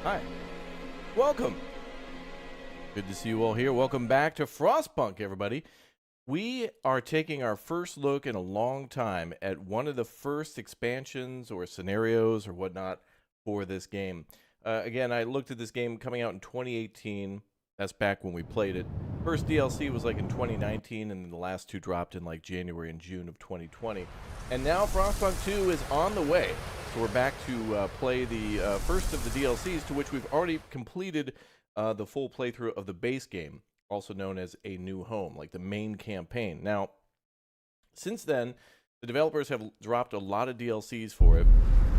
Hi. Welcome. Good to see you all here. Welcome back to Frostpunk, everybody. We are taking our first look in a long time at one of the first expansions or scenarios or whatnot for this game. Again, I looked at this game coming out in 2018. That's back when we played it. First DLC was like in 2019, and then the last two dropped in like January and June of 2020. And now Frostpunk 2 is on the way. So we're back to play the first of the DLCs, to which we've already completed the full playthrough of the base game, also known as A New Home, like the main campaign. Now, since then, the developers have dropped a lot of DLCs for it,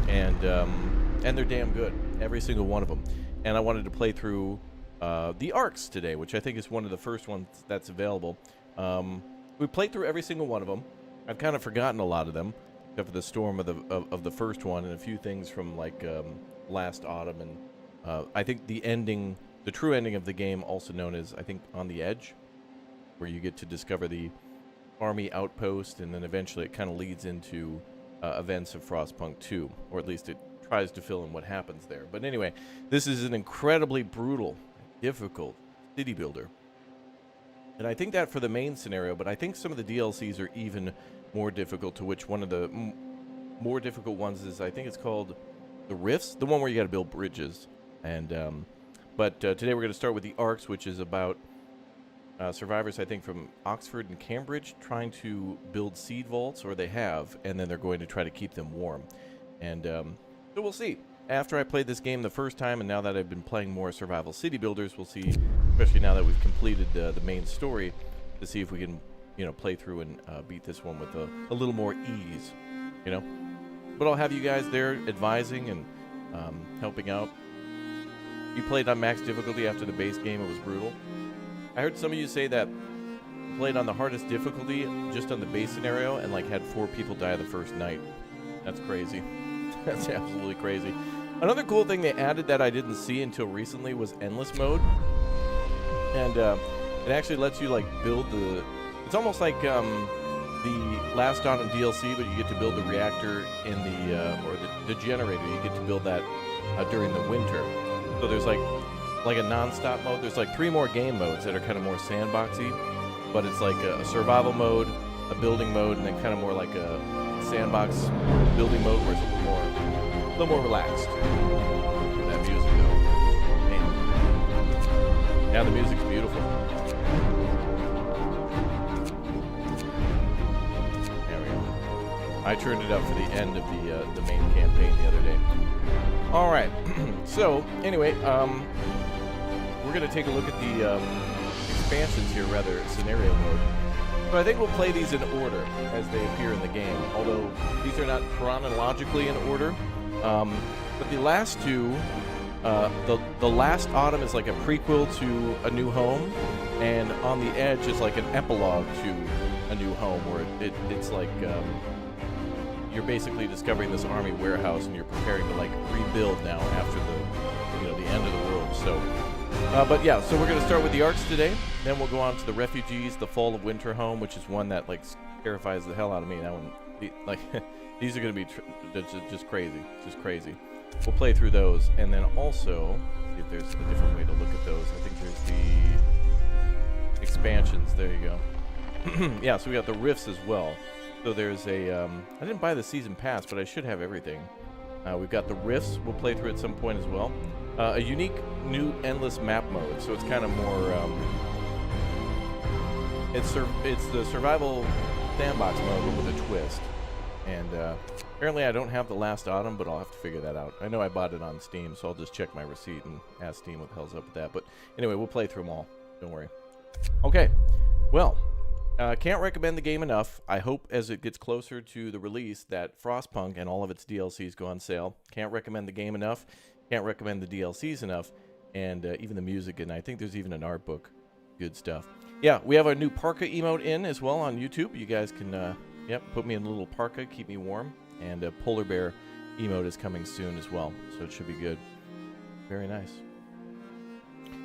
and they're damn good, every single one of them. And I wanted to play through the Arks today, which I think is one of the first ones that's available. We played through every single one of them. I've kind of forgotten a lot of them, except for the storm of the first one and a few things from like last autumn, and I think the ending, the true ending of the game, also known as, I think, On the Edge, where you get to discover the army outpost, and then eventually it kind of leads into events of Frostpunk 2, or at least it tries to fill in what happens there. But anyway, this is an incredibly brutal, difficult city builder. And I think that for the main scenario, but I think some of the DLCs are even more difficult, to which one of the more difficult ones is, I think it's called the Rifts, the one where you got to build bridges. And but today we're going to start with the Arks, which is about survivors, I think, from Oxford and Cambridge trying to build seed vaults, or they have, and then they're going to try to keep them warm. And so we'll see. After I played this game the first time, and now that I've been playing more survival city builders, we'll see, especially now that we've completed the main story, to see if we can, play through and beat this one with a little more ease, But I'll have you guys there advising and helping out. You played on max difficulty after the base game. It was brutal. I heard some of you say that you played on the hardest difficulty just on the base scenario and like had 4 people die the first night. That's crazy. That's absolutely crazy. Another cool thing they added that I didn't see until recently was endless mode. And it actually lets you like build the... It's almost like the last autumn DLC, but you get to build the reactor in the... or the generator. You get to build that during the winter. So there's like a non-stop mode. There's like 3 more game modes that are kind of more sandboxy. But it's like a survival mode, a building mode, and then kind of more like a sandbox building mode where it's a little more relaxed. That music though, man. Now the music's beautiful. There we go. I turned it up for the end of the main campaign the other day. All right. So anyway, we're gonna take a look at the expansions here, rather scenario mode. So I think we'll play these in order as they appear in the game, although these are not chronologically in order. But the last two, the last autumn is like a prequel to A New Home, and On the Edge is like an epilogue to A New Home, where it's like you're basically discovering this army warehouse and you're preparing to like rebuild now after the end of the world. So. But yeah, so we're going to start with the Arks today. Then we'll go on to the Refugees, the Fall of Winter Home, which is one that like terrifies the hell out of me. That one, these are going to be just crazy, just crazy. We'll play through those, and then also see if there's a different way to look at those. I think there's the expansions. There you go. Yeah, so we got the Rifts as well. So there's a I didn't buy the season pass, but I should have everything. We've got the Rifts. We'll play through at some point as well. A unique new endless map mode, so it's kind of more it's the survival sandbox mode with a twist. And apparently I don't have the last autumn, but I'll have to figure that out. I know I bought it on Steam, so I'll just check my receipt and ask Steam what the hell's up with that. But anyway, we'll play through them all. Don't worry. Okay. Well, can't recommend the game enough. I hope as it gets closer to the release that Frostpunk and all of its DLCs go on sale. Can't recommend the game enough. Can't recommend the DLCs enough, and even the music, and I think there's even an art book. Good stuff. Yeah, we have our new parka emote in as well on YouTube. You guys can, put me in a little parka, keep me warm, and a polar bear emote is coming soon as well, so it should be good. Very nice.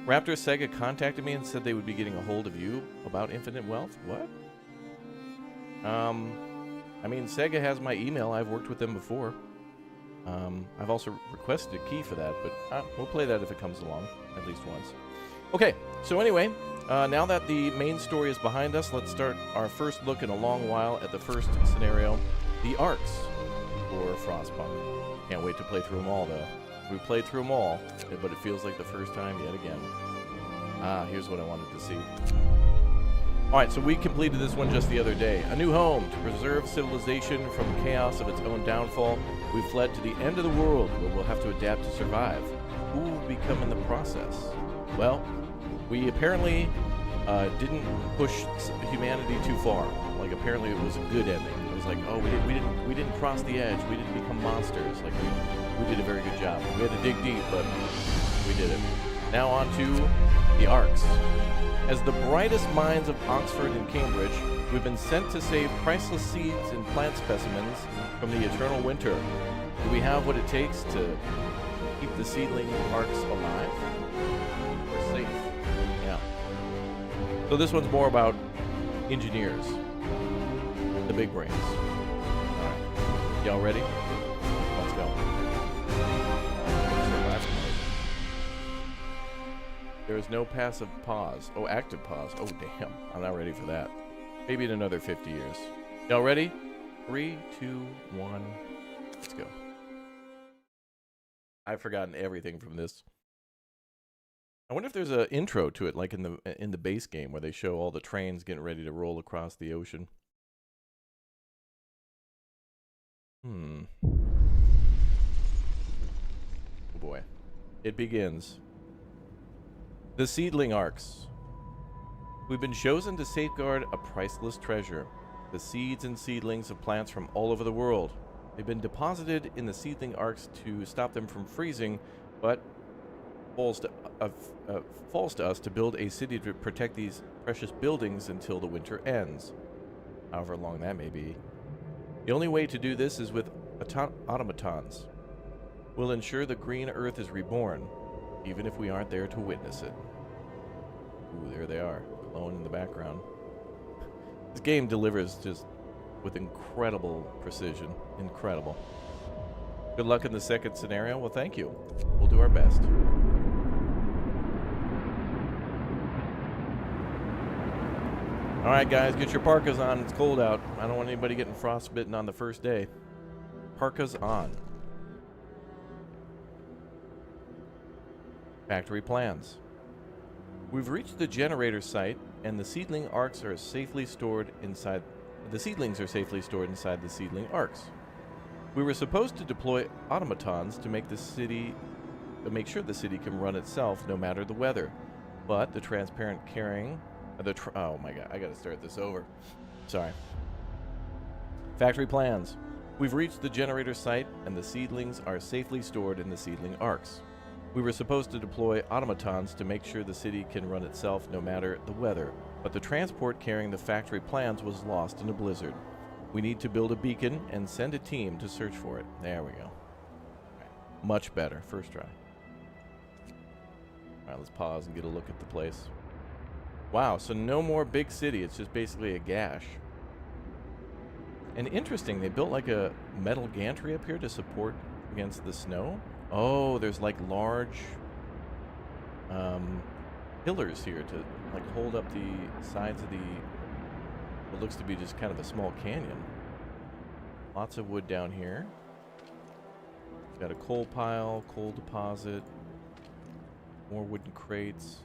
Raptor Sega contacted me and said they would be getting a hold of you about Infinite Wealth. What? I mean, Sega has my email. I've worked with them before. I've also requested a key for that, but we'll play that if it comes along, at least once. Okay, so anyway, now that the main story is behind us, let's start our first look in a long while at the first scenario, the Arks for Frostpunk. Can't wait to play through them all, though. We played through them all, but it feels like the first time yet again. Here's what I wanted to see. Alright, so we completed this one just the other day. A new home to preserve civilization from chaos of its own downfall. We fled to the end of the world where we'll have to adapt to survive. Who will become in the process? Well, we apparently didn't push humanity too far. Like, apparently it was a good ending. It was like, oh, we didn't cross the edge. We didn't become monsters. Like, we did a very good job. We had to dig deep, but we did it. Now on to the Arks. As the brightest minds of Oxford and Cambridge, we've been sent to save priceless seeds and plant specimens from the eternal winter. Do we have what it takes to keep the seedling Arks alive? We're safe. Yeah. So this one's more about engineers. The big brains. Alright. Y'all ready? Let's go. There is no passive pause. Oh, active pause. Oh, damn. I'm not ready for that. Maybe in another 50 years. Y'all ready? 3, 2, 1. Let's go. I've forgotten everything from this. I wonder if there's an intro to it, like in the base game, where they show all the trains getting ready to roll across the ocean. Oh boy. It begins. The seedling Arks. We've been chosen to safeguard a priceless treasure, the seeds and seedlings of plants from all over the world. They've been deposited in the seedling Arks to stop them from freezing, but falls to us to build a city to protect these precious buildings until the winter ends, however long that may be. The only way to do this is with automatons. We'll ensure the green earth is reborn, even if we aren't there to witness it. Ooh, there they are, glowing in the background. This game delivers just with incredible precision. Incredible. Good luck in the second scenario. Well, thank you. We'll do our best. Alright, guys, get your parkas on. It's cold out. I don't want anybody getting frostbitten on the first day. Parkas on. Factory plans. We've reached the generator site, and the seedling Arks are safely stored inside. The seedlings are safely stored inside the seedling Arks. We were supposed to deploy automatons to make sure the city can run itself no matter the weather. But the transparent carrying, oh my god, I gotta start this over. Sorry. Factory plans. We've reached the generator site, and the seedlings are safely stored in the seedling Arks. We were supposed to deploy automatons to make sure the city can run itself no matter the weather, but the transport carrying the factory plans was lost in a blizzard. We need to build a beacon and send a team to search for it. There we go. Right. Much better. First try. Alright, let's pause and get a look at the place. Wow, so no more big city. It's just basically a gash. And interesting, they built like a metal gantry up here to support against the snow. Oh, there's like large pillars here to like hold up the sides of what looks to be just kind of a small canyon. Lots of wood down here. Got a coal pile, coal deposit, more wooden crates.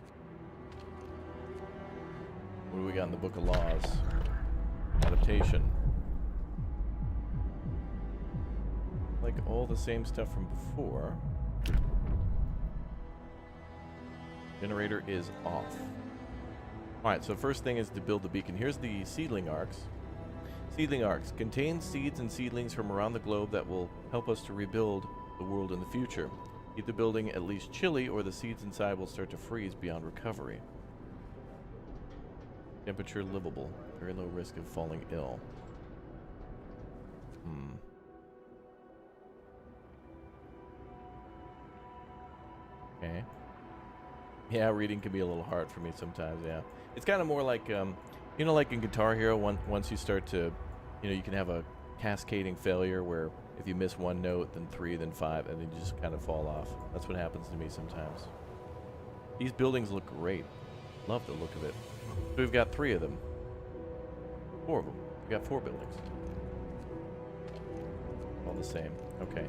What do we got in the Book of Laws? Adaptation. Like all the same stuff from before. Generator is off. Alright, so first thing is to build the beacon. Here's the seedling Arks. Seedling Arks contain seeds and seedlings from around the globe that will help us to rebuild the world in the future. Keep the building at least chilly, or the seeds inside will start to freeze beyond recovery. Temperature livable. Very low risk of falling ill. Okay. Yeah, reading can be a little hard for me sometimes, yeah. It's kind of more like, you know, like in Guitar Hero, once you start to, you know, you can have a cascading failure where If you miss one note, then 3, then 5, and then you just kind of fall off. That's what happens to me sometimes. These buildings look great. Love the look of it. So we've got 3 of them. 4 of them. We've got 4 buildings. All the same. Okay.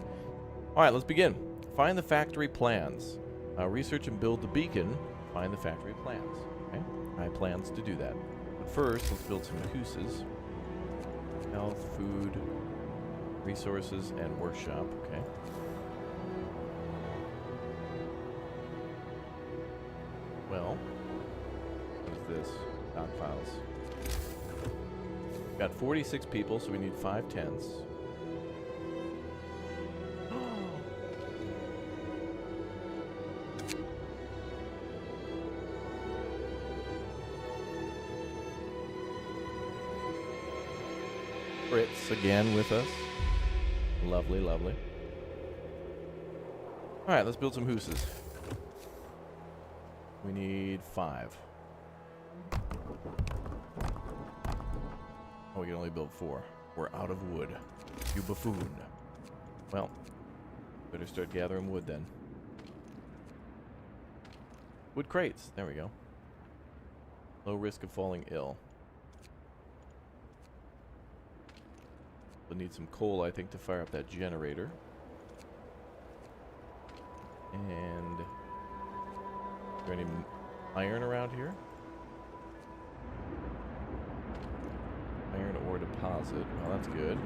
All right, let's begin. Find the factory plans. Research and build the beacon. Find the factory plans. Okay. I have plans to do that. But first, let's build some houses. Health, food, resources, and workshop. Okay. Well, what is this? Stockpiles. We've got 46 people, so we need 5 tents. Fritz again with us. Lovely, lovely. Alright, let's build some houses. We need 5. Oh, we can only build 4. We're out of wood. You buffoon. Well, better start gathering wood then. Wood crates. There we go. Low risk of falling ill. We'll need some coal, I think, to fire up that generator. And... is there any iron around here? Iron ore deposit. Well, that's good.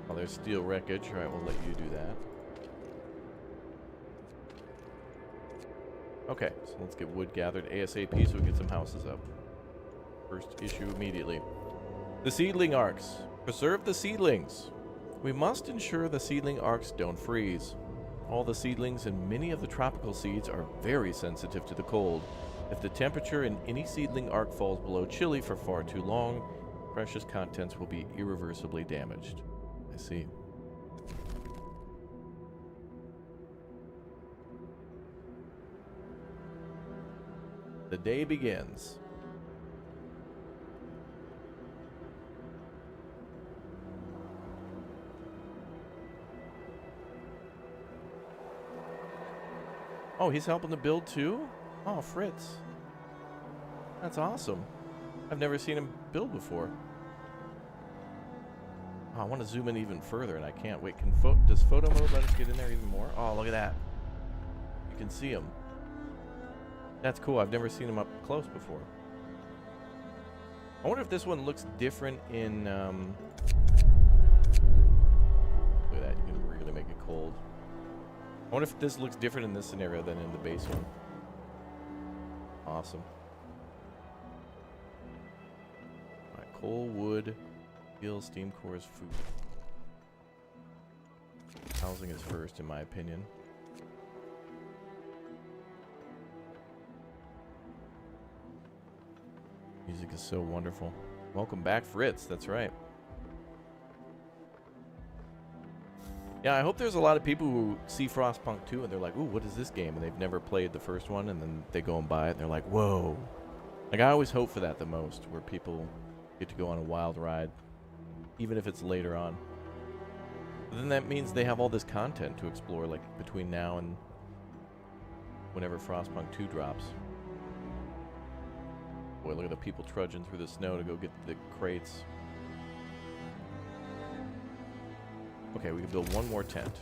Oh, there's steel wreckage. Alright, we'll let you do that. Okay, so let's get wood gathered ASAP so we get some houses up. First issue immediately. The seedling arks. Preserve the seedlings. We must ensure the seedling arks don't freeze. All the seedlings and many of the tropical seeds are very sensitive to the cold. If the temperature in any seedling ark falls below chilly for far too long, precious contents will be irreversibly damaged. I see. The day begins. Oh, he's helping to build too? Oh, Fritz. That's awesome. I've never seen him build before. Oh, I want to zoom in even further, and I can't. Wait, does photo mode let us get in there even more? Oh, look at that. You can see him. That's cool. I've never seen him up close before. I wonder if this one looks different in... look at that. You can really make it cold. I wonder if this looks different in this scenario than in the base one. Awesome. Alright, coal, wood, steel, steam cores, food. Housing is first, in my opinion. Music is so wonderful. Welcome back, Fritz. That's right. Yeah, I hope there's a lot of people who see Frostpunk 2 and they're like, ooh, what is this game? And they've never played the first one, and then they go and buy it and they're like, whoa. Like, I always hope for that the most, where people get to go on a wild ride, even if it's later on. But then that means they have all this content to explore, like, between now and whenever Frostpunk 2 drops. Boy, look at the people trudging through the snow to go get the crates. Okay, we can build one more tent.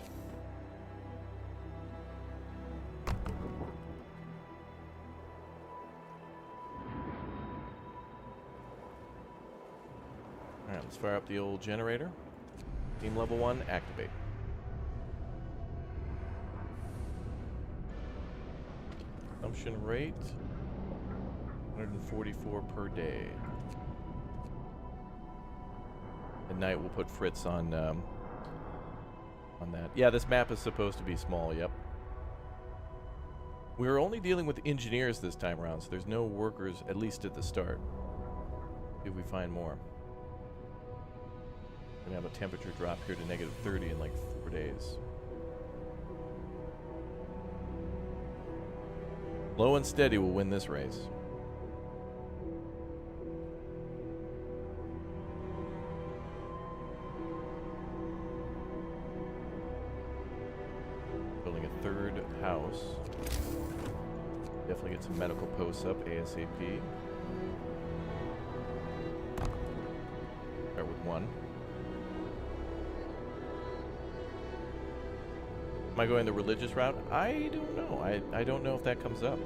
Alright, let's fire up the old generator. Team level 1, activate. Consumption rate, 144 per day. At night we'll put Fritz on that. Yeah, this map is supposed to be small, yep. We're only dealing with engineers this time around, so there's no workers, at least at the start. See if we find more. We're gonna have a temperature drop here to negative 30 in like 4 days. Low and steady will win this race. third house. Definitely get some medical posts up ASAP. Start with one. Am I going the religious route? I don't know. I don't know if that comes up.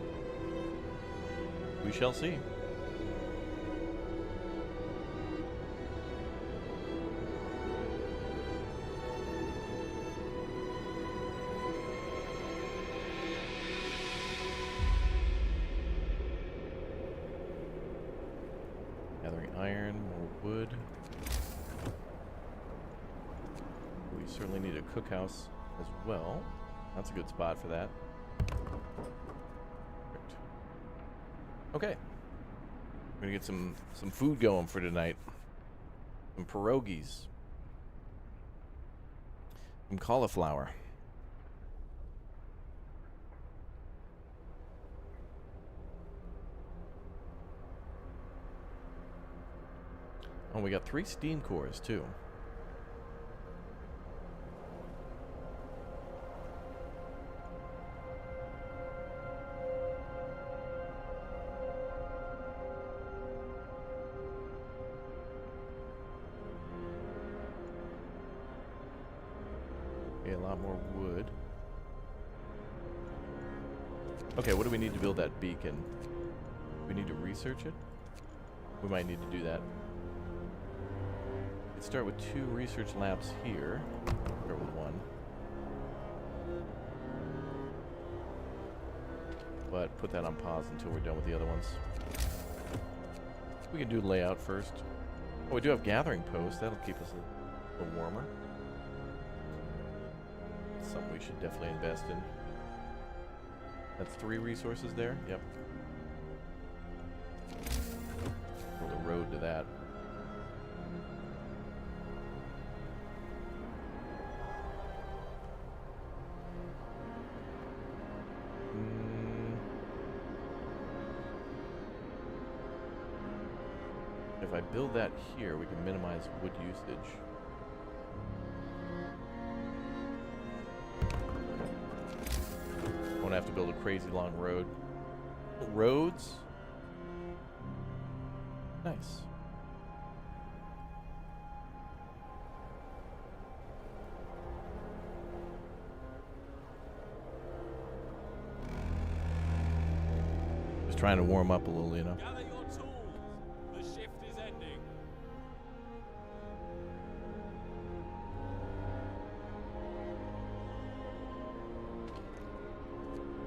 We shall see. Gathering iron, more wood. We certainly need a cookhouse as well. That's a good spot for that. Perfect. Okay. We're gonna get some food going for tonight. Some pierogies. Some cauliflower. Oh, we got 3 steam cores too. Okay, a lot more wood. Okay, what do we need to build that beacon? We need to research it? We might need to do that. Let's start with 2 research labs here. Start with 1. But put that on pause until we're done with the other ones. We can do layout first. Oh, we do have gathering posts. That'll keep us a little warmer. Something we should definitely invest in. That's 3 resources there. Yep. Build a road to that. If I build that here, we can minimize wood usage. Won't have to build a crazy long road. Roads? Nice. Just trying to warm up a little, you know. Gather your tools. The shift is ending.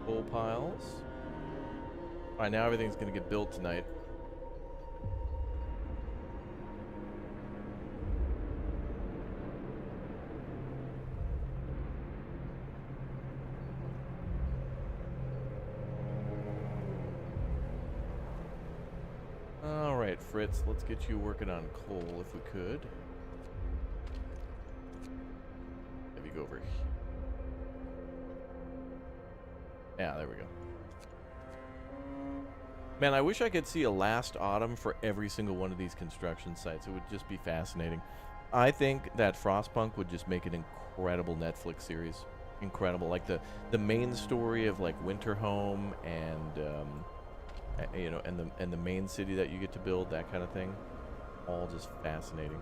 Coal piles. Alright, now everything's gonna get built tonight. Alright, Fritz, let's get you working on coal if we could. Have you go over here. Yeah, there we go. Man, I wish I could see a last autumn for every single one of these construction sites. It would just be fascinating. I think that Frostpunk would just make an incredible Netflix series. Incredible. Like the main story of like Winterhome and you know, and the main city that you get to build, that kind of thing. All just fascinating.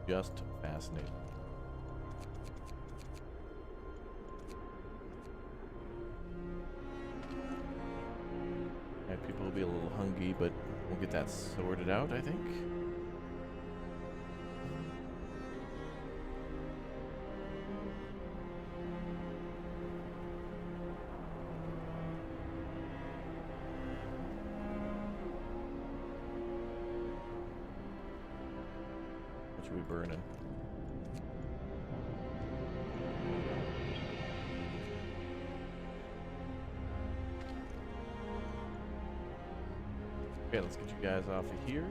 Just fascinating. People will be a little hungry, but we'll get that sorted out, I think. What should we burn in? Okay, let's get you guys off of here.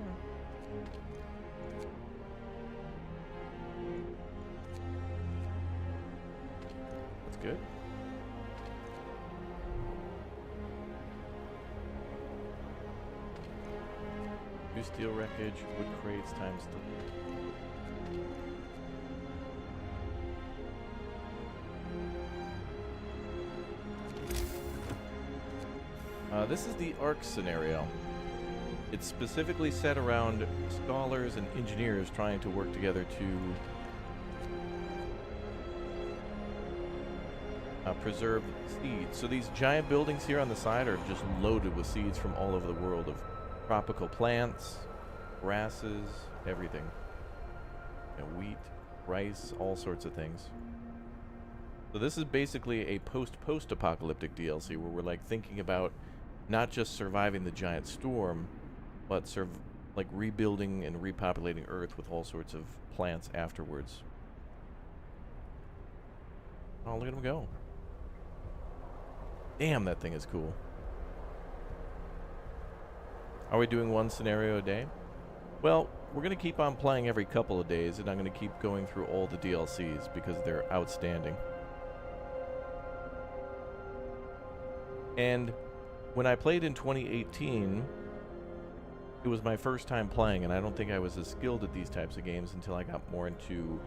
That's good. New steel wreckage, wood crates times 3. This is the Arks scenario. It's specifically set around scholars and engineers trying to work together to preserve seeds. So these giant buildings here on the side are just loaded with seeds from all over the world of tropical plants, grasses, everything. You know, wheat, rice, all sorts of things. So this is basically a post-apocalyptic DLC where we're like thinking about not just surviving the giant storm, but like rebuilding and repopulating Earth with all sorts of plants afterwards. Oh, look at him go. Damn, that thing is cool. Are we doing one scenario a day? Well, we're going to keep on playing every couple of days, and I'm going to keep going through all the DLCs because they're outstanding. And when I played in 2018, it was my first time playing, and I don't think I was as skilled at these types of games until I got more into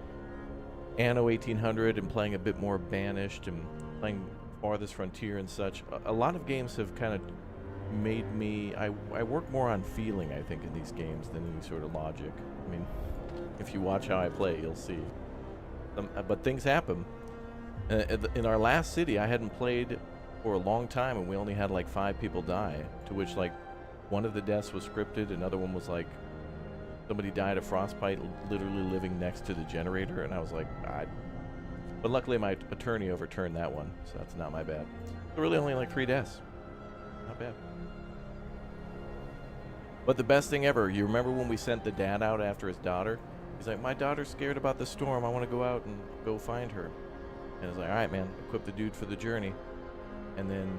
Anno 1800 and playing a bit more Banished and playing Farthest Frontier and such. A lot of games have kind of made me... I work more on feeling, I think, in these games than any sort of logic. I mean, if you watch how I play, you'll see. But things happen. In our last city, I hadn't played for a long time, and we only had like 5 people die, to which like one of the deaths was scripted, another one was like somebody died of frostbite literally living next to the generator, and I was like, but luckily my attorney overturned that one, so that's not my bad. So really only like 3 deaths. Not bad. But the best thing ever, you remember when we sent the dad out after his daughter? He's like, my daughter's scared about the storm, I want to go out and go find her. And I was like, alright man, equip the dude for the journey. And then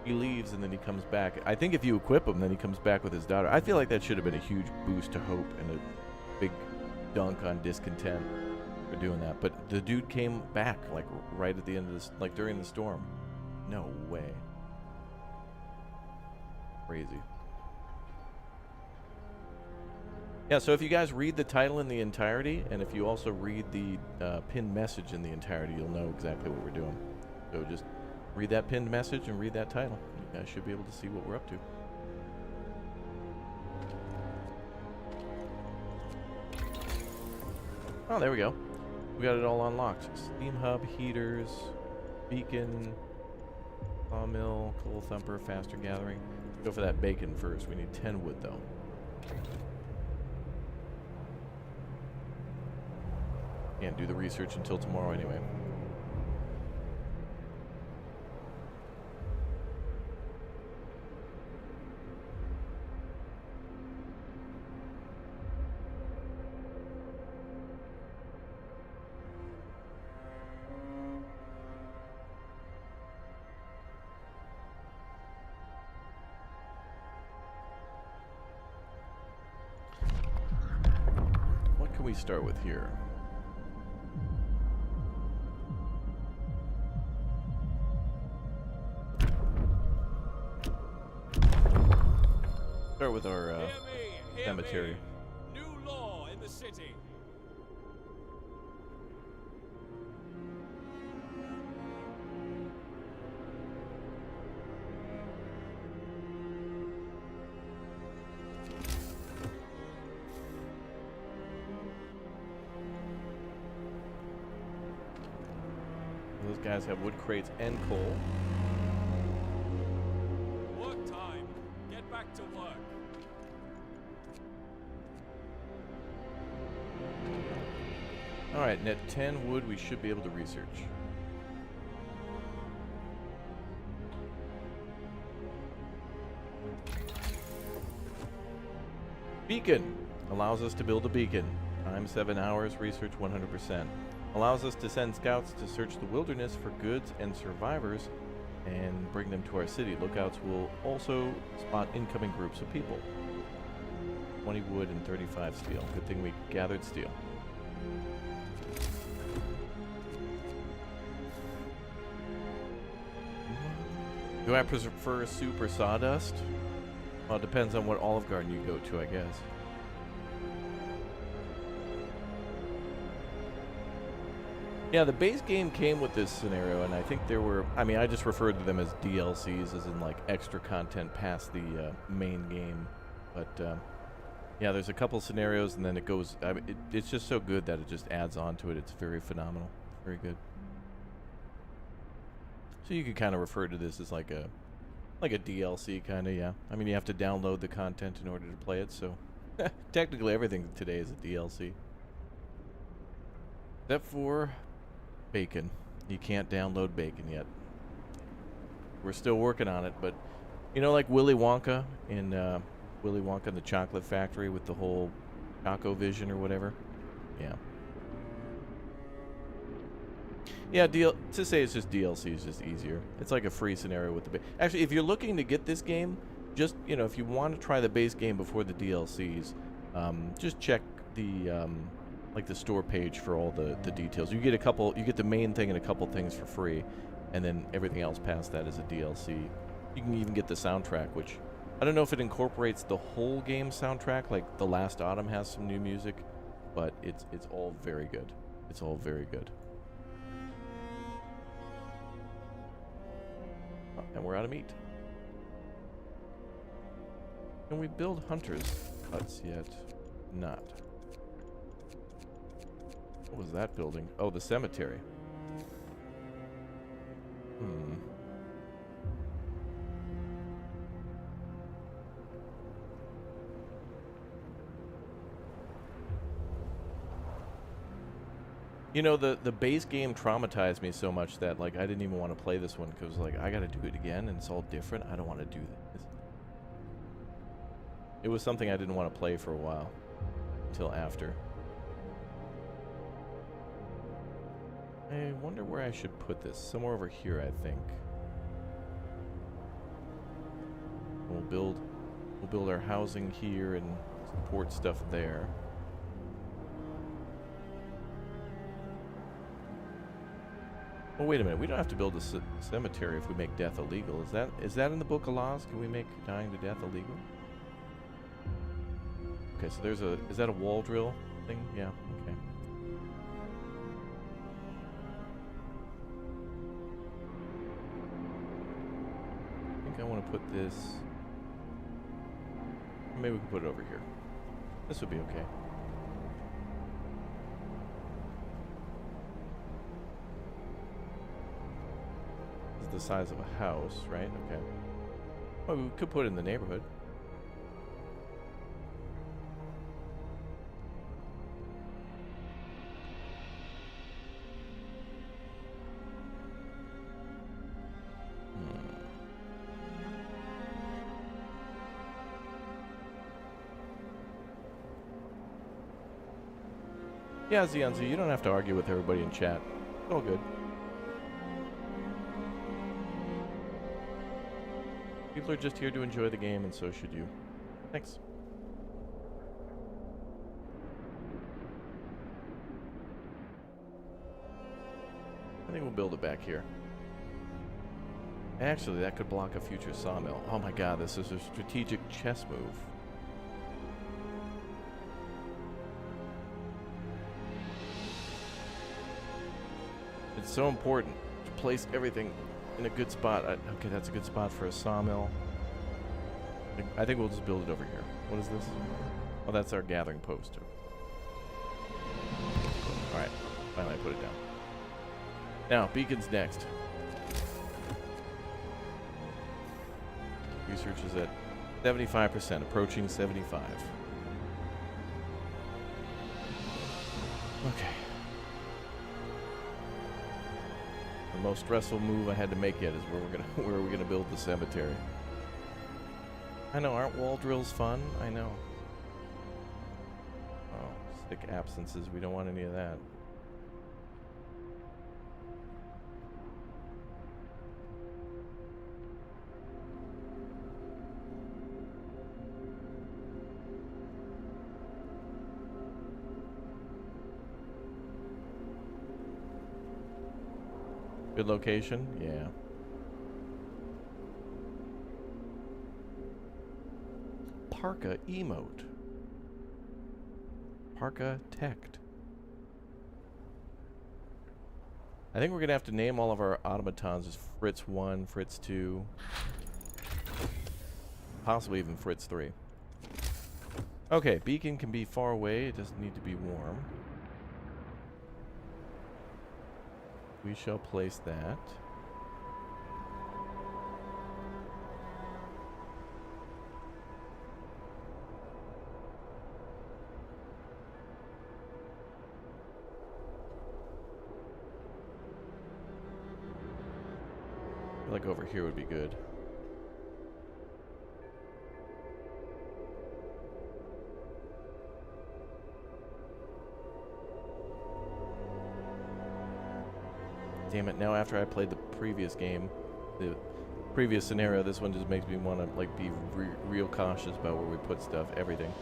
he leaves, and then he comes back. I think if you equip him, then he comes back with his daughter. I feel like that should have been a huge boost to hope and a big dunk on discontent for doing that. But the dude came back, like, right at the end of this, like, during the storm. No way. Crazy. Yeah, so if you guys read the title in the entirety, and if you also read the pinned message in the entirety, you'll know exactly what we're doing. So just read that pinned message and read that title. You guys should be able to see what we're up to. Oh, there we go. We got it all unlocked. Steam hub, heaters, beacon, sawmill, coal thumper, faster gathering. Go for that bacon first. We need 10 wood though. Can't do the research until tomorrow anyway. What can we start with here? Start with our cemetery. New law in the city. Those guys have wood crates and coal. Work time. Get back to work. Alright, net 10 wood we should be able to research. Beacon allows us to build a beacon. Time 7 hours, research 100%. Allows us to send scouts to search the wilderness for goods and survivors and bring them to our city. Lookouts will also spot incoming groups of people. 20 wood and 35 steel. Good thing we gathered steel. Do I prefer soup or sawdust? Well, it depends on what Olive Garden you go to, I guess. Yeah, the base game came with this scenario, and I think there were. I mean, I just referred to them as DLCs, as in like extra content past the main game. But yeah, there's a couple scenarios, and then it goes. I mean, it's just so good that it just adds on to it. It's very phenomenal. Very good. So you could kind of refer to this as like a DLC kind of. Yeah. I mean, you have to download the content in order to play it. So technically, everything today is a DLC, except for Bacon. You can't download Bacon yet. We're still working on it, but you know, like Willy Wonka in Willy Wonka and the Chocolate Factory with the whole Choco Vision or whatever. Yeah. Yeah, to say it's just DLC is just easier. It's like a free scenario with the actually, if you're looking to get this game, just if you want to try the base game before the DLCs, just check the like the store page for all the details. You get the main thing and a couple things for free, and then everything else past that is a DLC. You can even get the soundtrack, which I don't know if it incorporates the whole game soundtrack, like The Last Autumn has some new music, but it's all very good. It's all very good. Oh, and we're out of meat. Can we build hunters huts yet? Not. What was that building? Oh, the cemetery. You know, the base game traumatized me so much that, like, I didn't even want to play this one because, like, I gotta do it again and it's all different. I don't want to do this. It was something I didn't want to play for a while. Until after. I wonder where I should put this. Somewhere over here, I think. We'll build our housing here and support stuff there. Oh, wait a minute. We don't have to build a cemetery if we make death illegal. Is that in the Book of Laws? Can we make dying to death illegal? Okay, so is that a wall drill thing? Yeah, okay. I think I want to put this... Maybe we can put it over here. This would be okay. This is the size of a house, right? Okay. Well, we could put it in the neighborhood. Yeah, Zianzi, you don't have to argue with everybody in chat. It's all good. People are just here to enjoy the game, and so should you. Thanks. I think we'll build it back here. Actually, that could block a future sawmill. Oh my god, this is a strategic chess move. It's so important to place everything in a good spot. Okay, that's a good spot for a sawmill. I think we'll just build it over here. What is this? Oh, that's our gathering post. Alright, finally I put it down. Now, beacons next. Research is at 75%, approaching 75. Okay. The most stressful move I had to make yet is where are we gonna build the cemetery. I know, aren't wall drills fun? I know. Oh, stick absences, we don't want any of that. Good location? Yeah. Parka emote. Parka text. I think we're going to have to name all of our automatons as Fritz 1, Fritz 2, possibly even Fritz 3. Okay, beacon can be far away. It doesn't need to be warm. We shall place that. I feel like over here would be good. Damn it, now after I played the previous game, the previous scenario, this one just makes me want to like be real cautious about where we put stuff, everything.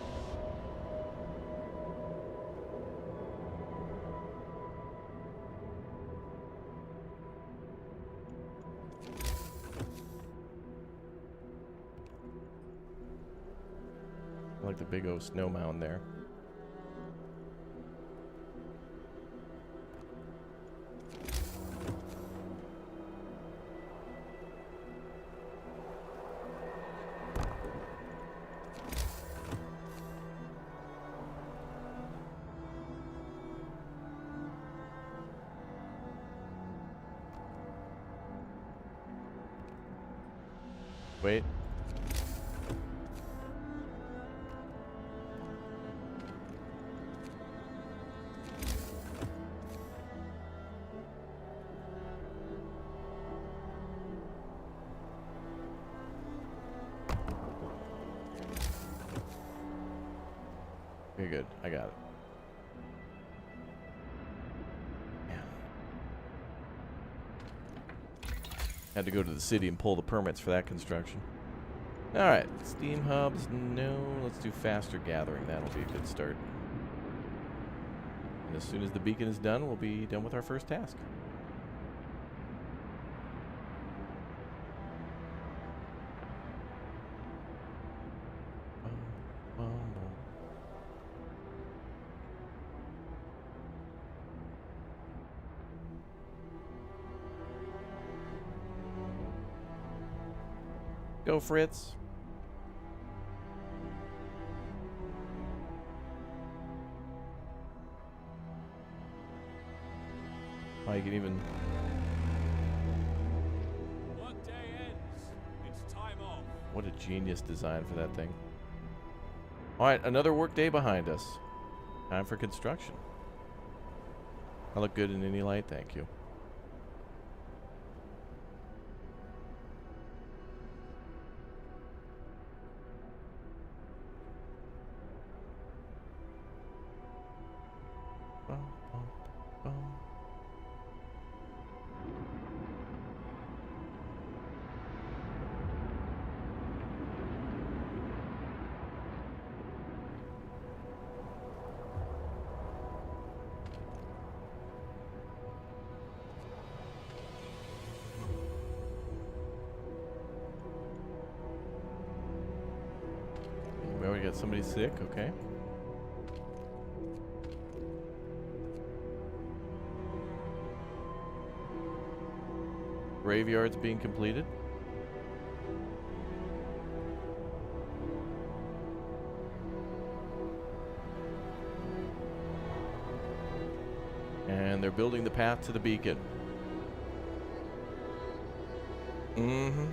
I like the big old snow mound there. Wait. Very good. I got it. Yeah. Had to go to the city and pull the permits for that construction. Alright, steam hubs, no. Let's do faster gathering. That'll be a good start. And as soon as the beacon is done, we'll be done with our first task. Go, Fritz. Oh, you can even... Workday ends. It's time off. What a genius design for that thing. Alright, another work day behind us. Time for construction. I look good in any light, thank you. We already got somebody sick, okay. Graveyard's being completed. And they're building the path to the beacon. Mm-hmm.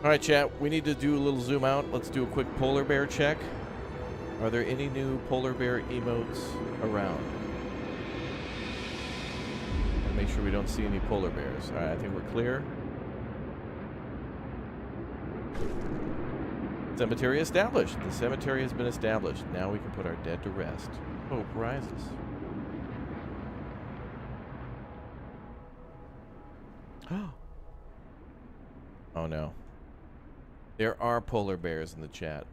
Alright, chat, we need to do a little zoom out. Let's do a quick polar bear check. Are there any new polar bear emotes around? And make sure we don't see any polar bears. Alright, I think we're clear. Cemetery established. The cemetery has been established. Now we can put our dead to rest. Hope rises. Oh no. There are polar bears in the chat.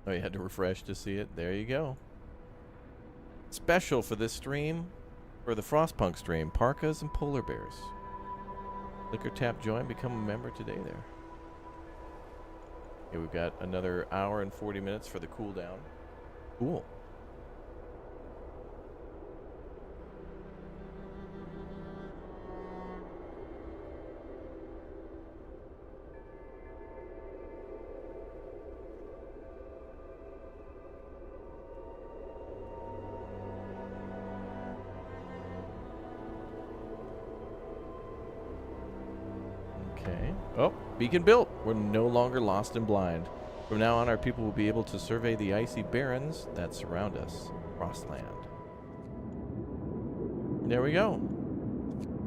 Oh, you had to refresh to see it. There you go. Special for this stream, for the Frostpunk stream, parkas and polar bears. Liquor tap join, become a member today there. Okay, we've got another hour and 40 minutes for the cooldown. Cool. Okay. Oh, beacon built. We're no longer lost and blind. From now on, our people will be able to survey the icy barrens that surround us. Frostland. There we go.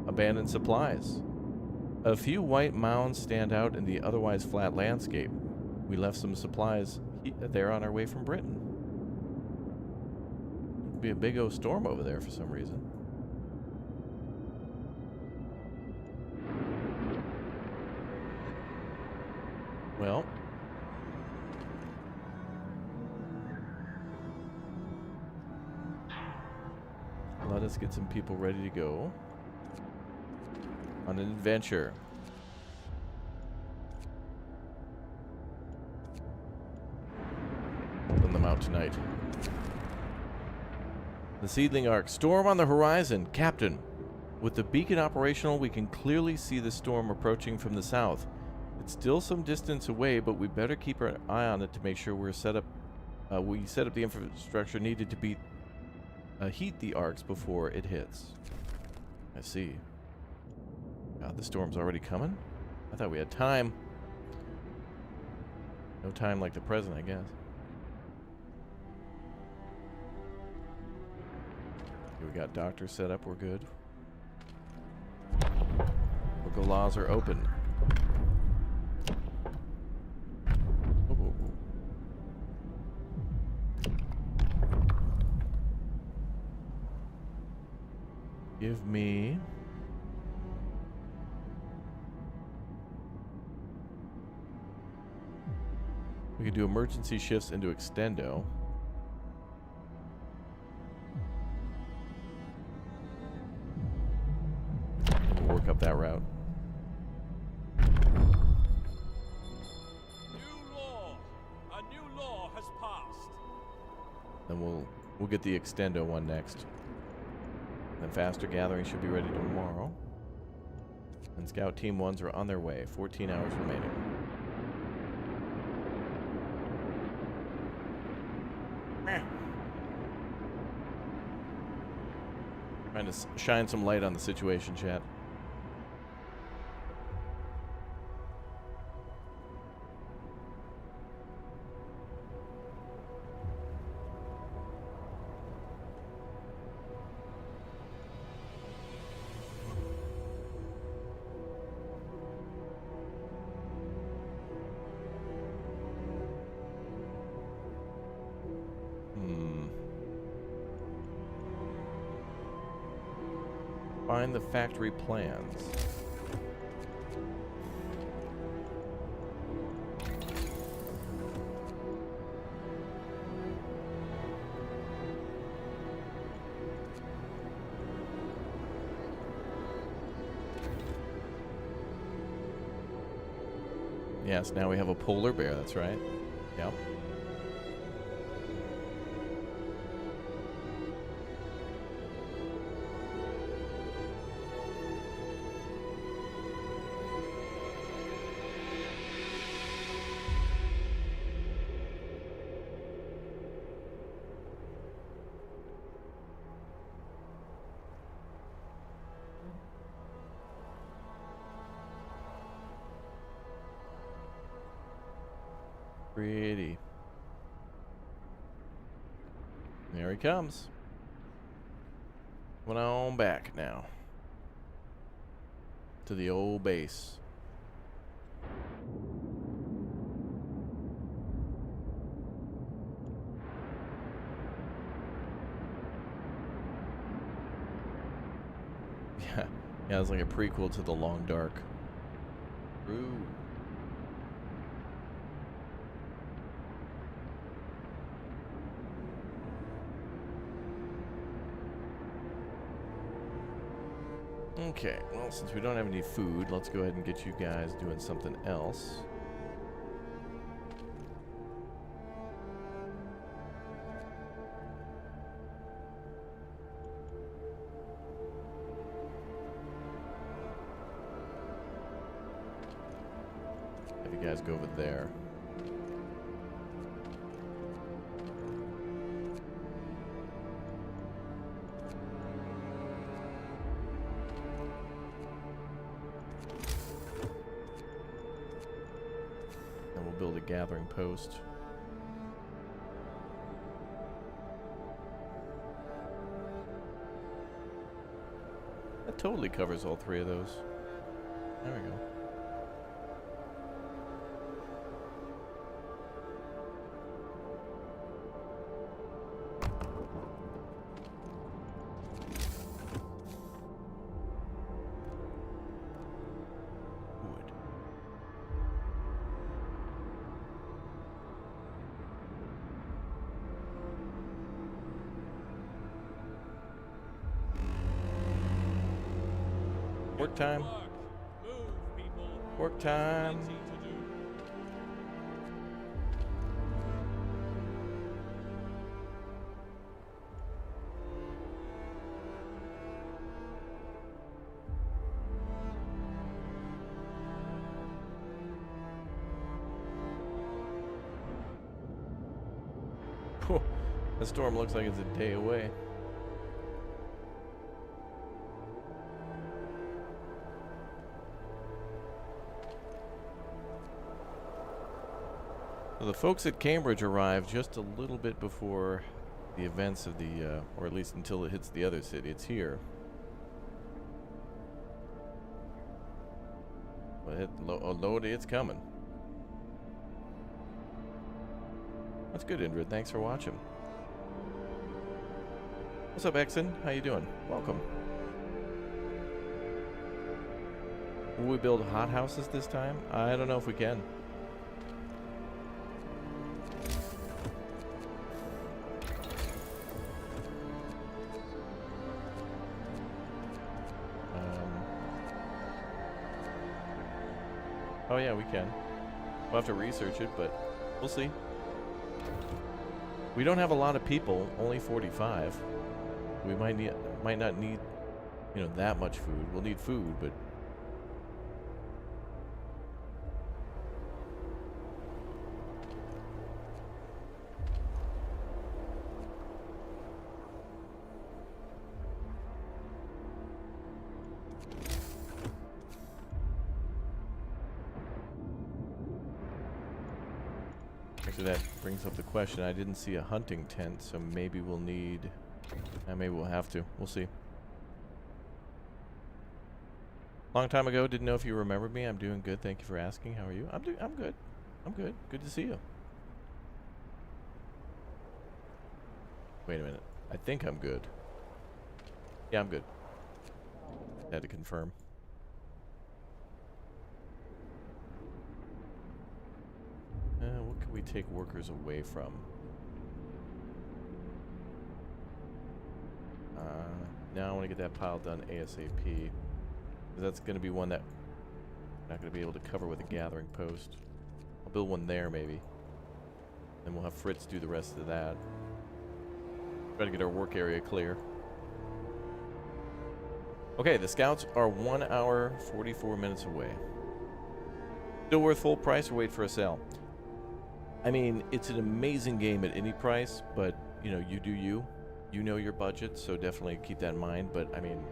Abandoned supplies. A few white mounds stand out in the otherwise flat landscape. We left some supplies there on our way from Britain. Could be a big old storm over there for some reason. Well, let us get some people ready to go on an adventure. Send them out tonight. The seedling arc. Storm on the horizon. Captain, with the beacon operational, we can clearly see the storm approaching from the south. It's still some distance away, but we better keep our eye on it to make sure we set up the infrastructure needed to heat the arcs before it hits. I see. God, the storm's already coming? I thought we had time. No time like the present, I guess. Okay, we got doctor set up, we're good. Local laws are open. Give me... We can do emergency shifts into extendo. We'll work up that route. New law. A new law has passed. Then we'll get the extendo one next. Then faster gathering should be ready tomorrow. And scout team 1s are on their way. 14 hours remaining. Trying to shine some light on the situation, chat. Find the factory plans. Yes, now we have a polar bear, that's right. Yep. Pretty. There he comes. Went on back now. To the old base. Yeah, it's like a prequel to The Long Dark. True. Okay, well, since we don't have any food, let's go ahead and get you guys doing something else. Have you guys go over there. Build a gathering post. That totally covers all three of those. There we go. Work time. Move, people. Work time. Plenty to do. Whew. The storm looks like it's a day away. So the folks at Cambridge arrived just a little bit before the events of the, or at least until it hits the other city. It's here. But Lodi, it's coming. That's good, Indrid. Thanks for watching. What's up, Exon? How you doing? Welcome. Will we build hot houses this time? I don't know if we can. Oh yeah, we can. We'll have to research it, but we'll see. We don't have a lot of people, only 45. We might not need, you know, that much food. We'll need food, but actually that brings up the question. I didn't see a hunting tent, so maybe we'll need, maybe we'll have to. We'll see. Long time ago, didn't know if you remembered me. I'm doing good. Thank you for asking. How are you? I'm good. I'm good. Good to see you. Wait a minute. I think I'm good. Yeah, I'm good. Had to confirm. What can we take workers away from? Now I want to get that pile done ASAP. Because that's going to be one that I'm not going to be able to cover with a gathering post. I'll build one there, maybe. Then we'll have Fritz do the rest of that. Try to get our work area clear. Okay, the scouts are 1 hour, 44 minutes away. Still worth full price or wait for a sale? I mean, it's an amazing game at any price, but, you know, you do you. You know your budget, so definitely keep that in mind. But, I mean,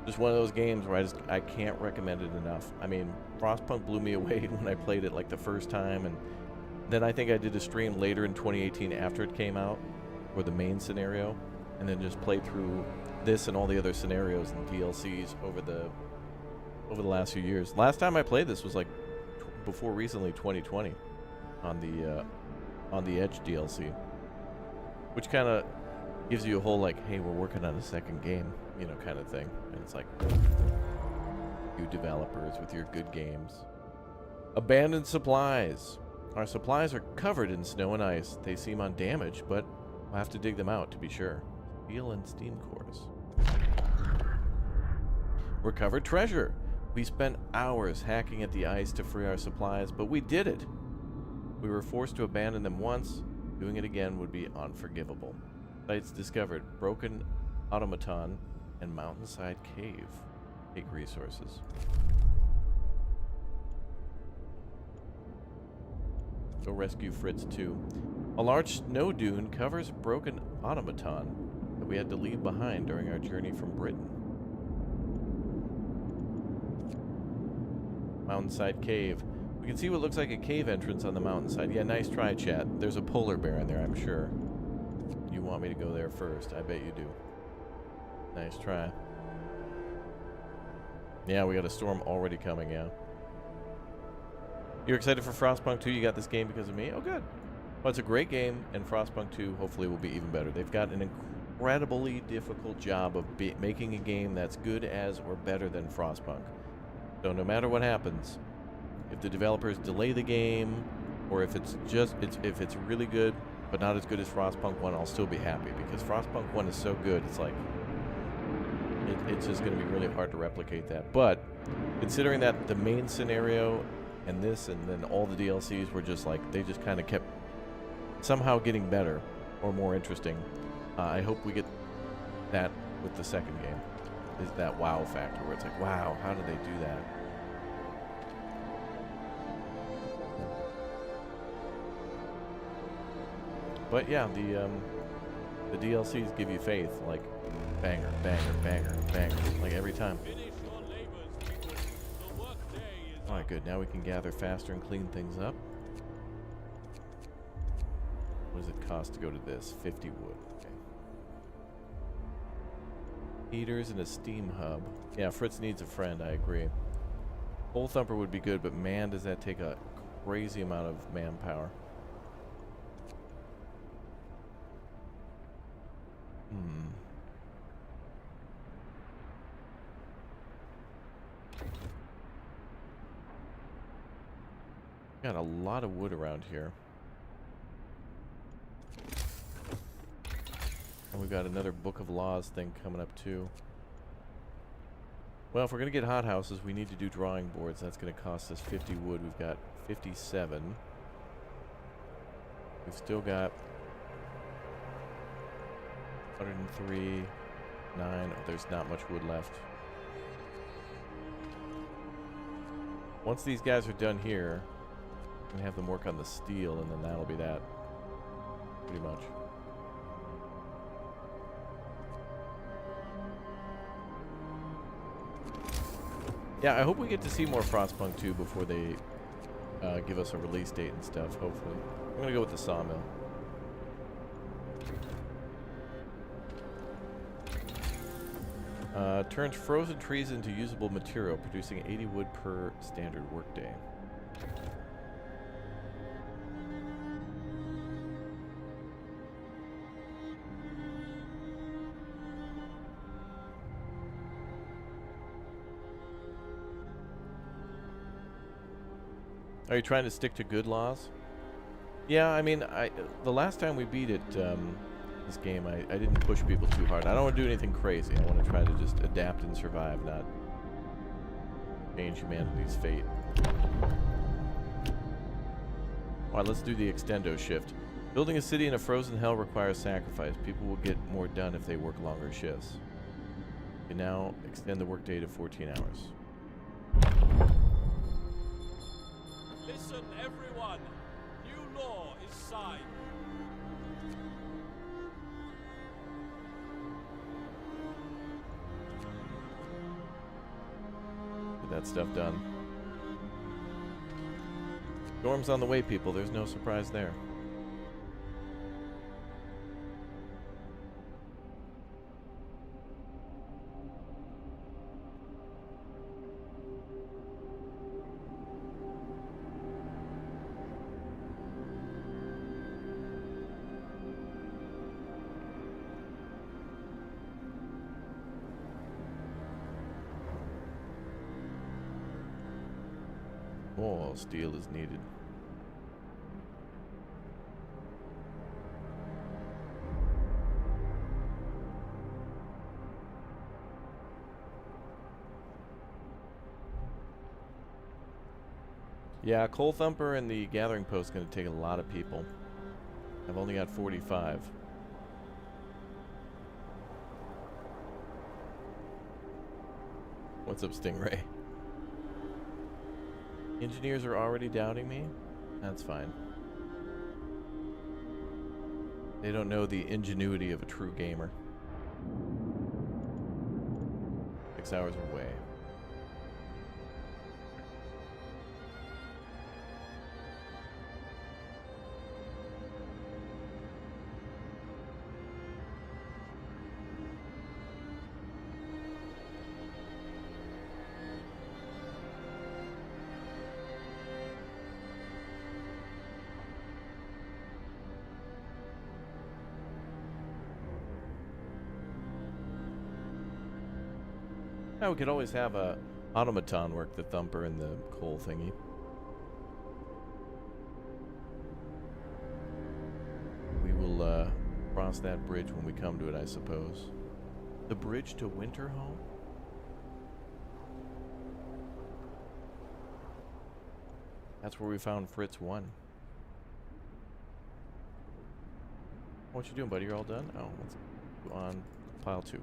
just one of those games where I can't recommend it enough. I mean, Frostpunk blew me away when I played it, like, the first time. And then I think I did a stream later in 2018 after it came out, or the main scenario, and then just played through this and all the other scenarios and DLCs over the last few years. Last time I played this was, like, before recently, 2020. On the Edge DLC, which kind of gives you a whole like, hey, we're working on a second game, you know, kind of thing. And it's like, you developers with your good games. Abandoned supplies. Our supplies are covered in snow and ice. They seem undamaged, but we'll have to dig them out to be sure. Steel and steam cores. Recovered treasure. We spent hours hacking at the ice to free our supplies, but we did it. We were forced to abandon them once. Doing it again would be unforgivable. Sites discovered: broken automaton and mountainside cave. Take resources. Go rescue Fritz too. A large snow dune covers broken automaton that we had to leave behind during our journey from Britain. Mountainside cave. We can see what looks like a cave entrance on the mountainside. Yeah, nice try, chat. There's a polar bear in there, I'm sure. You want me to go there first. I bet you do. Nice try. Yeah, we got a storm already coming, yeah. You're excited for Frostpunk 2? You got this game because of me? Oh, good. Well, it's a great game, and Frostpunk 2 hopefully will be even better. They've got an incredibly difficult job of making a game that's good as or better than Frostpunk. So no matter what happens, if the developers delay the game, or if it's just if it's really good but not as good as Frostpunk 1, I'll still be happy, because Frostpunk 1 is so good. It's like it's just going to be really hard to replicate that. But considering that the main scenario and this and then all the DLCs were just like, they just kind of kept somehow getting better or more interesting, I hope we get that with the second game. Is that wow factor where it's like, wow, how did they do that? But yeah, the DLCs give you faith, like banger, banger, banger, banger, like every time. Finish your labors, people. The work day is Alright, good. Now we can gather faster and clean things up. What does it cost to go to this? 50 wood. Okay. Heaters and a steam hub. Yeah, Fritz needs a friend, I agree. Hole Thumper would be good, but man, does that take a crazy amount of manpower. Got a lot of wood around here. And we've got another Book of Laws thing coming up too. Well, if we're going to get hothouses, we need to do drawing boards. That's going to cost us 50 wood. We've got 57. We've still got 103, 9. Oh, there's not much wood left. Once these guys are done here, I'm going to have them work on the steel, and then that'll be that. Pretty much. Yeah, I hope we get to see more Frostpunk 2 before they give us a release date and stuff, hopefully. I'm going to go with the sawmill. Turns frozen trees into usable material, producing 80 wood per standard workday. Are you trying to stick to good laws? Yeah, I mean, the last time we beat it, this game, I didn't push people too hard. I don't want to do anything crazy. I want to try to just adapt and survive, not change humanity's fate. Alright, let's do the extendo shift. Building a city in a frozen hell requires sacrifice. People will get more done if they work longer shifts. You now extend the workday to 14 hours. Listen, everyone. New law is signed. Get that stuff done. Storm's on the way, people. There's no surprise there. More steel is needed. Yeah, Coal Thumper and the Gathering Post going to take a lot of people. I've only got 45. What's up, Stingray? Engineers are already doubting me? That's fine. They don't know the ingenuity of a true gamer. 6 hours away. Now we could always have a automaton work the thumper and the coal thingy. We will cross that bridge when we come to it, I suppose. The bridge to Winterhome? That's where we found Fritz 1. What you doing, buddy? You're all done? Oh, let's go on pile 2.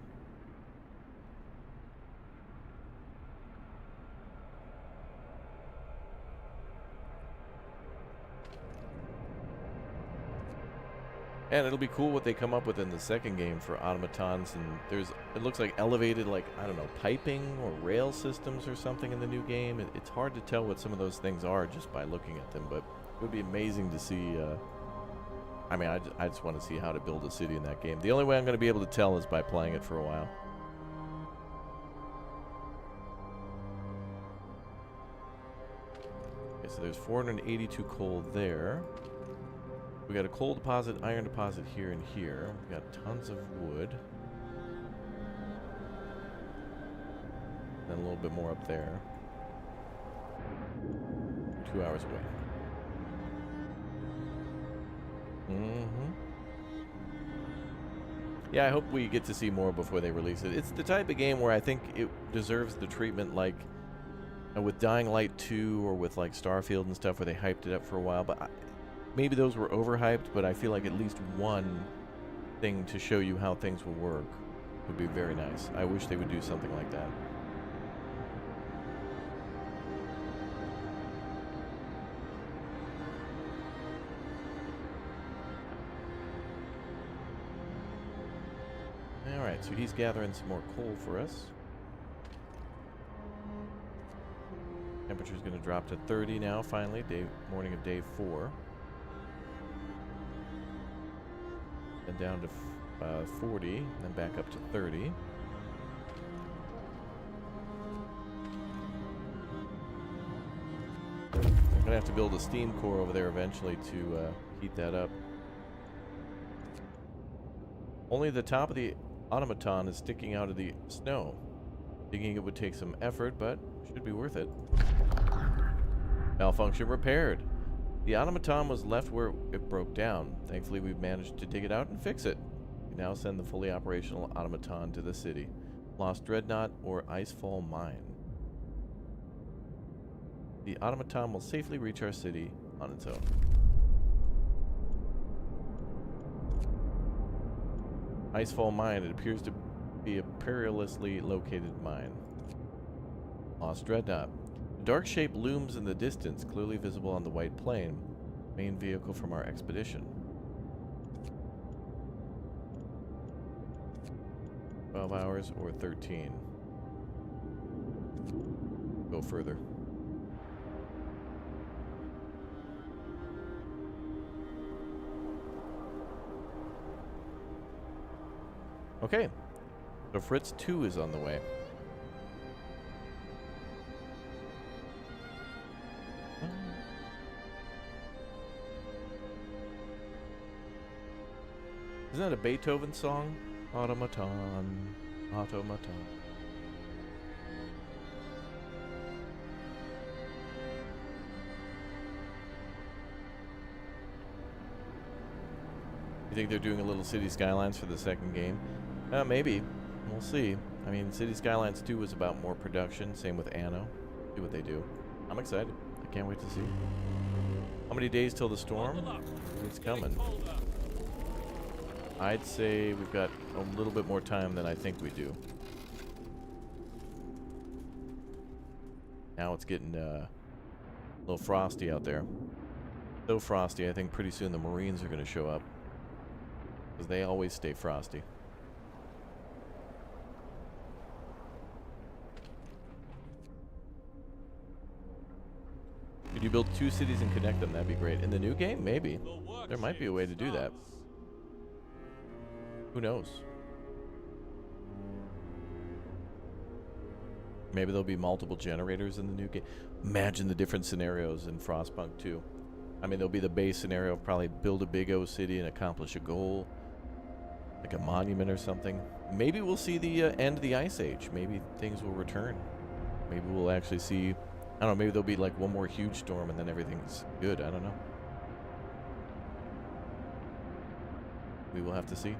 And it'll be cool what they come up with in the second game for automatons. And there's, it looks like elevated, like, I don't know, piping or rail systems or something in the new game. It's hard to tell what some of those things are just by looking at them, but it would be amazing to see. I mean, I just want to see how to build a city in that game. The only way I'm going to be able to tell is by playing it for a while. Okay, so there's 482 coal there. We got a coal deposit, iron deposit here and here. We got tons of wood. Then a little bit more up there. 2 hours away. Yeah, I hope we get to see more before they release it. It's the type of game where I think it deserves the treatment like with Dying Light 2 or with like Starfield and stuff where they hyped it up for a while, but maybe those were overhyped, but I feel like at least one thing to show you how things will work would be very nice. I wish they would do something like that. Alright, so he's gathering some more coal for us. Temperature's going to drop to 30 now, finally, morning of day 4. Then down to 40, and then back up to 30. I'm gonna have to build a steam core over there eventually to heat that up. Only the top of the automaton is sticking out of the snow. Thinking it would take some effort, but should be worth it. Malfunction repaired. The automaton was left where it broke down. Thankfully, we've managed to dig it out and fix it. We now send the fully operational automaton to the city. Lost Dreadnought or Icefall Mine. The automaton will safely reach our city on its own. Icefall Mine. It appears to be a perilously located mine. Lost Dreadnought. A dark shape looms in the distance, clearly visible on the white plain. Main vehicle from our expedition. 12 hours or 13. Go further. Okay. So Fritz 2 is on the way. Isn't that a Beethoven song? Automaton, automaton. You think they're doing a little City Skylines for the second game? Maybe. We'll see. I mean, City Skylines 2 was about more production. Same with Anno. See what they do. I'm excited. I I can't wait to see. How many days till the storm? Bundle up. It's Getting coming. colder. I'd say we've got a little bit more time than I think we do. Now it's getting a little frosty out there. So frosty, I think pretty soon the Marines are going to show up. Because they always stay frosty. Could you build 2 cities and connect them? That'd be great. In the new game? Maybe. The work There might be a way to do that. starts. Who knows? Maybe there'll be multiple generators in the new game. Imagine the different scenarios in Frostpunk 2. I mean, there'll be the base scenario of probably build a big O city and accomplish a goal. Like a monument or something. Maybe we'll see the end of the Ice Age. Maybe things will return. Maybe we'll actually see... I don't know, maybe there'll be like one more huge storm and then everything's good. I don't know. We will have to see.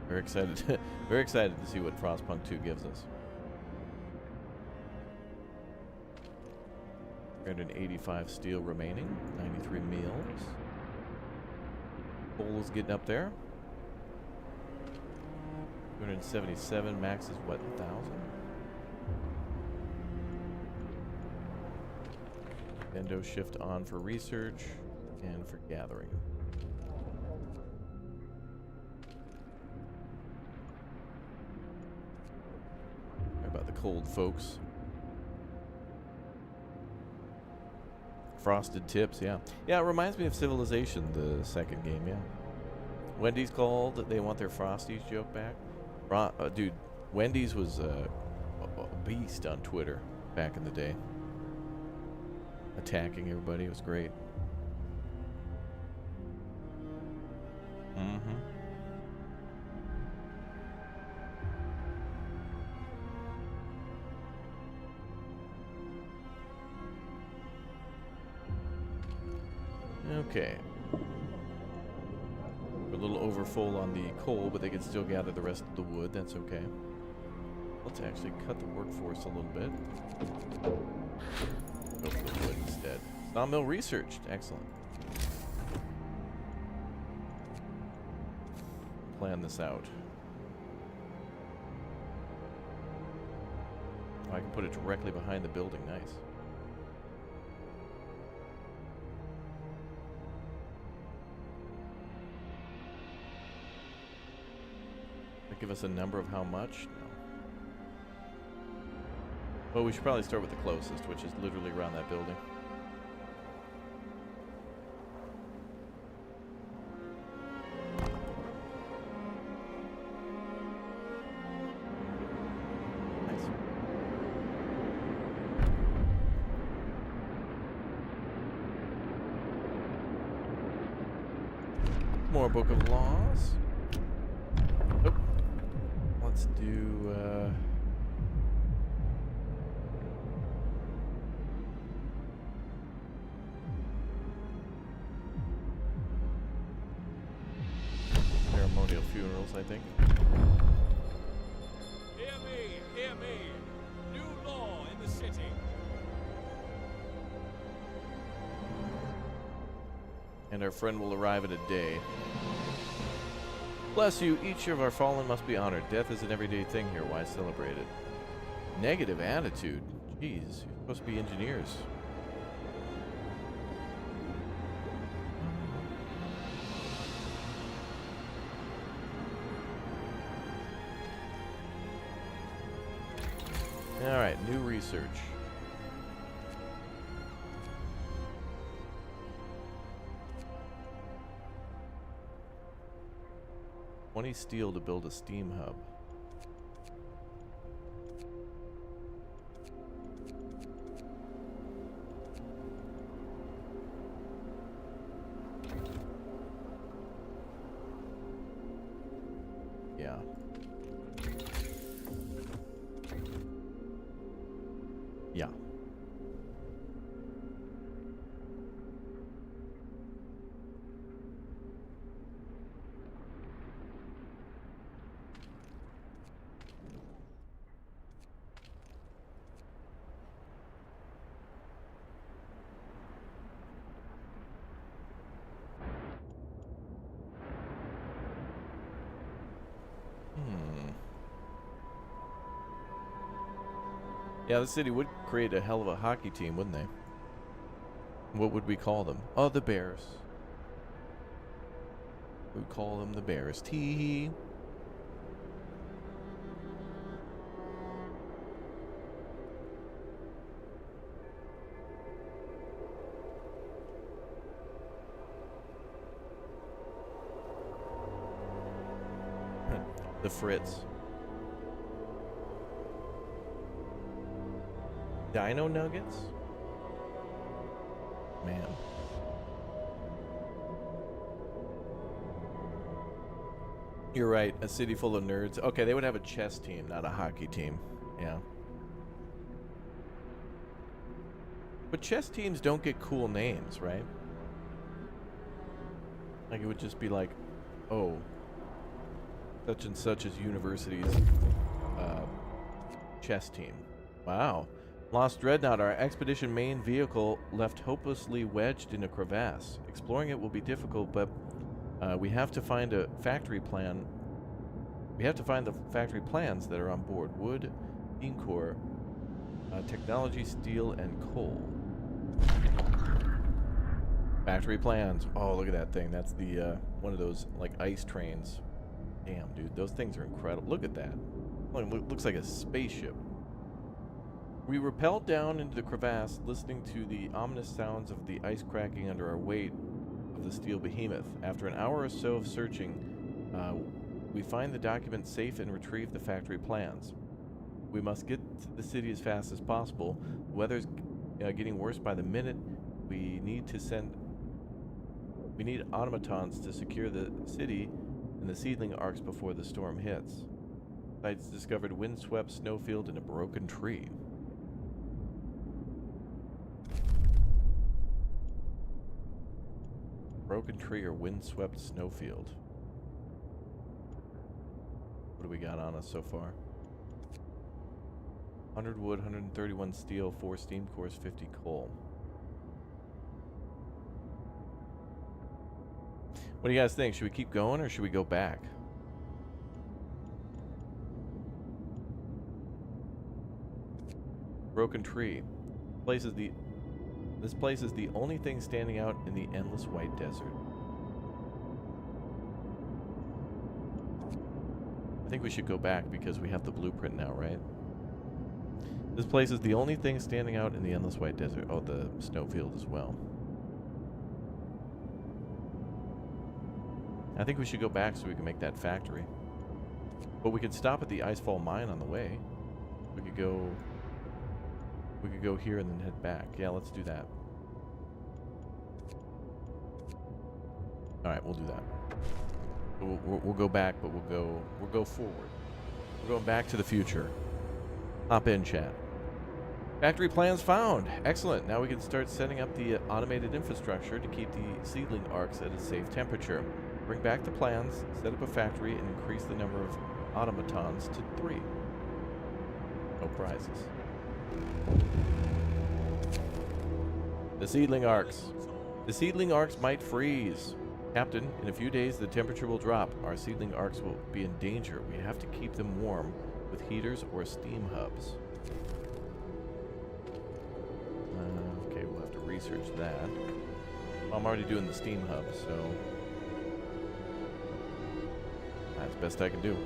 Very excited. Very excited to see what Frostpunk 2 gives us. 385 steel remaining. 93 meals. Coal is getting up there. 277. Max is what, 1,000? Endo shift on for research and for gathering. Sorry about the cold, folks. Frosted tips, yeah. Yeah, it reminds me of Civilization, the second game, yeah. Wendy's called, they want their Frosties joke back. Dude, Wendy's was a beast on Twitter back in the day. Attacking everybody, it was great. Okay. We're a little overfull on the coal, but they can still gather the rest of the wood. That's okay. Let's actually cut the workforce a little bit. Go for the wood instead. Sawmill researched. Excellent. Plan this out. Oh, I can put it directly behind the building. Nice. Give us a number of how much? No. Well, we should probably start with the closest, which is literally around that building. Nice. More Book of Laws. Oh. Let's do, ceremonial funerals, I think. Hear me, hear me. New law in the city. And our friend will arrive in a day. Bless you, each of our fallen must be honored. Death is an everyday thing here. Why celebrate it? Negative attitude. Jeez, you're supposed to be engineers. Alright, new research. Steel to build a steam hub. Yeah. Yeah. Yeah, the city would create a hell of a hockey team, wouldn't they? What would we call them? Oh, the Bears. We would call them the Bears. Tee. The Fritz. Dino Nuggets? Man. You're right, a city full of nerds. Okay, they would have a chess team, not a hockey team. Yeah. But chess teams don't get cool names, right? Like, it would just be like, oh, such and such as university's chess team. Wow. Lost Dreadnought, our expedition main vehicle left hopelessly wedged in a crevasse. Exploring it will be difficult, but we have to find a factory plan. We have to find the factory plans that are on board. Wood, steam core, technology, steel, and coal. Factory plans. Oh, look at that thing. That's the one of those like ice trains. Damn, dude, those things are incredible. Look at that. Looks like a spaceship. We rappelled down into the crevasse, listening to the ominous sounds of the ice cracking under our weight of the steel behemoth. After an hour or so of searching, we find the document safe and retrieve the factory plans. We must get to the city as fast as possible. The weather's getting worse by the minute. We need automatons to secure the city and the seedling arcs before the storm hits. Sites discovered windswept snowfield and a broken tree. Broken tree or windswept snowfield. What do we got on us so far? 100 wood, 131 steel, 4 steam cores, 50 coal. What do you guys think? Should we keep going or should we go back? Broken tree. This place is the only thing standing out in the endless white desert. I think we should go back because we have the blueprint now, right? This place is the only thing standing out in the endless white desert. Oh, the snowfield as well. I think we should go back so we can make that factory. But we could stop at the Icefall mine on the way. We could go here and then head back. Yeah, let's do that. All right, we'll do that. We'll go back, but we'll go forward. We're going back to the future. Hop in, chat. Factory plans found. Excellent. Now we can start setting up the automated infrastructure to keep the seedling arcs at a safe temperature. Bring back the plans, set up a factory, and increase the number of automatons to 3. No prizes. The seedling arcs. The seedling arcs might freeze. Captain, in a few days the temperature will drop. Our seedling arcs will be in danger. We have to keep them warm with heaters or steam hubs. Okay, we'll have to research that. I'm already doing the steam hub, so that's the best I can do.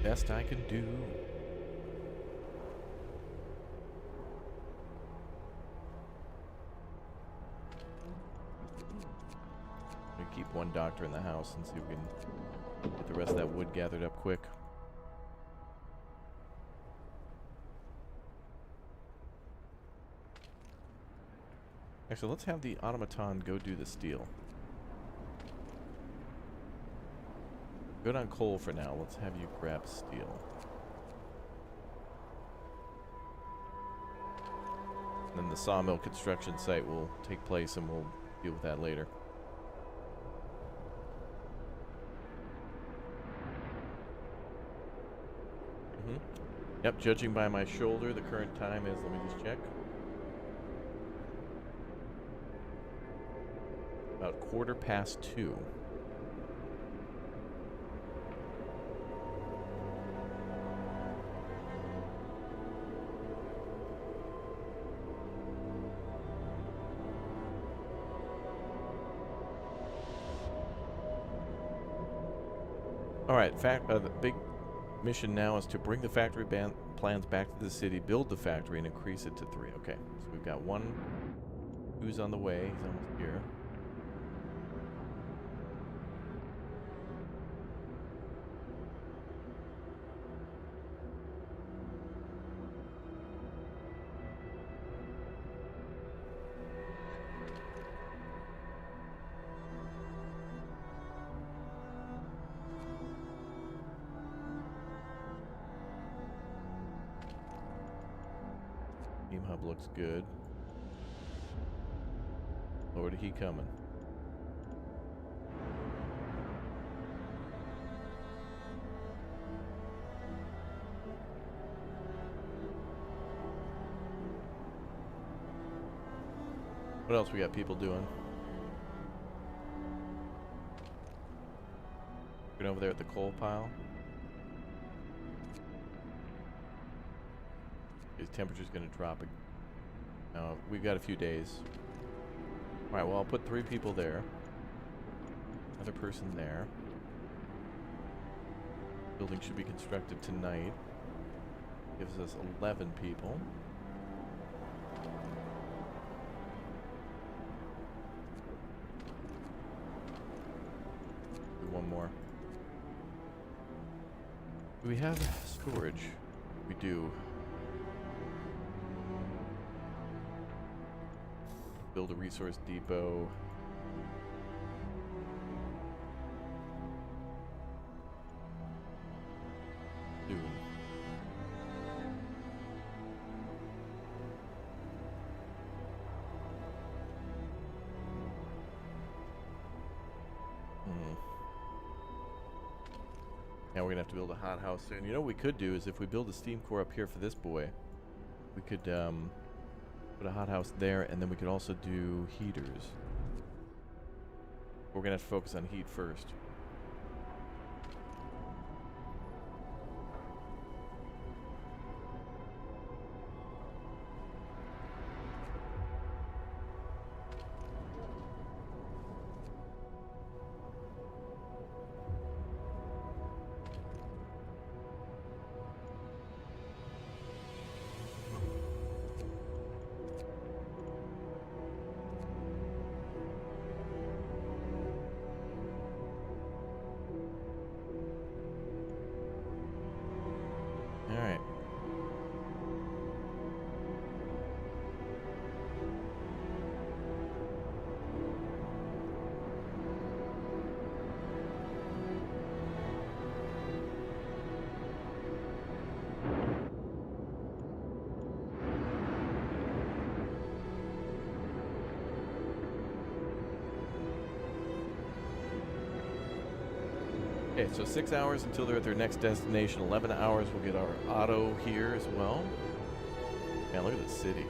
Best I can do. We keep one doctor in the house and see if we can get the rest of that wood gathered up quick. Actually, let's have the automaton go do the steel. Good on coal for now. Let's have you grab steel. And then the sawmill construction site will take place and we'll deal with that later. Yep, judging by my shoulder, the current time is, let me just check. About 2:15. Alright, the big mission now is to bring the factory plans back to the city, build the factory, and increase it to 3. Okay, so we've got one who's on the way. He's almost here. Team hub looks good. Lord, he coming. What else we got people doing? Get over there at the coal pile. His temperature's gonna drop. We've got a few days. Alright, well, I'll put 3 people there. Another person there. Building should be constructed tonight. Gives us 11 people. Do one more. Do we have storage? We do. Build a resource depot. Soon. Now we're gonna have to build a hothouse soon. You know what we could do is if we build a steam core up here for this boy, we could put a hothouse there, and then we could also do heaters. We're gonna have to focus on heat first. Alright. Okay, so 6 hours until they're at their next destination. 11 hours, we'll get our auto here as well. Man, look at this city.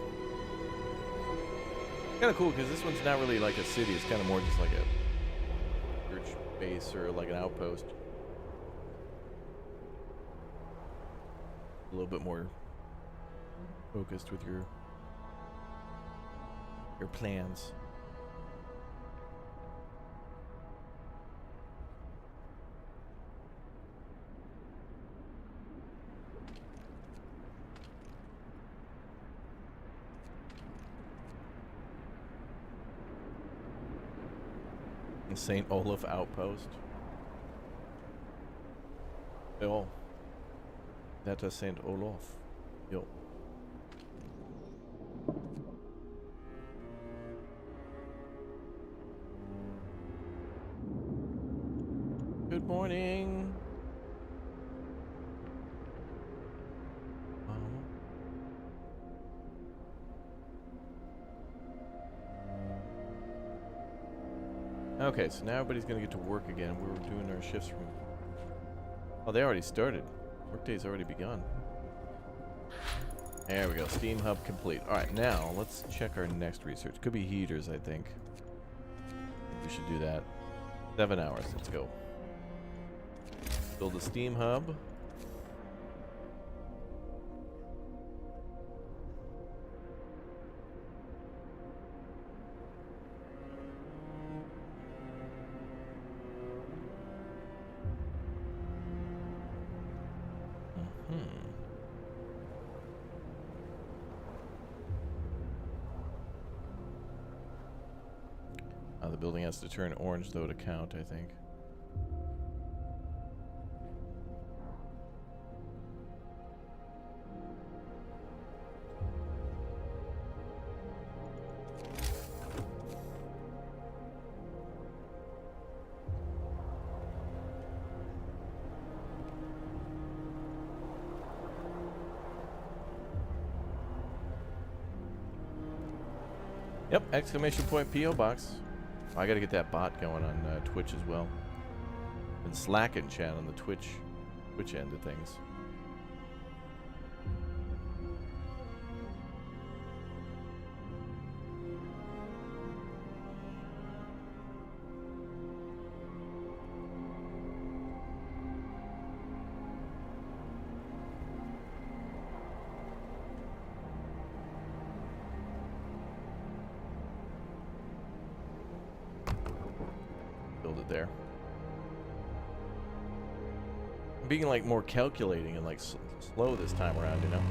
Kind of cool because this one's not really like a city. It's kind of more just like a church base or like an outpost. A little bit more focused with your plans. St. Olaf outpost. Oh, that is St. Olaf. Yo. Good morning. Okay, so now everybody's gonna get to work again. We were doing our shifts from... Oh, they already started. Workday's already begun. There we go. Steam hub complete. Alright, now let's check our next research. Could be heaters, I think. We should do that. 7 hours. Let's go. Build a steam hub. The building has to turn orange, though, to count, I think. Yep, exclamation point P.O. box. I gotta get that bot going on Twitch as well. And Slack and chat on the Twitch end of things. Build it there. I'm being like more calculating and like slow this time around, you know.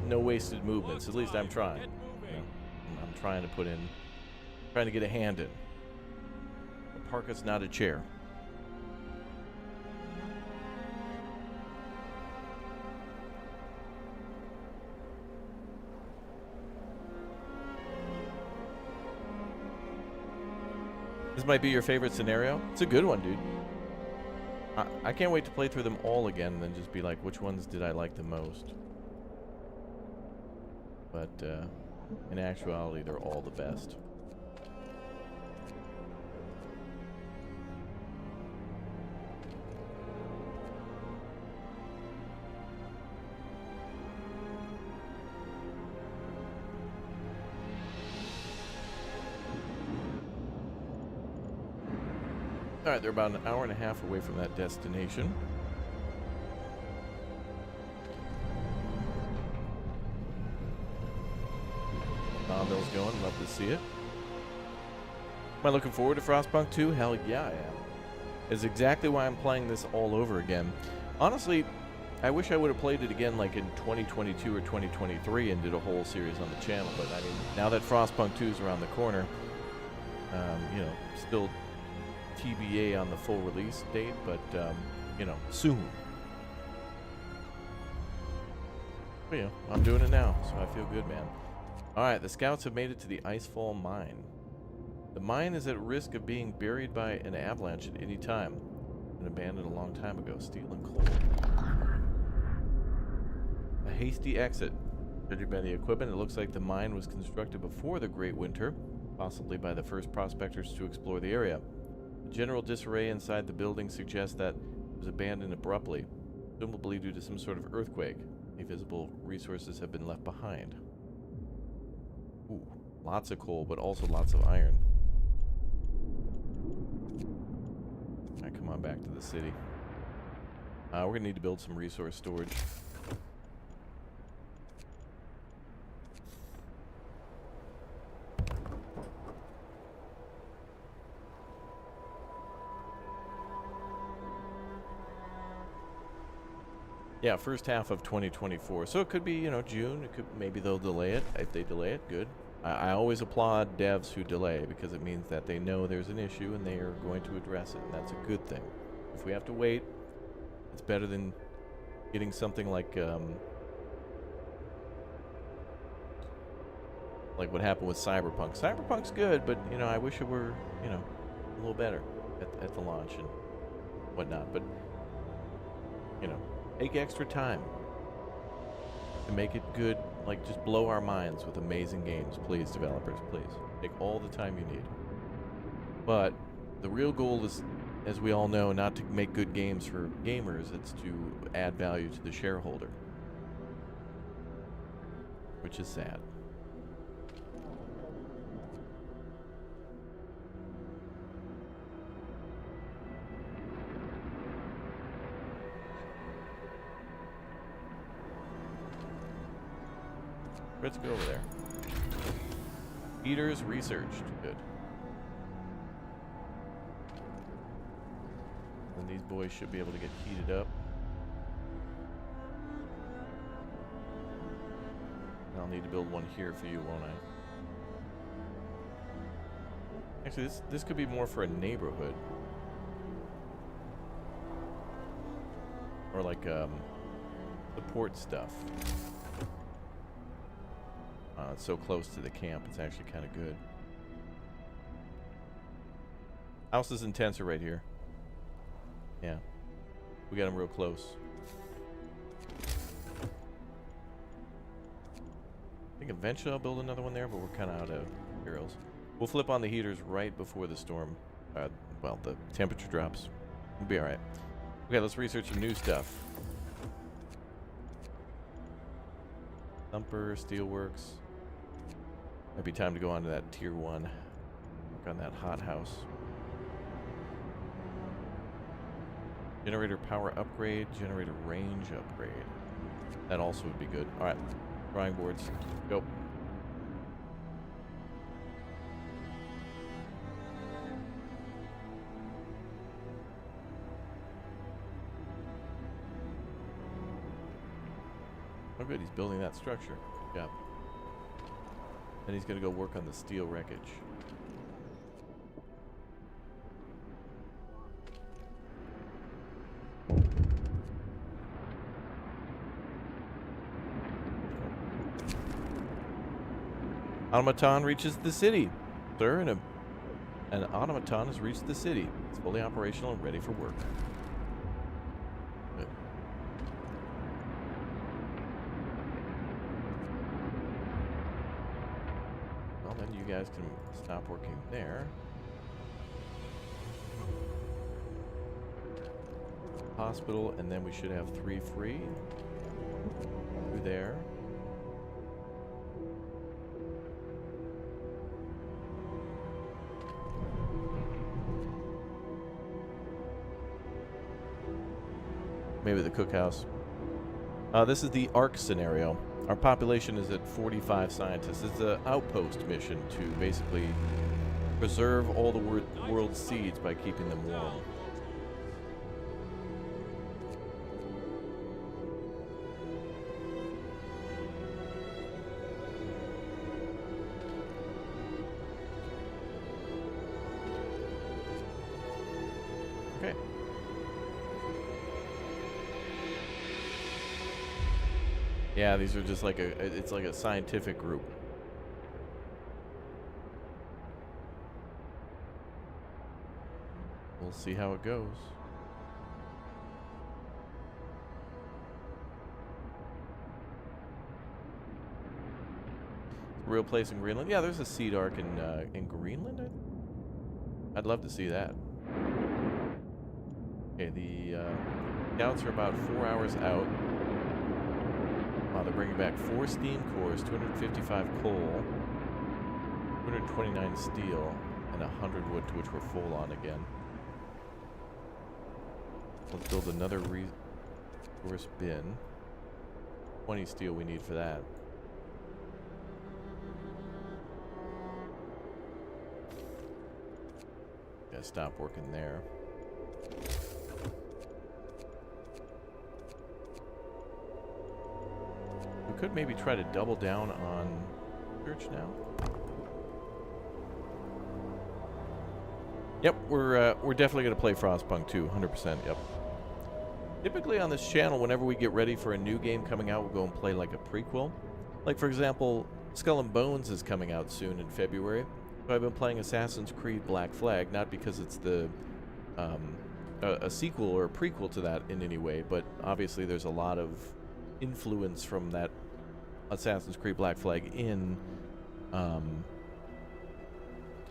No wasted movements. At least I'm trying. You know? I'm trying to put in, trying to get a hand in. A parka's not a chair. This might be your favorite scenario. It's a good one, dude. I can't wait to play through them all again and then just be like, which ones did I like the most? But in actuality, they're all the best. Alright, they're about an hour and a half away from that destination. Bell's going, love to see it. Am I looking forward to Frostpunk 2? Hell yeah, I am. It's exactly why I'm playing this all over again. Honestly, I wish I would have played it again like in 2022 or 2023 and did a whole series on the channel, but I mean, now that Frostpunk 2 is around the corner, you know, still TBA on the full release date, but, you know, soon. But, you know, I'm doing it now, so I feel good, man. Alright, the scouts have made it to the Icefall Mine. The mine is at risk of being buried by an avalanche at any time. Been abandoned a long time ago. Steel and coal. A hasty exit. Judging by the equipment, it looks like the mine was constructed before the Great Winter, possibly by the first prospectors to explore the area. The general disarray inside the building suggests that it was abandoned abruptly, presumably due to some sort of earthquake. Any visible resources have been left behind. Ooh, lots of coal, but also lots of iron. Alright, come on back to the city. We're gonna need to build some resource storage. Yeah, first half of 2024. So it could be, you know, June. It could, maybe they'll delay it. If they delay it, good. I always applaud devs who delay because it means that they know there's an issue and they are going to address it, and that's a good thing. If we have to wait, it's better than getting something like what happened with Cyberpunk. Cyberpunk's good, but, you know, I wish it were, you know, a little better at the launch and whatnot. But, you know, take extra time to make it good. Like, just blow our minds with amazing games, please, developers, please. Take all the time you need. But the real goal is, as we all know, not to make good games for gamers. It's to add value to the shareholder, which is sad. Let's go over there. Heaters researched. Good. And these boys should be able to get heated up. I'll need to build one here for you, won't I? Actually, this could be more for a neighborhood. Or like support stuff. It's so close to the camp, it's actually kind of good. House is intenser right here. Yeah. We got them real close. I think eventually I'll build another one there, but we're kind of out of materials. We'll flip on the heaters right before the storm, well, the temperature drops. We'll be alright. Okay, let's research some new stuff. Thumper, Steelworks. Might be time to go on to that tier 1. Work on that hothouse. Generator power upgrade, generator range upgrade. That also would be good. Alright, drawing boards. Go. Oh good, he's building that structure. Good job. Then he's gonna go work on the steel wreckage. Automaton reaches the city. Sir, an automaton has reached the city. It's fully operational and ready for work. Good. Well, then you guys can stop working there. Hospital, and then we should have 3 free. 2 there. Maybe the cookhouse. This is the Arks scenario. Our population is at 45 scientists. It's an outpost mission to basically preserve all the world's seeds by keeping them warm. Okay. Yeah, these are just like it's like a scientific group. We'll see how it goes. Real place in Greenland? Yeah, there's a seed arc in Greenland. I'd love to see that. Okay, the scouts are about 4 hours out. Wow, they're bringing back 4 steam cores, 255 coal, 229 steel, and 100 wood, to which we're full on again. Let's build another resource bin. 20 steel we need for that. Gotta stop working there. We could maybe try to double down on church now. Yep, we're definitely gonna play Frostpunk 2, 100%. Yep. Typically on this channel, whenever we get ready for a new game coming out, we'll go and play like a prequel. Like for example, Skull and Bones is coming out soon in February. So I've been playing Assassin's Creed Black Flag, not because it's the a sequel or a prequel to that in any way, but obviously there's a lot of influence from that Assassin's Creed Black Flag in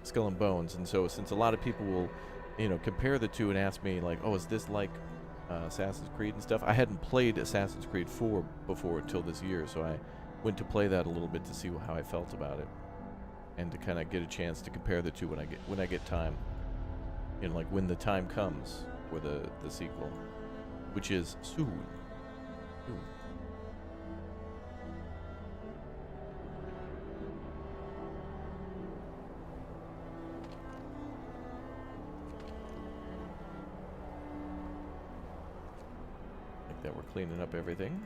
Skull and Bones, and so since a lot of people will, you know, compare the two and ask me like, oh, is this like Assassin's Creed and stuff? I hadn't played Assassin's Creed 4 before until this year, so I went to play that a little bit to see how I felt about it, and to kind of get a chance to compare the two when I get time, you know, like when the time comes for the sequel, which is soon. that we're cleaning up everything.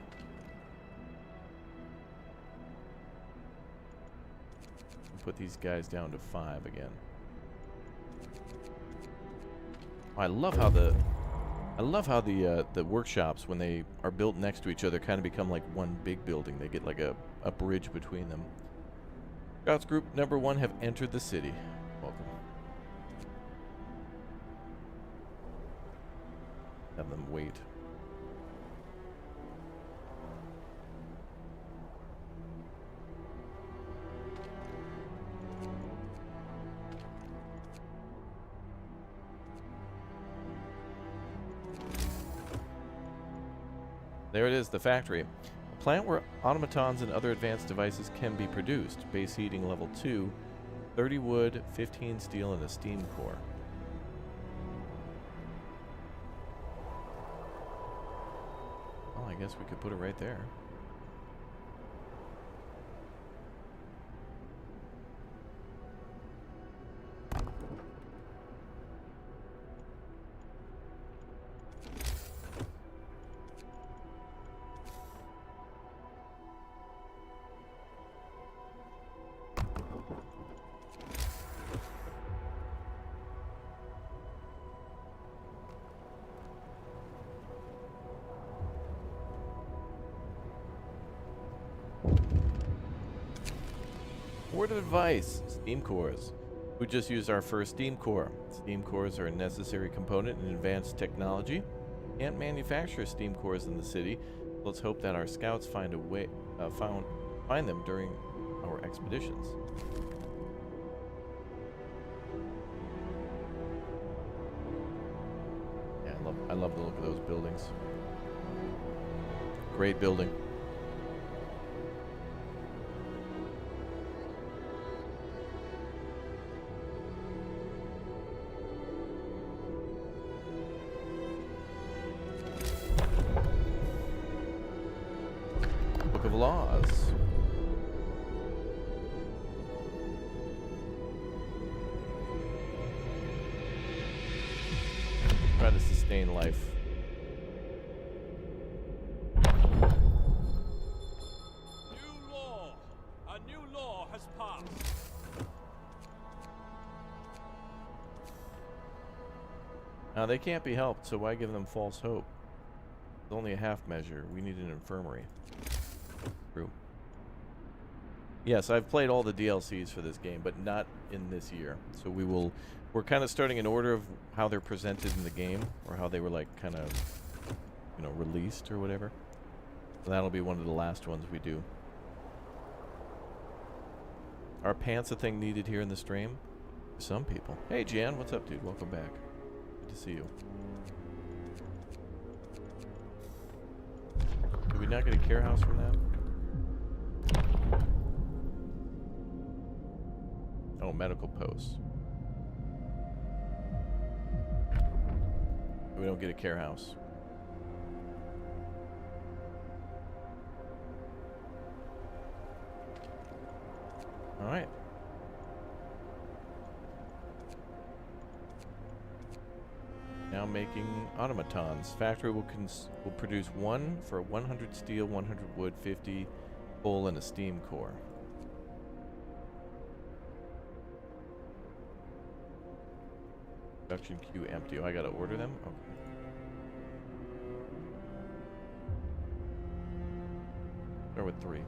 Put these guys down to 5 again. I love how the workshops, when they are built next to each other, kind of become like one big building. They get like a bridge between them. Scouts Group number 1 have entered the city. Welcome. Have them wait. There it is, the factory. A plant where automatons and other advanced devices can be produced. Base heating level 2, 30 wood, 15 steel, and a steam core. Well, I guess we could put it right there. Word of advice, steam cores. We just used our first steam core. Steam cores are a necessary component in advanced technology. Can't manufacture steam cores in the city. Let's hope that our scouts find a way, find them during our expeditions. Yeah, I love the look of those buildings. Great building. Of laws. Try to sustain life. New law! A new law has passed. Now they can't be helped, so why give them false hope? It's only a half measure. We need an infirmary. True. Yes, I've played all the DLCs for this game, but not in this year. So we're kind of starting in order of how they're presented in the game, or how they were like kind of, you know, released or whatever. So that'll be one of the last ones we do. Are pants a thing needed here in the stream? For some people. Hey Jan, what's up, dude? Welcome back. Good to see you. Did we not get a care house from that? Oh, medical posts. We don't get a care house. All right. Now making automatons. Factory will produce 1 for 100 steel, 100 wood, 50 coal, and a steam core. Production queue empty. Oh, I gotta order them? Okay. Start with 3.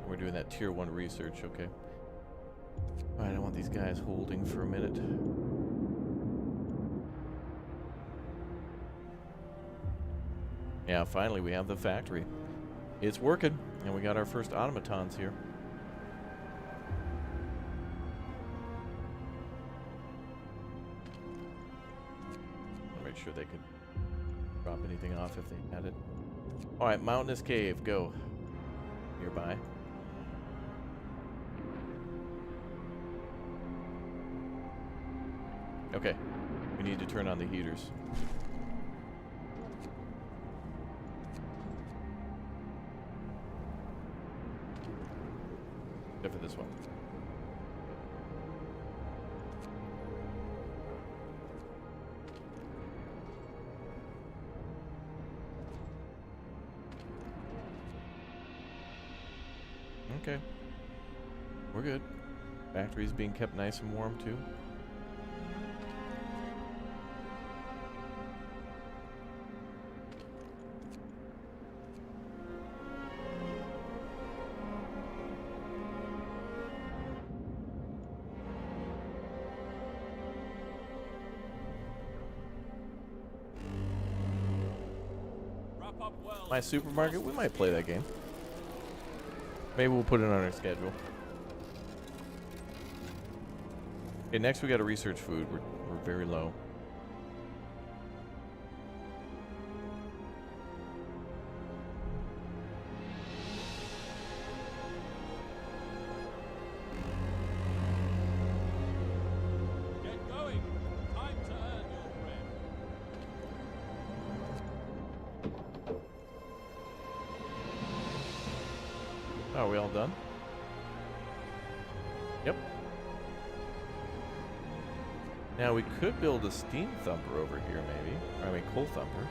We're doing that tier 1 research, okay. Alright, I don't want these guys holding for a minute. Yeah, finally we have the factory. It's working, and we got our first automatons here. I'll make sure they could drop anything off if they had it. Alright, Mountainous Cave, go. Nearby. Okay. We need to turn on the heaters. Except for this one. Okay. We're good. Factory's being kept nice and warm too. Wrap up well. My supermarket, we might play that game. Maybe we'll put it on our schedule. Okay, next we got to research food. We're very low. Get going. Time to earn your bread. Oh, are we all done? Yep. Now we could build a steam thumper over here, maybe. Or, I mean, coal thumper.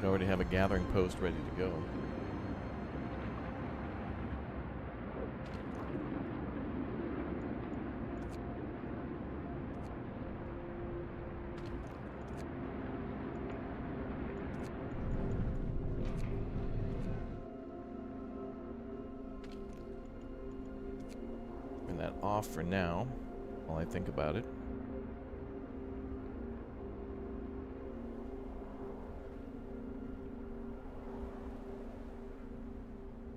We already have a gathering post ready to go. Turn that off for now, while I think about it.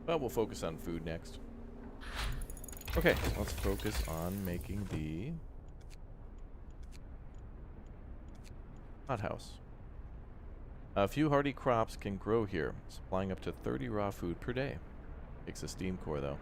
But we'll focus on food next. Okay, let's focus on making the hothouse. A few hardy crops can grow here, supplying up to 30 raw food per day. Takes a steam core, though.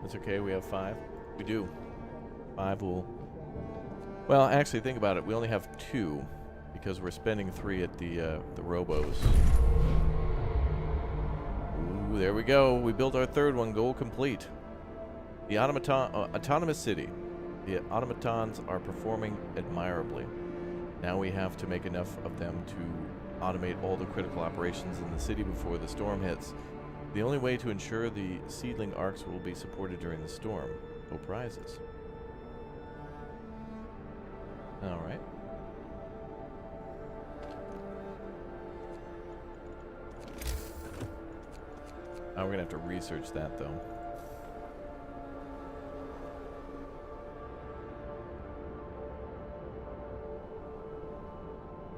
That's okay, we have 5. We do. 5 will... Well, actually, think about it. We only have 2, because we're spending 3 at the robos. Ooh, there we go. We built our 3rd one. Goal complete. The autonomous city. The automatons are performing admirably. Now we have to make enough of them to automate all the critical operations in the city before the storm hits. The only way to ensure the seedling Arks will be supported during the storm. No prizes. Alright. Now we're gonna have to research that, though.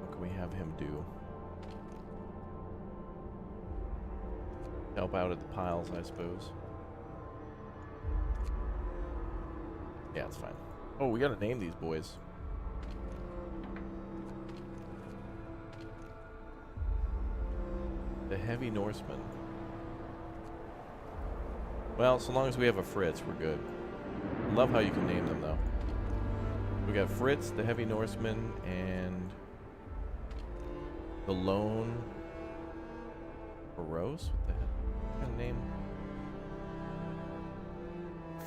What can we have him do? Help out at the piles, I suppose. Yeah, it's fine. Oh, we gotta name these boys. The Heavy Norseman. Well, so long as we have a Fritz, we're good. Love how you can name them, though. We got Fritz, the Heavy Norseman, and the Lone Rose? What the heck? What kind of name?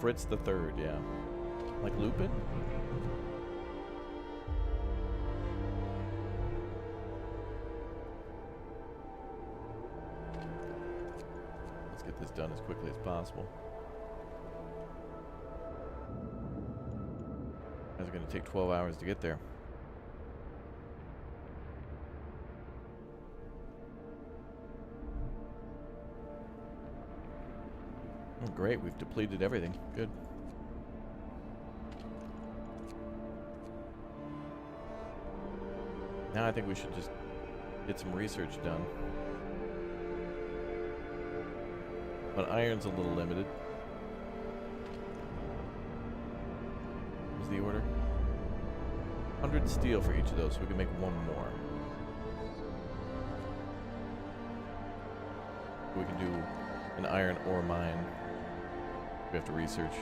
Fritz the Third, yeah. Like Lupin? Let's get this done as quickly as possible. It's going to take 12 hours to get there. Oh, great, we've depleted everything. Good. Now I think we should just get some research done. But iron's a little limited. What's the order? 100 steel for each of those, so we can make one more. We can do an iron ore mine. We have to research.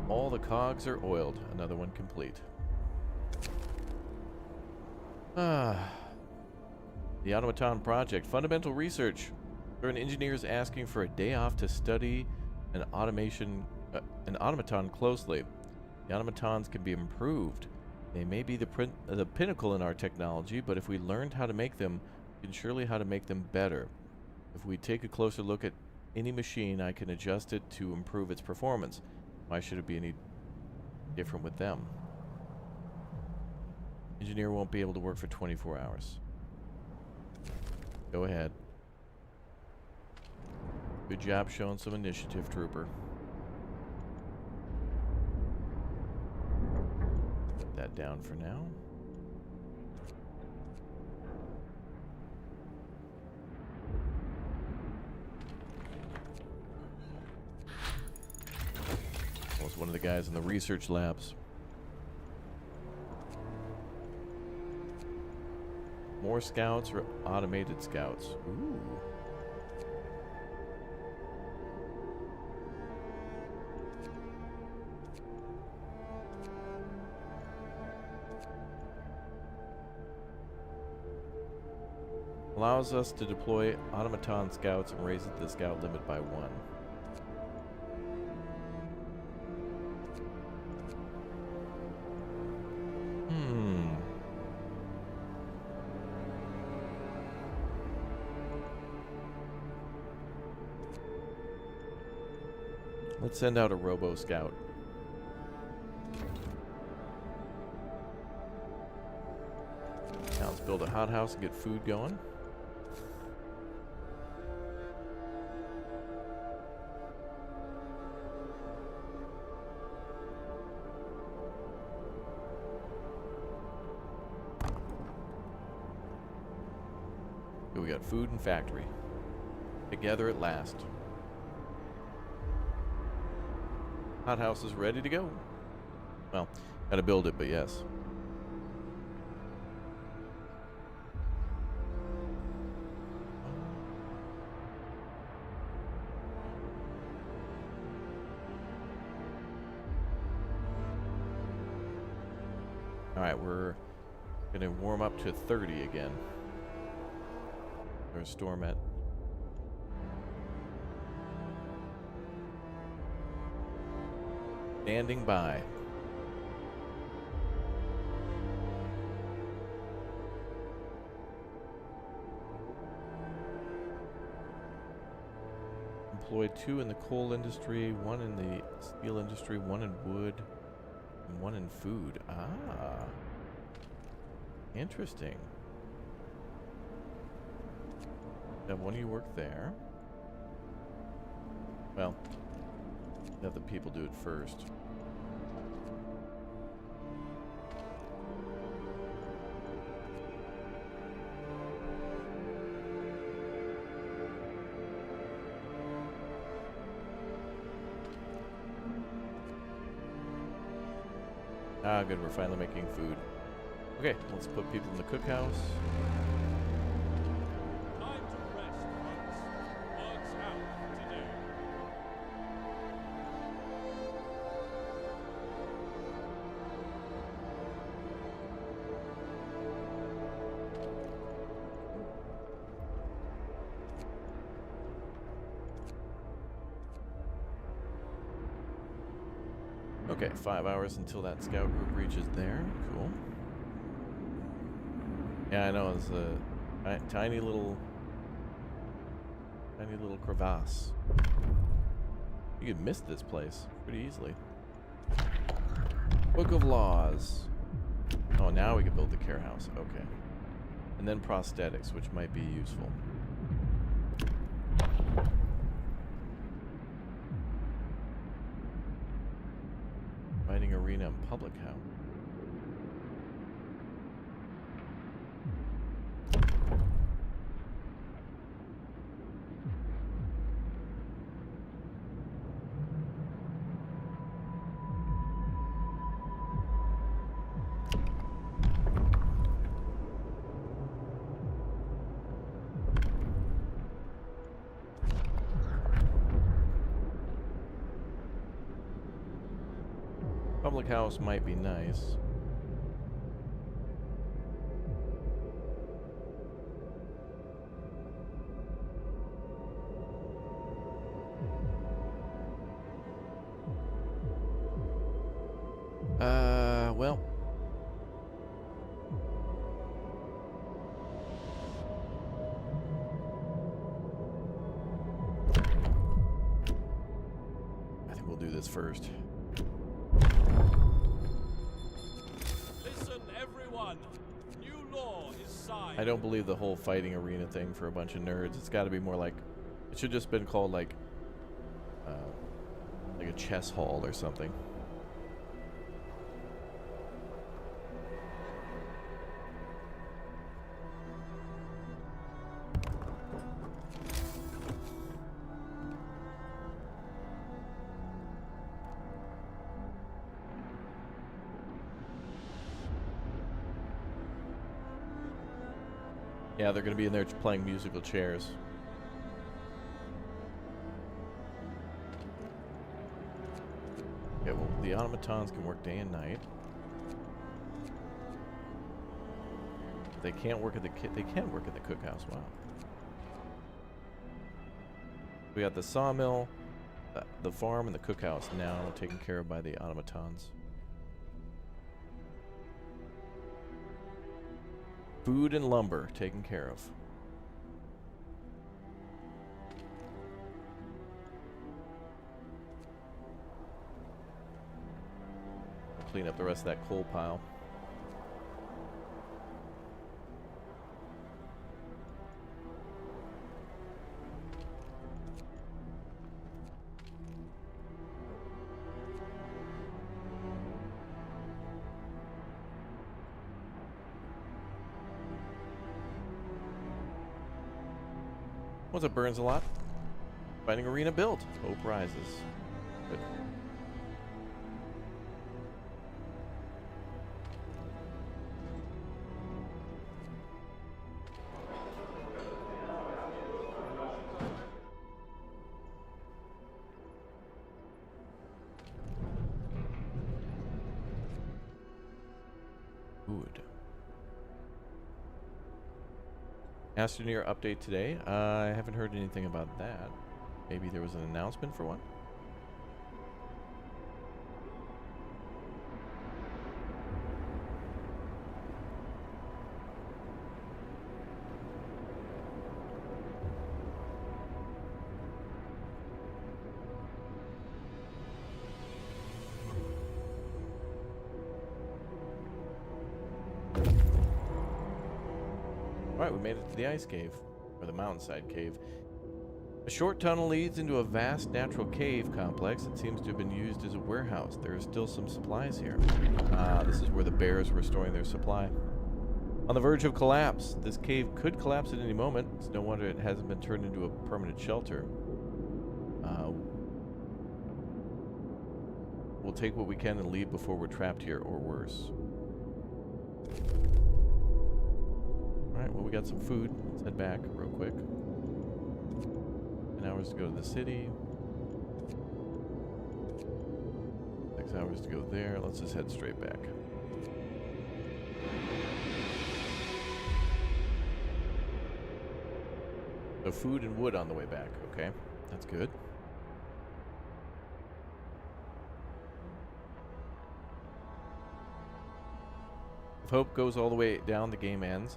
All the cogs are oiled. Another one complete. The automaton project. Fundamental research. There are engineers asking for a day off to study an automaton closely. The automatons can be improved. They may be the pinnacle in our technology, but if we learned how to make them, we can surely how to make them better. If we take a closer look at any machine, I can adjust it to improve its performance. Why should it be any different with them? Engineer won't be able to work for 24 hours. Go ahead. Good job showing some initiative, Trooper. Put that down for now. Was one of the guys in the research labs. More scouts or automated scouts? Ooh. Allows us to deploy automaton scouts and raises the scout limit by 1. Let's send out a robo scout. Now let's build a hothouse and get food going. Here we got food and factory. Together at last. Hothouse is ready to go. Well, gotta build it, but yes. Alright, we're gonna warm up to 30 again. There's storm at. Standing by. Employed 2 in the coal industry, 1 in the steel industry, 1 in wood, and 1 in food. Ah. Interesting. Have one of you work there. Well, have the people do it first. Ah, good, we're finally making food. Okay, let's put people in the cookhouse. Time to rest, Arks. Arks out today. Okay, 5 hours until that scout group reaches there. Cool. Yeah, I know, it's a tiny little crevasse. You could miss this place pretty easily. Book of Laws. Oh, now we can build the care house. Okay. And then prosthetics, which might be useful. Fighting arena and public house. Public house might be nice. Well. I think we'll do this first. Listen, everyone. New law is signed. I don't believe the whole fighting arena thing for a bunch of nerds. It's got to be more like, it should just been called like a chess hall or something. Yeah, they're going to be in there playing musical chairs. Okay, well, the automatons can work day and night. They can't work at they can work at the cookhouse. Wow. We got the sawmill, the farm, and the cookhouse now taken care of by the automatons. Food and lumber taken care of. I'll clean up the rest of that coal pile. What's up, Burns a lot? Fighting arena built. Hope rises. Good. Good. Astroneer update today. I haven't heard anything about that. Maybe there was an announcement for one? Alright, we made it to the ice cave, or the mountainside cave. A short tunnel leads into a vast natural cave complex that seems to have been used as a warehouse. There are still some supplies here. This is where the bears were storing their supply. On the verge of collapse, this cave could collapse at any moment. It's no wonder it hasn't been turned into a permanent shelter. We'll take what we can and leave before we're trapped here, or worse. Alright, well, we got some food. Let's head back real quick. 10 hours to go to the city. 6 hours to go there. Let's just head straight back. So food and wood on the way back. Okay, that's good. If hope goes all the way down, the game ends.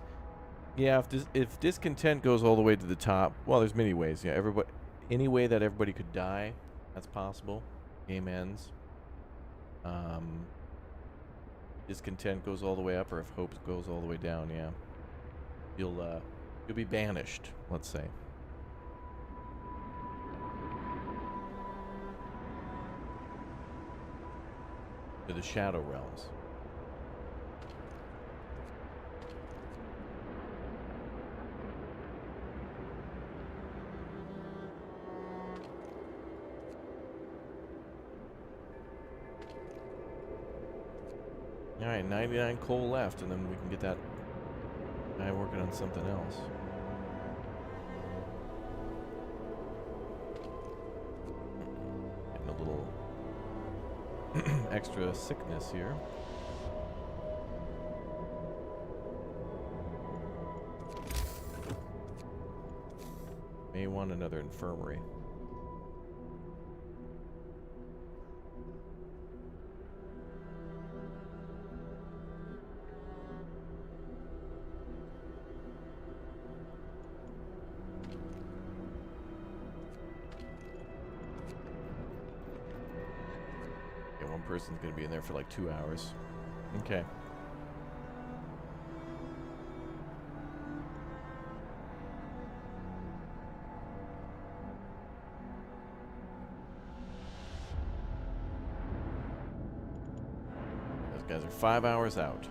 Yeah, if discontent goes all the way to the top, well, there's many ways. Yeah, any way that everybody could die That's possible. Game ends. Discontent goes all the way up, or if hope goes all the way down, yeah. You'll be banished, let's say. To the Shadow Realms. Alright, 99 coal left, and then we can get that guy working on something else. Getting a little extra sickness here. May want another infirmary. One person's gonna be in there for like 2 hours. Okay. Those guys are 5 hours out.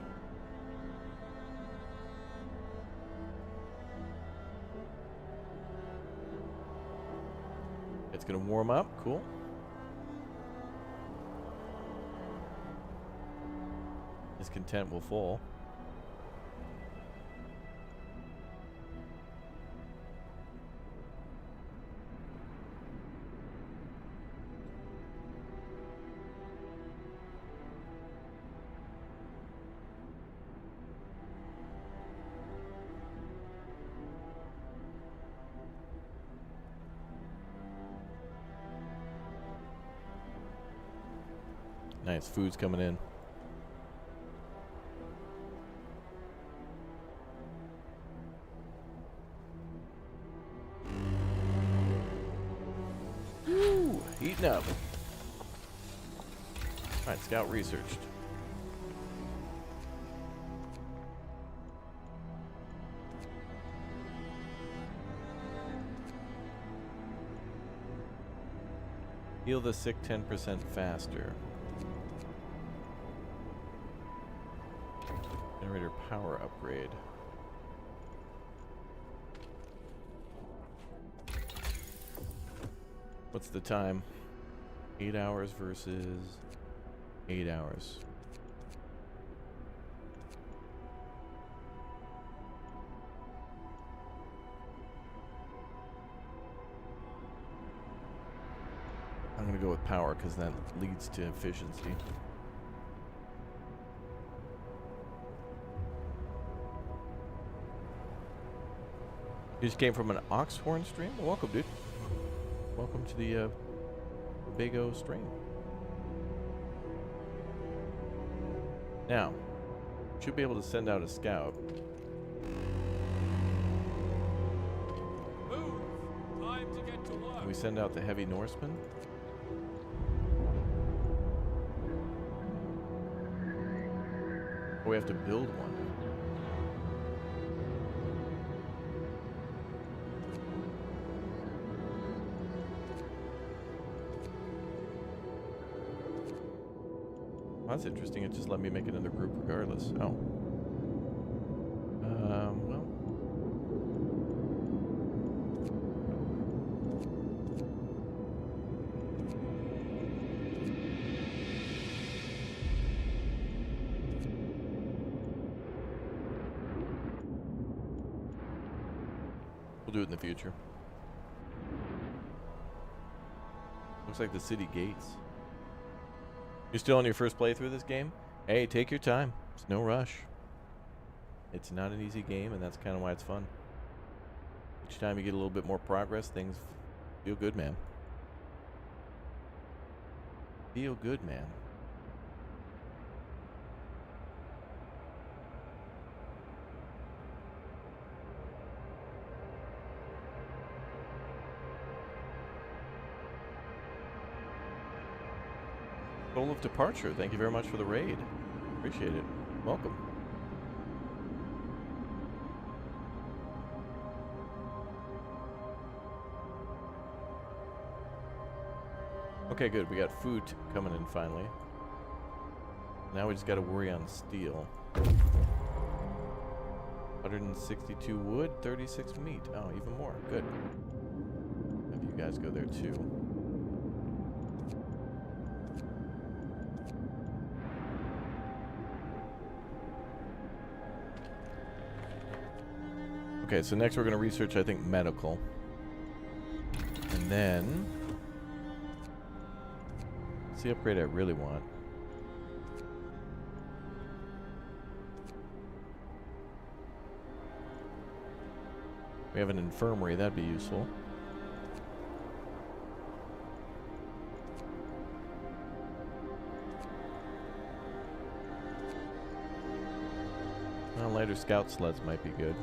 It's gonna warm up. Cool. Discontent will fall. Nice, food's coming in. Heating up. Alright, scout researched. Heal the sick 10% faster. Generator power upgrade. What's the time? 8 hours versus 8 hours. I'm gonna go with power because that leads to efficiency. You just came from an Oxhorn stream? Welcome, dude. Welcome to the Big O stream. Now, should be able to send out a scout. Move! Time to get to work. Can we send out the heavy Norseman? Or we have to build one. That's interesting. It just let me make another group regardless. Oh. Well. We'll do it in the future. Looks like the city gates. You're still on your first playthrough of this game? Hey, take your time. It's no rush. It's not an easy game, and that's kind of why it's fun. Each time you get a little bit more progress, things feel good, man. Feel good, man. Toll of Departure, thank you very much for the raid. Appreciate it. Welcome. Okay, good. We got food coming in finally. Now we just got to worry on steel. 162 wood, 36 meat. Oh, even more. Good. Have you guys go there too. Okay, so next we're going to research, I think, medical. And then... it's the upgrade I really want. We have an infirmary, that'd be useful. Well, lighter scout sleds might be good.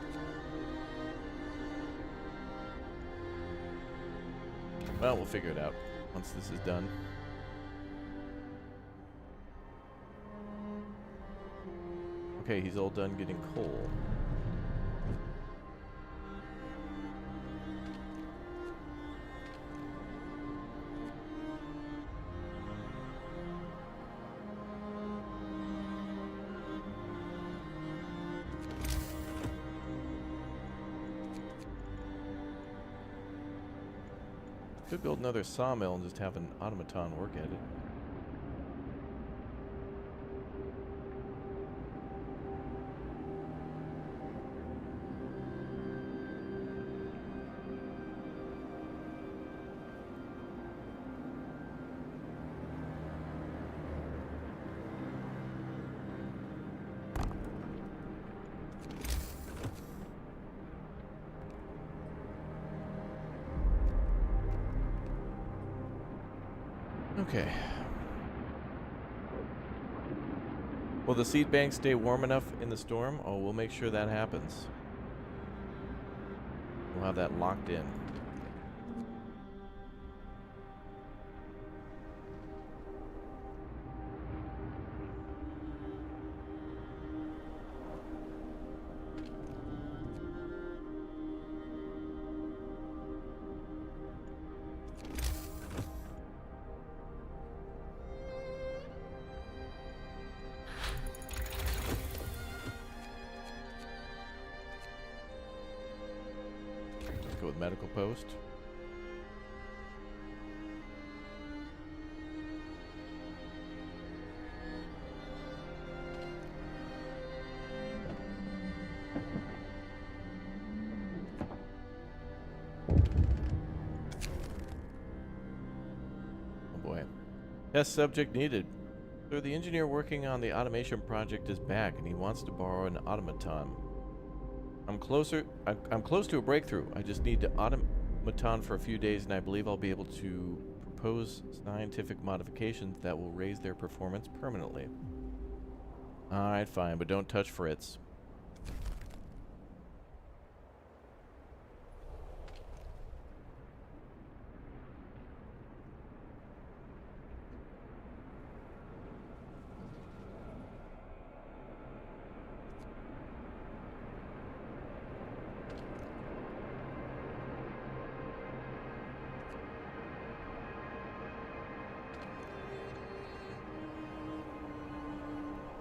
Well, we'll figure it out once this is done. Okay, he's all done getting coal. Could build another sawmill and just have an automaton work at it. Okay. Will the seed bank stay warm enough in the storm? Oh, we'll make sure that happens. We'll have that locked in. Go with medical post. Oh boy. Test subject needed. So the engineer working on the automation project is back and he wants to borrow an automaton. I'm close to a breakthrough. I just need to automaton for a few days and I believe I'll be able to propose scientific modifications that will raise their performance permanently. Alright, fine, but don't touch Fritz.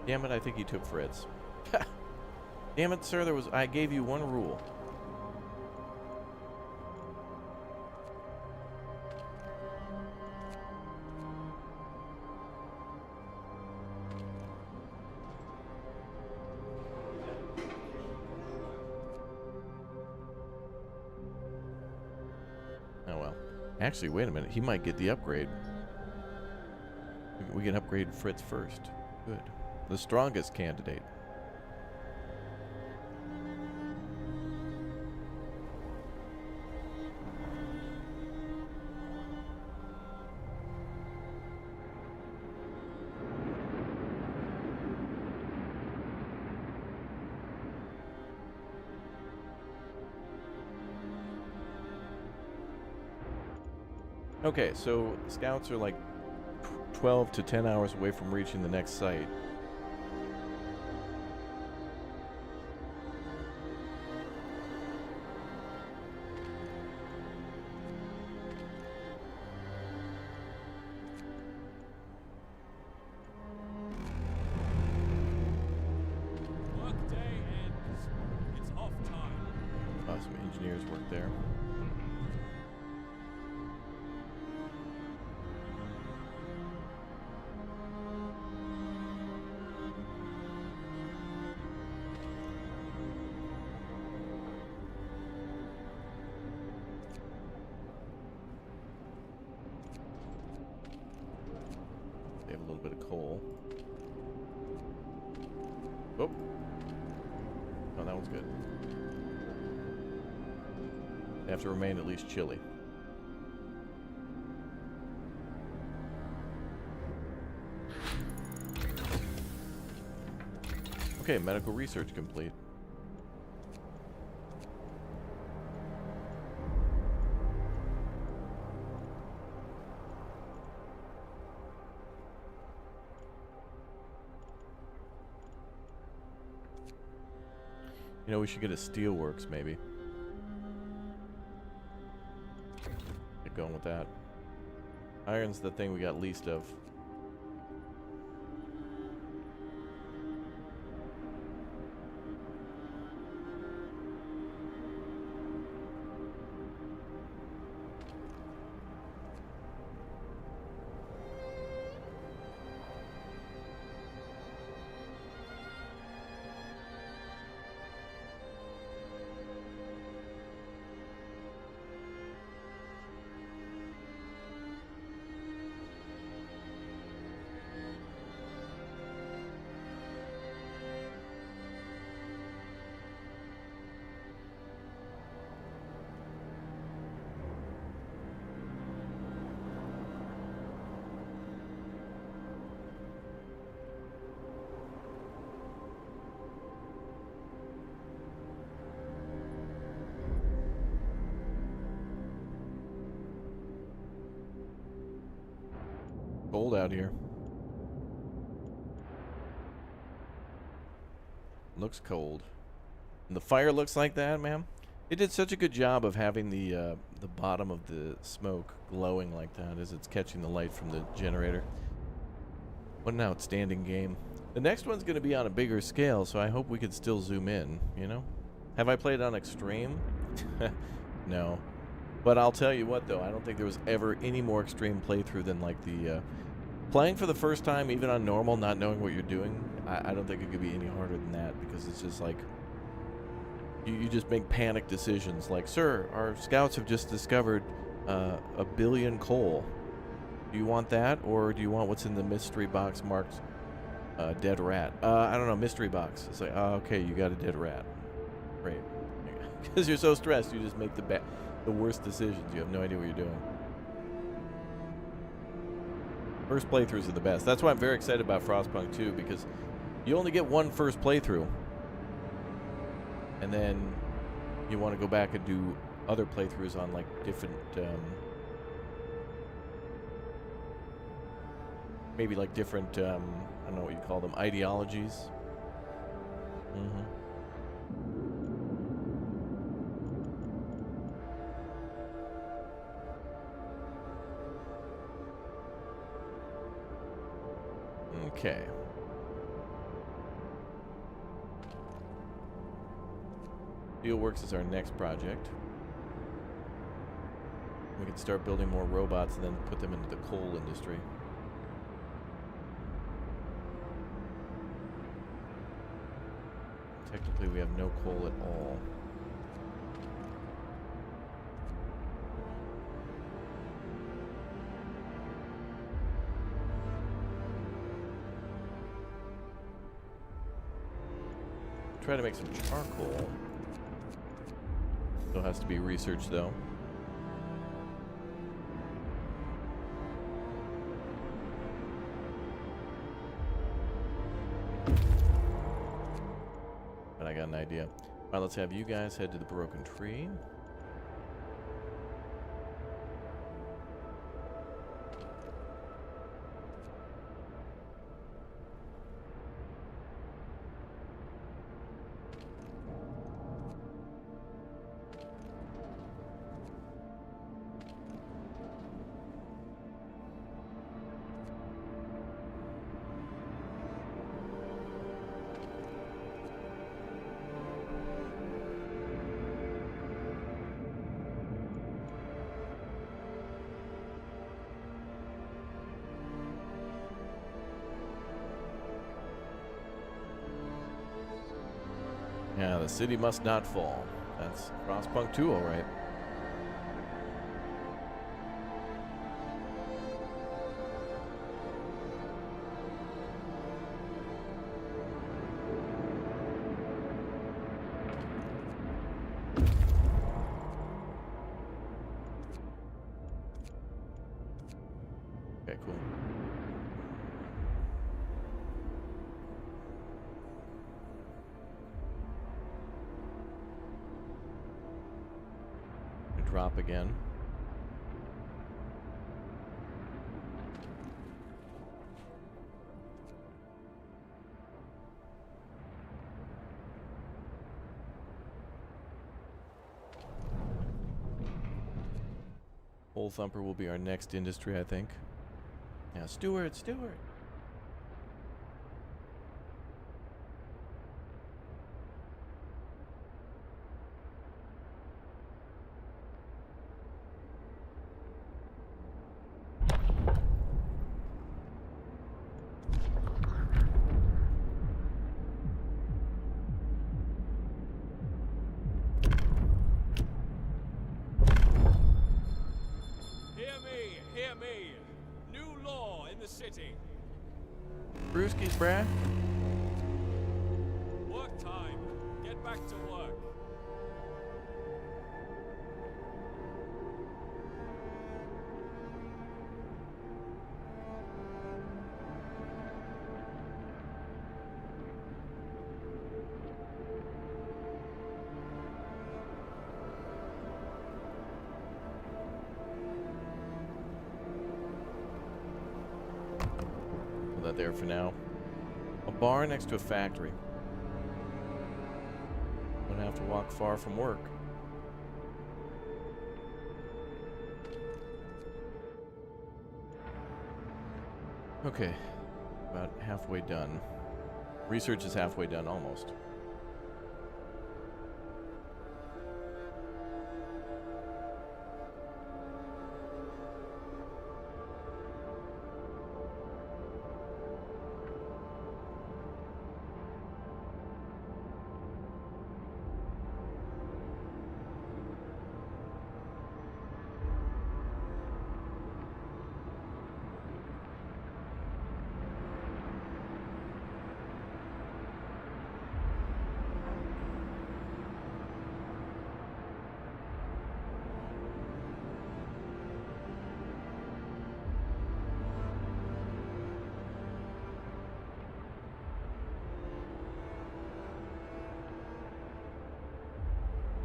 Damn it, I think he took Fritz. Damn it, sir, I gave you one rule. Oh well. Actually, wait a minute, he might get the upgrade. We can upgrade Fritz first. Good. The strongest candidate. Okay, so scouts are like 12 to 10 hours away from reaching the next site. Workday ends. It's off time. Some engineers work there. They have a little bit of coal. Oh. Oh, that one's good. They have to remain at least chilly. Okay, medical research complete. You know, we should get a steelworks, maybe. Get going with that. Iron's the thing we got least of. Cold out here. Looks cold. And the fire looks like that, man. They did such a good job of having the bottom of the smoke glowing like that as it's catching the light from the generator. What an outstanding game. The next one's going to be on a bigger scale, so I hope we can still zoom in, you know? Have I played on extreme? No. But I'll tell you what, though, I don't think there was ever any more extreme playthrough than like the playing for the first time, even on normal, not knowing what you're doing. I don't think it could be any harder than that, because it's just like you just make panic decisions. Like, sir, our scouts have just discovered 1 billion coal. Do you want that, or do you want what's in the mystery box marked dead rat? I don't know, mystery box. It's like, oh, okay, you got a dead rat. Great. Because you're so stressed, you just make the worst decisions. You have no idea what you're doing. First playthroughs are the best. That's why I'm very excited about Frostpunk 2, because you only get one first playthrough. And then you want to go back and do other playthroughs on like different maybe like different I don't know what you call them, ideologies. Okay. Steelworks is our next project. We can start building more robots and then put them into the coal industry. Technically, we have no coal at all. Try to make some charcoal. Still has to be researched, though. But I got an idea. All right, let's have you guys head to the broken tree. Yeah, the city must not fall. That's Frostpunk 2, all right. Okay, cool. Drop again. Hole thumper will be our next industry, I think. Yeah, Stewart. Hear me. New law in the city. Brewskis, Brad. Work time. Get back to work. Put that there for now. A bar next to a factory. Don't have to walk far from work. Okay, about halfway done. Research is halfway done, almost.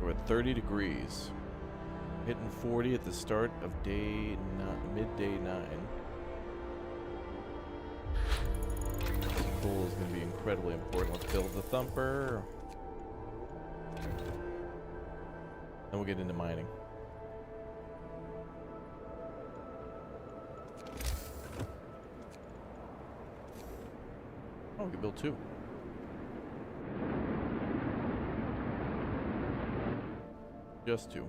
We're at 30 degrees. Hitting 40 at the start of midday 9. Coal is going to be incredibly important. Let's build the thumper. Then we'll get into mining. Oh, we can build 2. Just 2.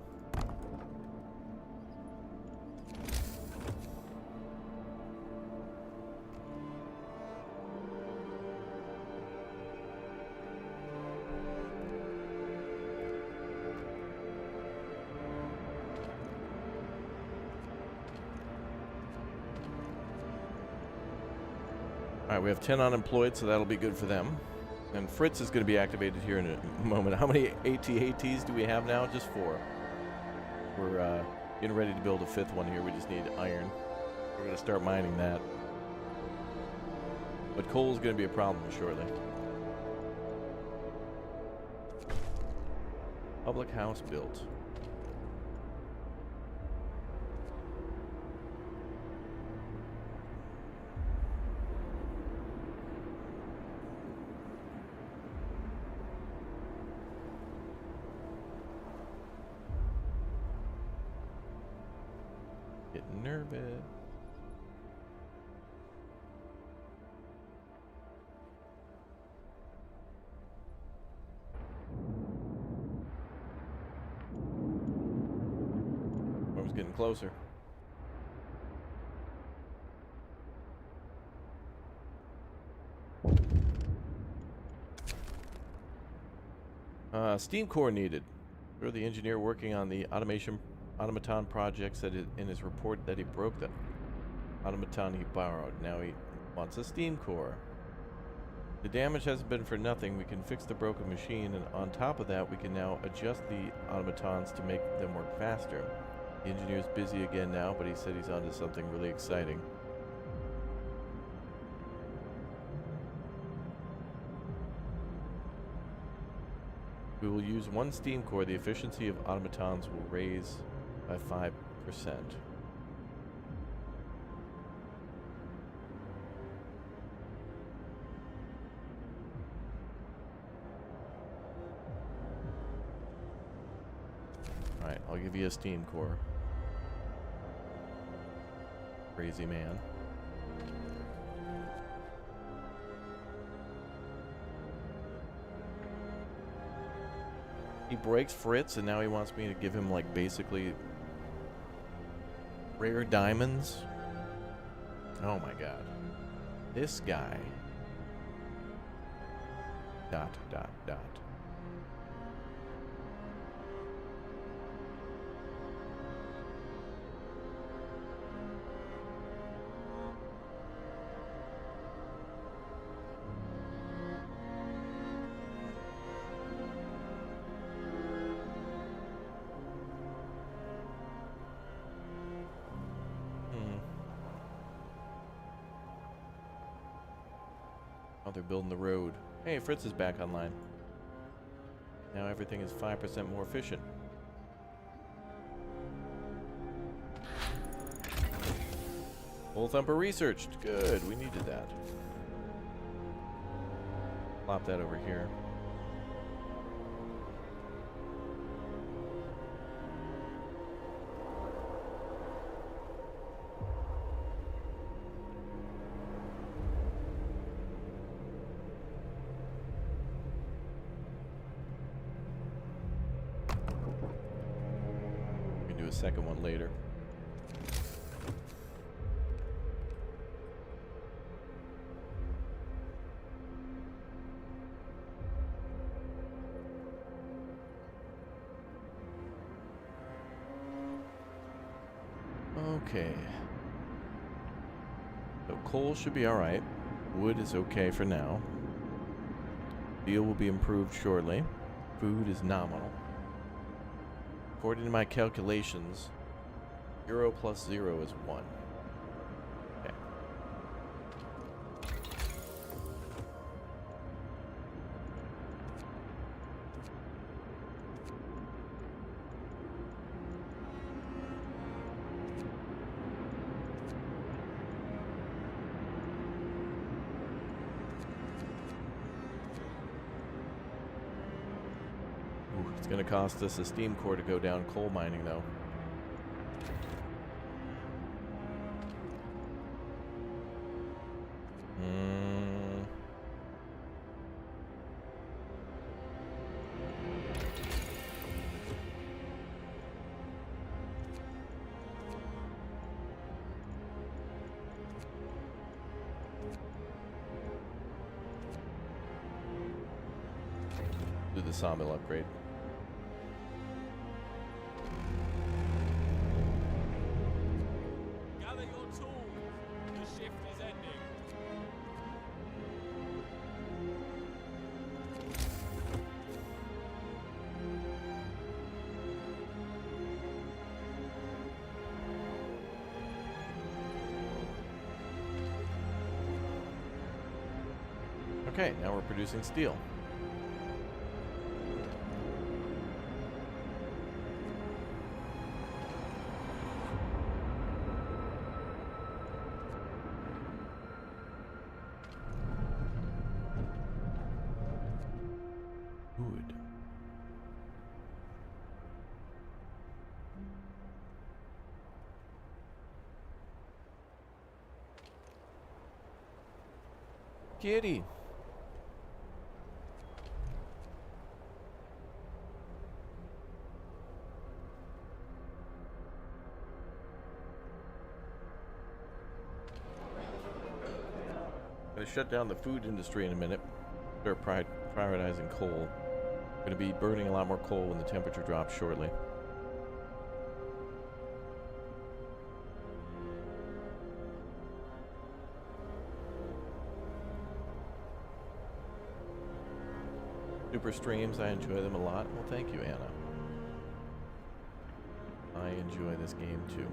Alright, we have 10 unemployed, so that'll be good for them. And Fritz is going to be activated here in a moment. How many AT-ATs do we have now? Just 4. We're getting ready to build a 5th one here. We just need iron. We're going to start mining that. But coal is going to be a problem shortly. Public house built. Getting nervous. Storm's getting closer. Steam core needed. You're the engineer working on the automaton project said in his report that he broke the automaton he borrowed. Now he wants a steam core. The damage hasn't been for nothing. We can fix the broken machine, and on top of that, we can now adjust the automatons to make them work faster. The engineer's busy again now, but he said he's onto something really exciting. We will use one steam core. The efficiency of automatons will raise by 5%. Alright, I'll give you a steam core. Crazy man. He breaks Fritz, and now he wants me to give him, like, basically rare diamonds. Oh my god. This guy. ... Oh, they're building the road. Hey, Fritz is back online. Now everything is 5% more efficient. Full Thumper researched. Good, we needed that. Plop that over here. Second one later. Okay. So coal should be alright. Wood is okay for now. Steel will be improved shortly. Food is nominal. According to my calculations, 0 plus 0 is 1. Okay. It's going to cost us a steam core to go down coal mining, though. Do the sawmill upgrade. Okay, now we're producing steel. Wood. Kitty. Gonna shut down the food industry in a minute. Start prioritizing coal. Going to be burning a lot more coal when the temperature drops shortly. Super streams, I enjoy them a lot. Well, thank you, Anna. I enjoy this game too.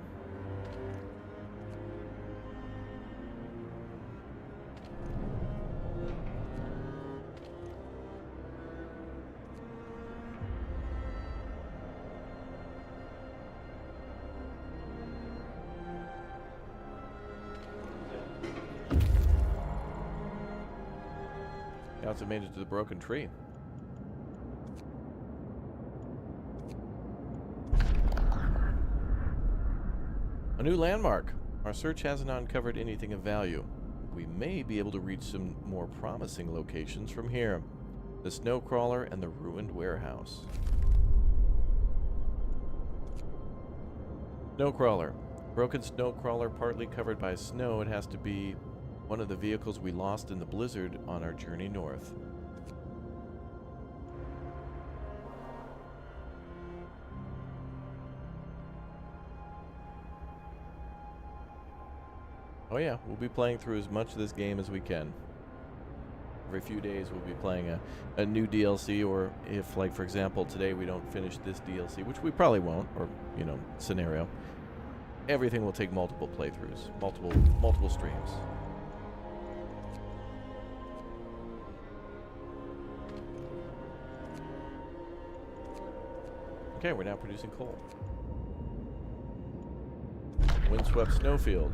Now it's made it to the broken tree. A new landmark. Our search hasn't uncovered anything of value. We may be able to reach some more promising locations from here. The snow crawler and the ruined warehouse. Snow crawler. Broken snow crawler partly covered by snow. It has to be one of the vehicles we lost in the blizzard on our journey north. Oh yeah, we'll be playing through as much of this game as we can. Every few days we'll be playing a new DLC, or if, like, for example, today we don't finish this DLC, which we probably won't, or, you know, scenario, everything will take multiple playthroughs, multiple streams. Okay, we're now producing coal. Windswept snowfield.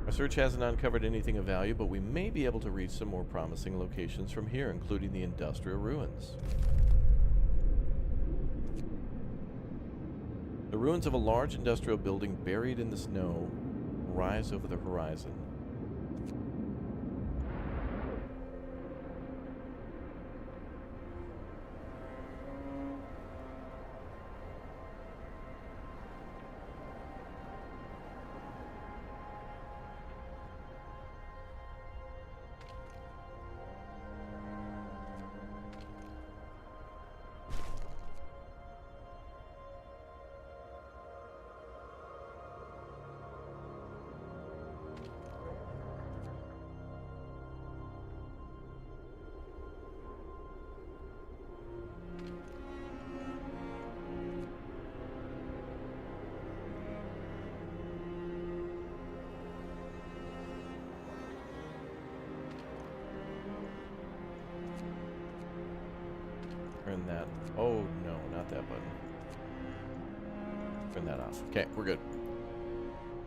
Our search hasn't uncovered anything of value, but we may be able to reach some more promising locations from here, including the industrial ruins. The ruins of a large industrial building buried in the snow rise over the horizon. Turn that. Oh, no, not that button. Turn that off. Okay, we're good.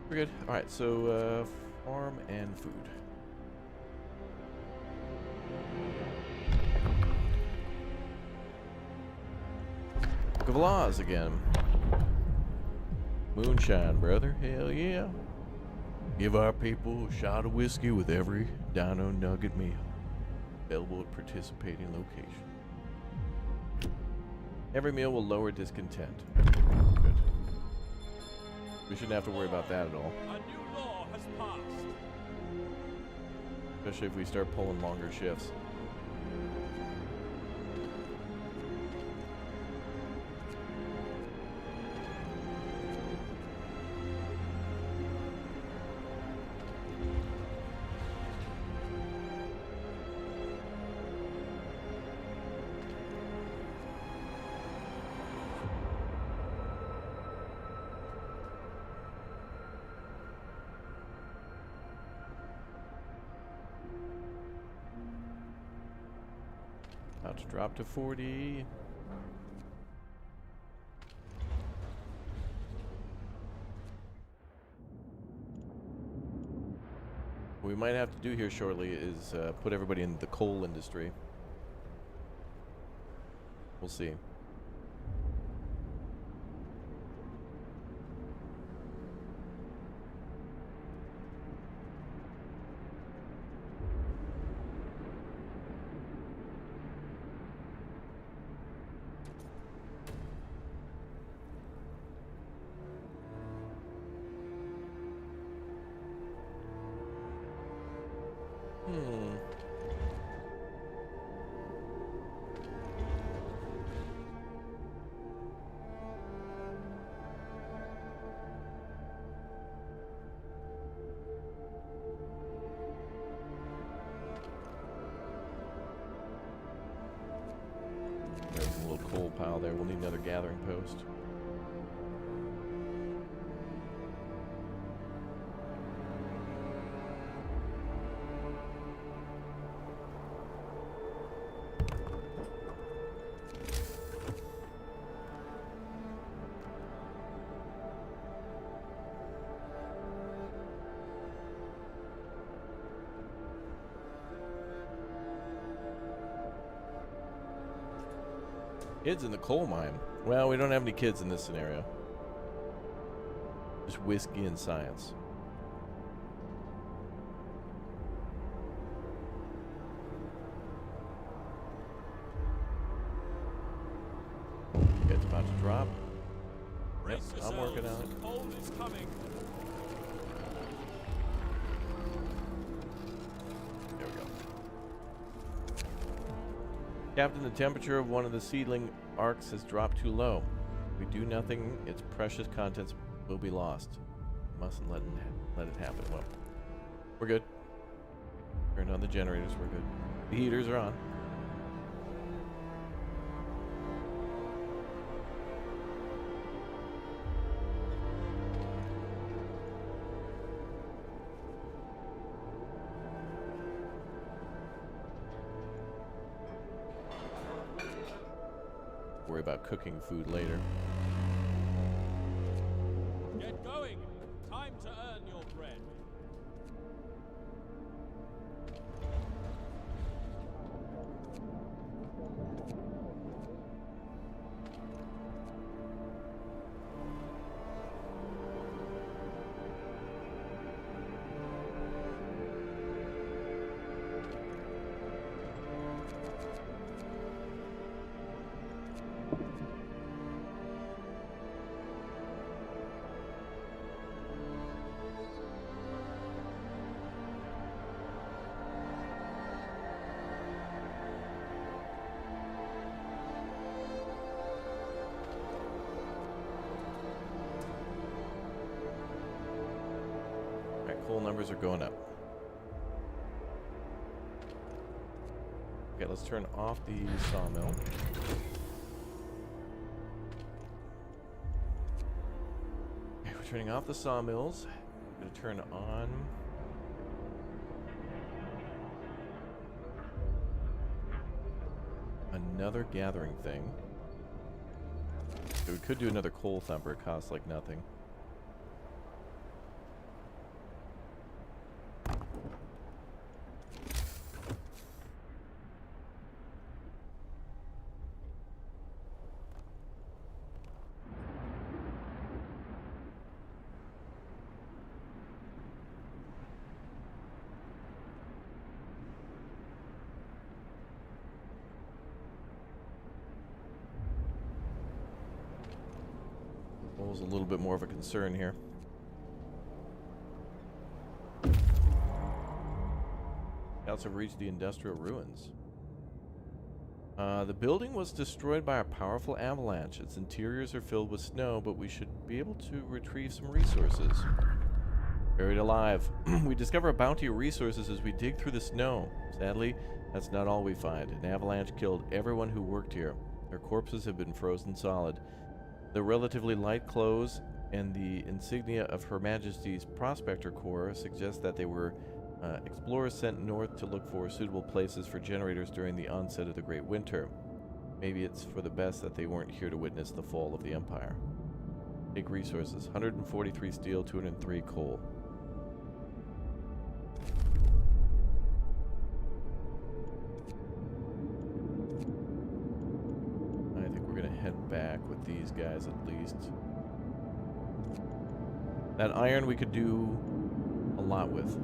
We're good. All right, so farm and food. Book of Laws again. Moonshine, brother. Hell yeah. Give our people a shot of whiskey with every dino nugget meal. Available at participating location. Every meal will lower discontent. Good. We shouldn't have to worry about that at all. A new law has passed. Especially if we start pulling longer shifts. About to drop to 40. What we might have to do here shortly is put everybody in the coal industry. We'll see. coal pile there. We'll need another gathering post. Kids in the coal mine. Well, we don't have any kids in this scenario. Just whiskey and science. It's about to drop. Yep, I'm working on it. Coal is coming. There we go. Captain, the temperature of one of the seedling arcs has dropped too low. If we do nothing, its precious contents will be lost. Mustn't let it happen. Well, we're good. Turned on the generators, we're good. The heaters are on. Worry about cooking food later. Get going. Time to earn your bread. Coal numbers are going up. Okay, let's turn off the sawmill. Okay, we're turning off the sawmills. I'm going to turn on another gathering thing. So we could do another coal thumper. It costs like nothing. Coal's a little bit more of a concern here. Scouts have reached the industrial ruins. The building was destroyed by a powerful avalanche. Its interiors are filled with snow, but we should be able to retrieve some resources. Buried alive. We discover a bounty of resources as we dig through the snow. Sadly, that's not all we find. An avalanche killed everyone who worked here. Their corpses have been frozen solid. The relatively light clothes and the insignia of Her Majesty's Prospector Corps suggest that they were explorers sent north to look for suitable places for generators during the onset of the Great Winter. Maybe it's for the best that they weren't here to witness the fall of the Empire. Take resources. 143 steel, 203 coal. I think we're going to head back with these guys at least. That iron we could do a lot with.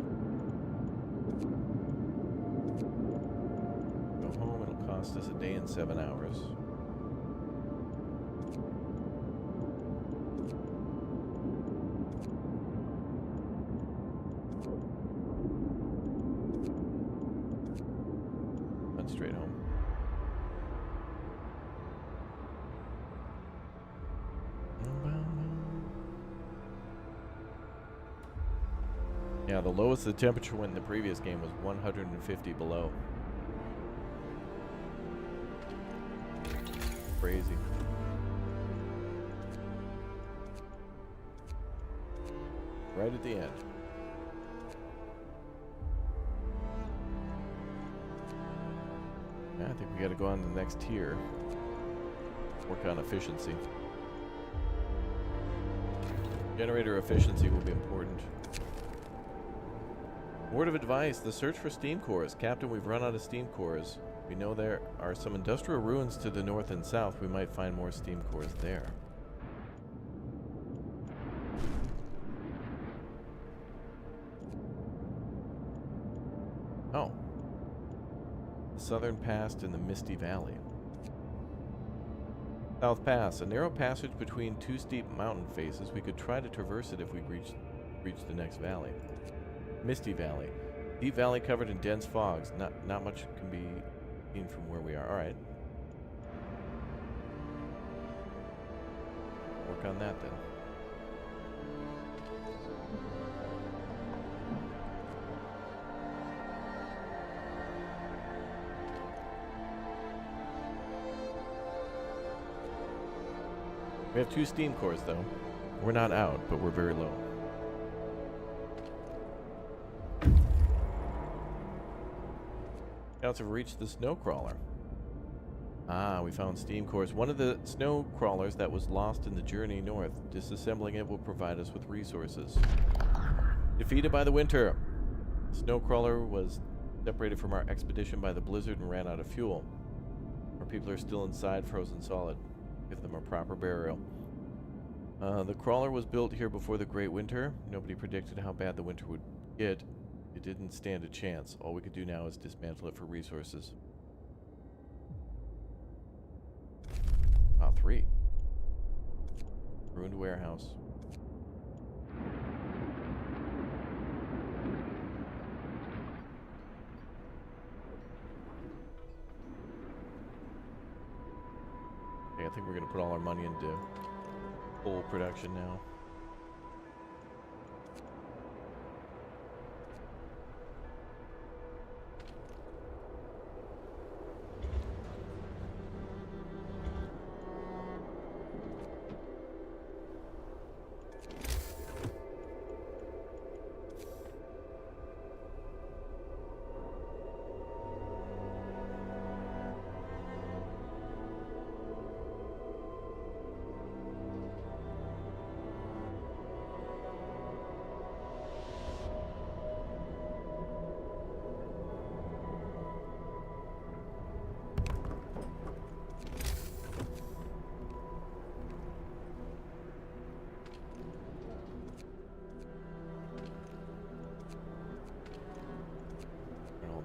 Go home, it'll cost us a day and 7 hours. Went straight home. Yeah, the lowest the temperature went in the previous game was 150 below. Crazy. Right at the end. Yeah, I think we got to go on to the next tier. Work on efficiency. Generator efficiency will be important. Word of advice, the search for steam cores. Captain, we've run out of steam cores. We know there are some industrial ruins to the north and south. We might find more steam cores there. Oh. The southern pass in the Misty Valley. South Pass, a narrow passage between two steep mountain faces. We could try to traverse it if we reach the next valley. Misty Valley. Deep valley covered in dense fogs. Not much can be seen from where we are. Alright. Work on that then. We have 2 steam cores though. We're not out, but we're very low. Scouts have reached the snow crawler. Ah, we found steam cores. One of the snow crawlers that was lost in the journey north. Disassembling it will provide us with resources. Defeated by the winter. The snow crawler was separated from our expedition by the blizzard and ran out of fuel. Our people are still inside, frozen solid. Give them a proper burial. The crawler was built here before the Great Winter. Nobody predicted how bad the winter would get. It didn't stand a chance. All we could do now is dismantle it for resources. Ah, 3. Ruined warehouse. Okay, I think we're gonna put all our money into full production now.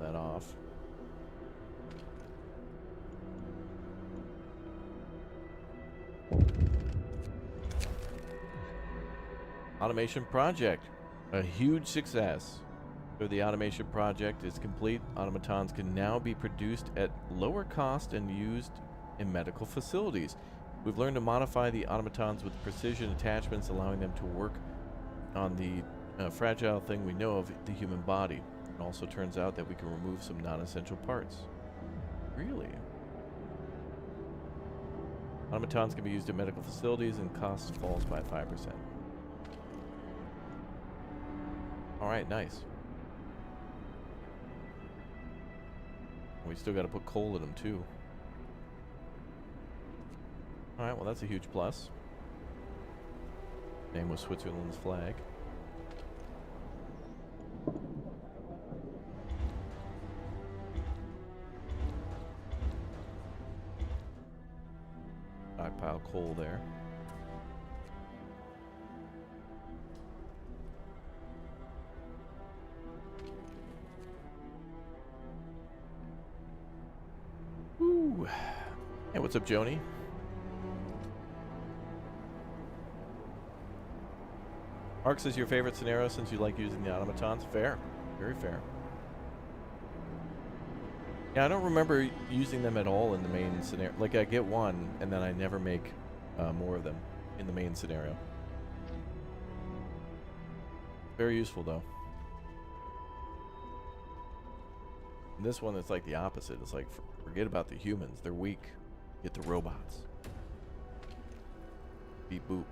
That off. Automation project. A huge success. So the automation project is complete. Automatons can now be produced at lower cost and used in medical facilities. We've learned to modify the automatons with precision attachments, allowing them to work on the fragile thing we know of, the human body. It also turns out that we can remove some non-essential parts. Really? Automatons can be used in medical facilities and cost falls by 5%. Alright, nice. We still got to put coal in them too. Alright, well that's a huge plus. Name was Switzerland's flag. Stockpile coal there. Woo. Hey, what's up, Joni? Arks is your favorite scenario since you like using the automatons? Fair. Very fair. Yeah, I don't remember using them at all in the main scenario. Like, I get one, and then I never make more of them in the main scenario. Very useful, though. In this one, it's like the opposite. It's like, forget about the humans. They're weak. Get the robots. Beep boop.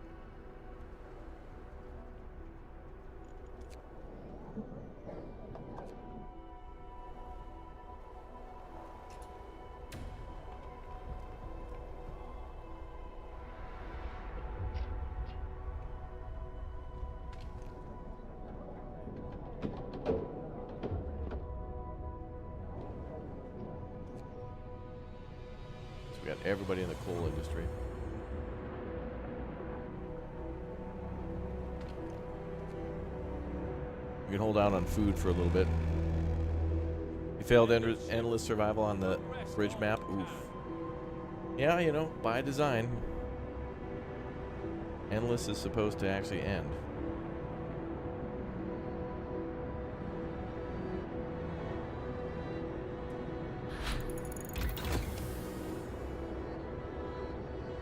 We got everybody in the coal industry. You can hold out on food for a little bit. You failed endless survival on the bridge map. Oof. Yeah, you know, by design. Endless is supposed to actually end.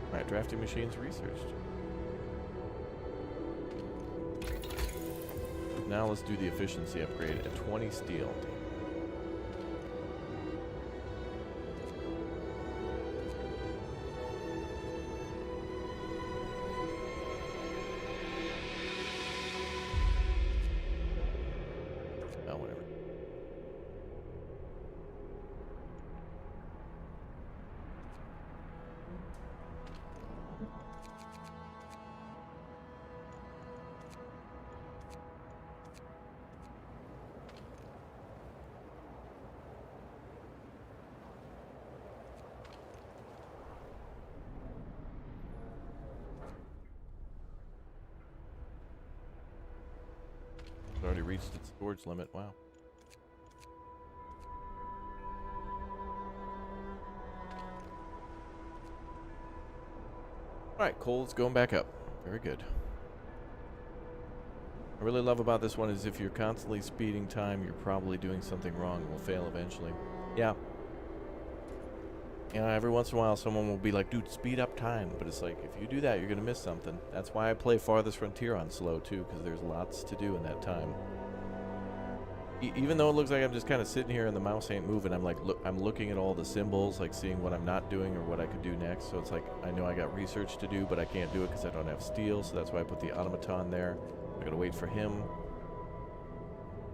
Alright, drafting machines researched. Now let's do the efficiency upgrade at 20 steel. Oh, whatever. It's already reached its storage limit. Wow. Alright, coal's going back up. Very good. I really love about this one is if you're constantly speeding time, you're probably doing something wrong and will fail eventually. Yeah. You know, every once in a while someone will be like, dude, speed up time. But it's like, if you do that, you're going to miss something. That's why I play Farthest Frontier on slow, too, because there's lots to do in that time. Even though it looks like I'm just kind of sitting here and the mouse ain't moving, I'm like, I'm looking at all the symbols, like seeing what I'm not doing or what I could do next. So it's like, I know I got research to do, but I can't do it because I don't have steel. So that's why I put the automaton there. I gotta wait for him.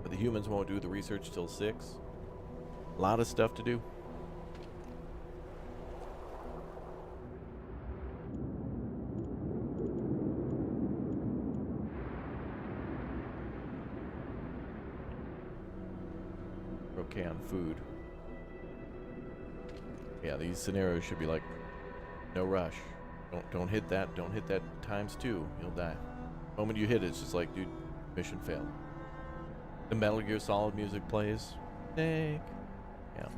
But the humans won't do the research till 6. A lot of stuff to do. Okay on food. Yeah, these scenarios should be like, no rush. Don't hit that. Don't hit that ×2. You'll die. The moment you hit it, it's just like, dude, mission failed. The Metal Gear Solid music plays. Snake. Yeah.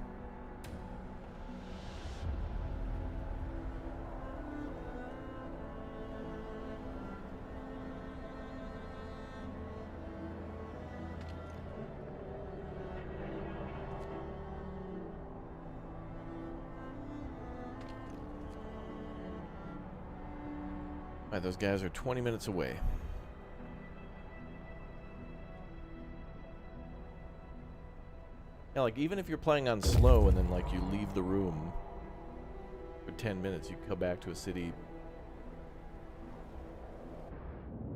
Alright, those guys are 20 minutes away. Yeah, like, even if you're playing on slow and then, like, you leave the room for 10 minutes, you come back to a city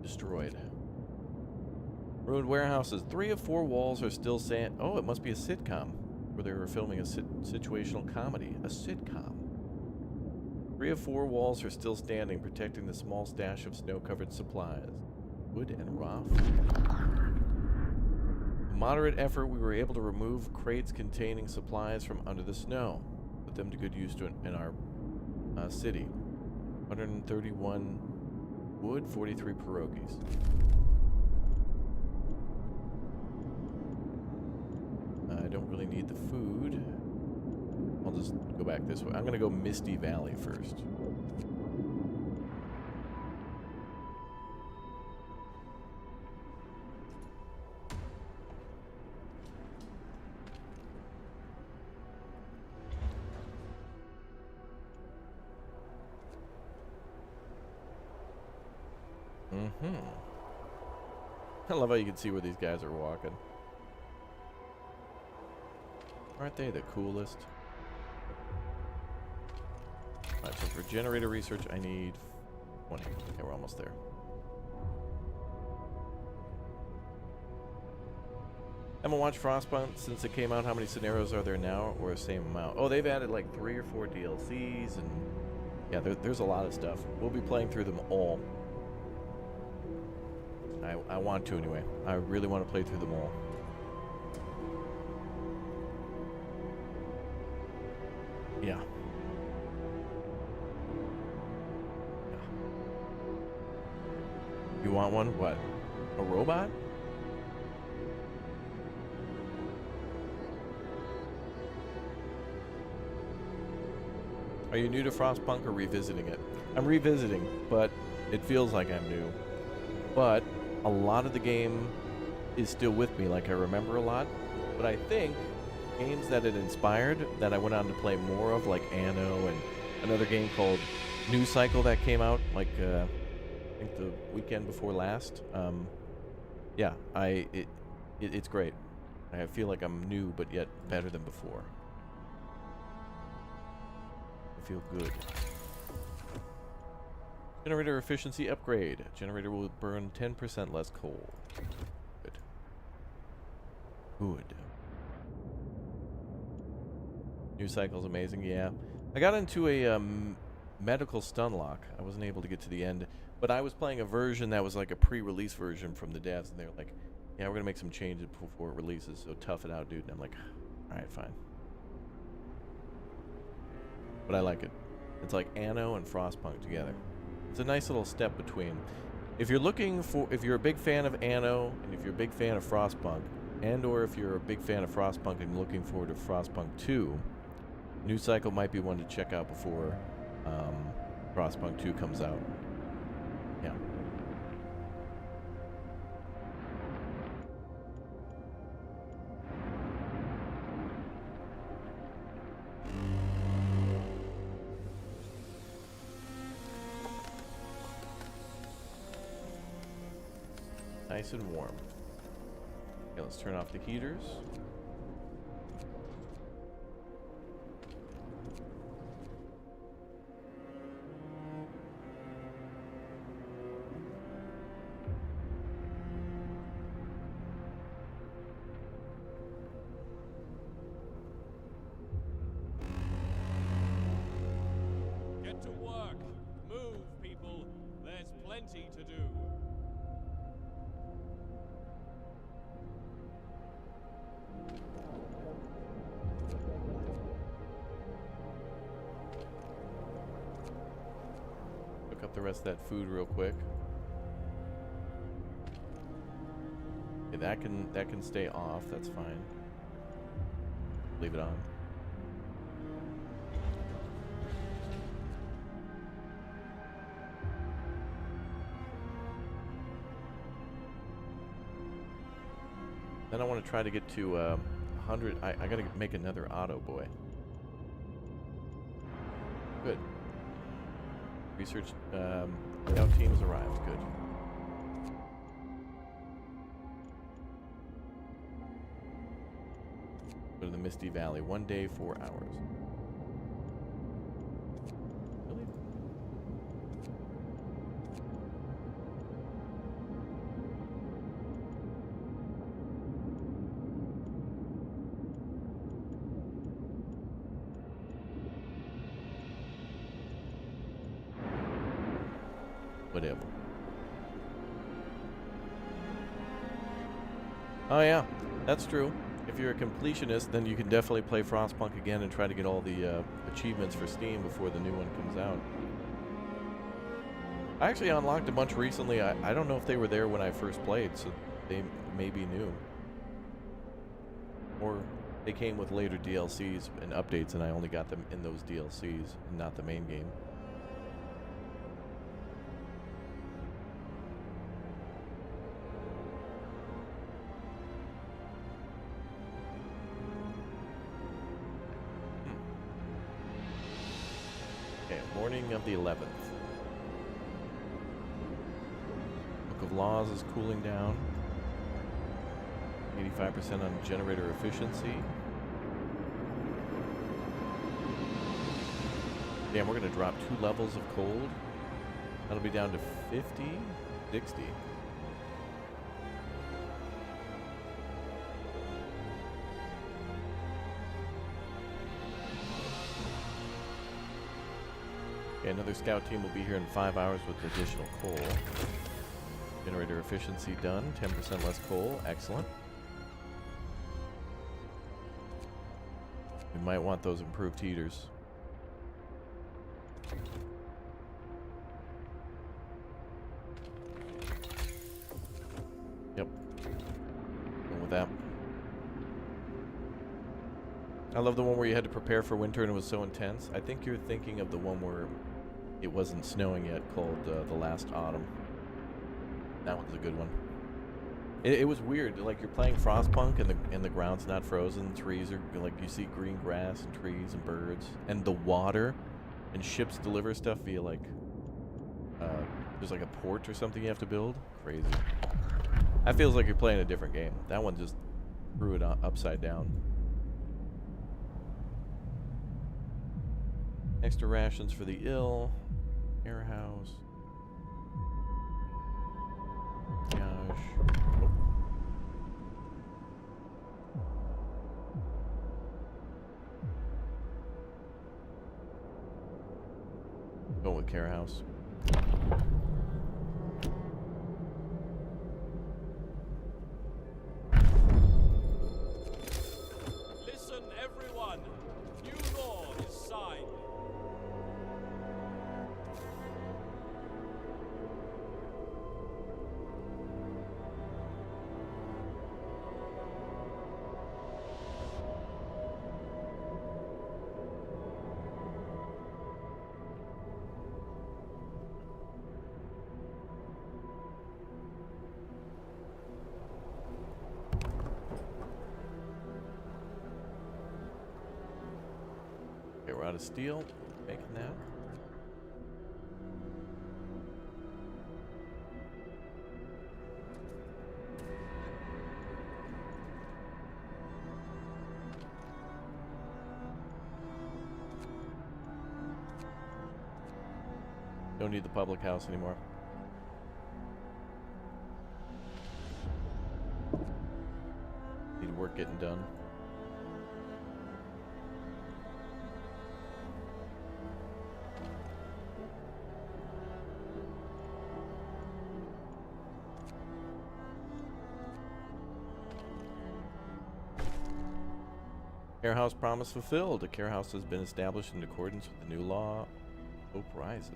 destroyed. Ruined warehouses. 3 of 4 walls are still sand. Oh, it must be a sitcom where they were filming a situational comedy. A sitcom. 3 of 4 walls are still standing, protecting the small stash of snow-covered supplies. Wood and raw food. Moderate effort, we were able to remove crates containing supplies from under the snow. Put them to good use in our city. 131 wood, 43 pierogies. I don't really need the food. I'll just go back this way. I'm going to go Misty Valley first. I love how you can see where these guys are walking. Aren't they the coolest? So for generator research, I need 20. Okay, we're almost there. Haven't watched Frostpunk since it came out. How many scenarios are there now, or the same amount? Oh, they've added like 3 or 4 DLCs, and yeah, there's a lot of stuff. We'll be playing through them all. I want to anyway. I really want to play through them all. Yeah. You want one? What? A robot? Are you new to Frostpunk or revisiting it? I'm revisiting, but it feels like I'm new. But a lot of the game is still with me, like I remember a lot. But I think games that it inspired, that I went on to play more of, like Anno and another game called New Cycle that came out, like I think the weekend before last. Yeah, it's great. I feel like I'm new, but yet better than before. I feel good. Generator efficiency upgrade. Generator will burn 10% less coal. Good. Good. New Cycle's amazing, yeah. I got into a medical stun lock. I wasn't able to get to the end, but I was playing a version that was like a pre-release version from the devs, and they were like, yeah, we're gonna make some changes before it releases, so tough it out, dude. And I'm like, alright, fine. But I like it. It's like Anno and Frostpunk together. It's a nice little step between. If you're a big fan of Anno, and if you're a big fan of Frostpunk, and or if you're a big fan of Frostpunk and looking forward to Frostpunk 2, New Cycle might be one to check out before Frostpunk 2 comes out. Yeah. Nice and warm. Okay, let's turn off the heaters. Get to work. Move, people. There's plenty to do. Cook up the rest of that food real quick. Okay, that can stay off. That's fine. Leave it on. Then I want to try to get to 100. I gotta make another auto boy. Good. Research layout team has arrived. Good. Go to the Misty Valley. 1 day, 4 hours. Really? Whatever. Oh yeah, that's true. If you're a completionist, then you can definitely play Frostpunk again and try to get all the achievements for Steam before the new one comes out. I actually unlocked a bunch recently. I don't know if they were there when I first played, so they may be new. Or they came with later DLCs and updates, and I only got them in those DLCs and not the main game. Morning of the 11th. Book of Laws is cooling down. 85% on generator efficiency. Damn, we're going to drop 2 levels of cold. That'll be down to 50, 60. Okay, another scout team will be here in 5 hours with additional coal. Generator efficiency done. 10% less coal. Excellent. We might want those improved heaters. Yep. Going with that. I love the one where you had to prepare for winter and it was so intense. I think you're thinking of the one where it wasn't snowing yet, called The Last Autumn. That one's a good one. It was weird. Like, you're playing Frostpunk and the ground's not frozen. Trees are, like, you see green grass and trees and birds. And the water and ships deliver stuff via, like, there's like a port or something you have to build. Crazy. That feels like you're playing a different game. That one just threw it upside down. Extra rations for the ill. Air house. Gosh. Oh. Going with care house. Listen, everyone. New law is signed. Okay, we're out of steel. Making that. Don't need the public house anymore. Need work getting done. Care house promise fulfilled. A care house has been established in accordance with the new law. Hope rises.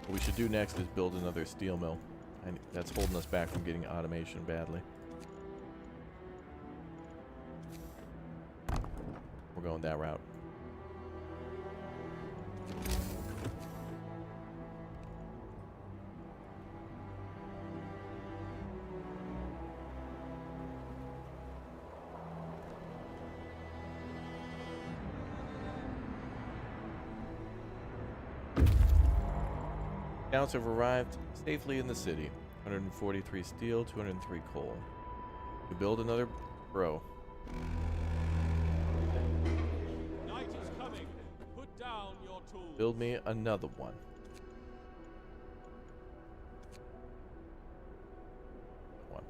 What we should do next is build another steel mill. And that's holding us back from getting automation badly. We're going that route. Scouts have arrived safely in the city. 143 steel, 203 coal. We build another row. Night is coming. Put down your tools. Build me another one. One.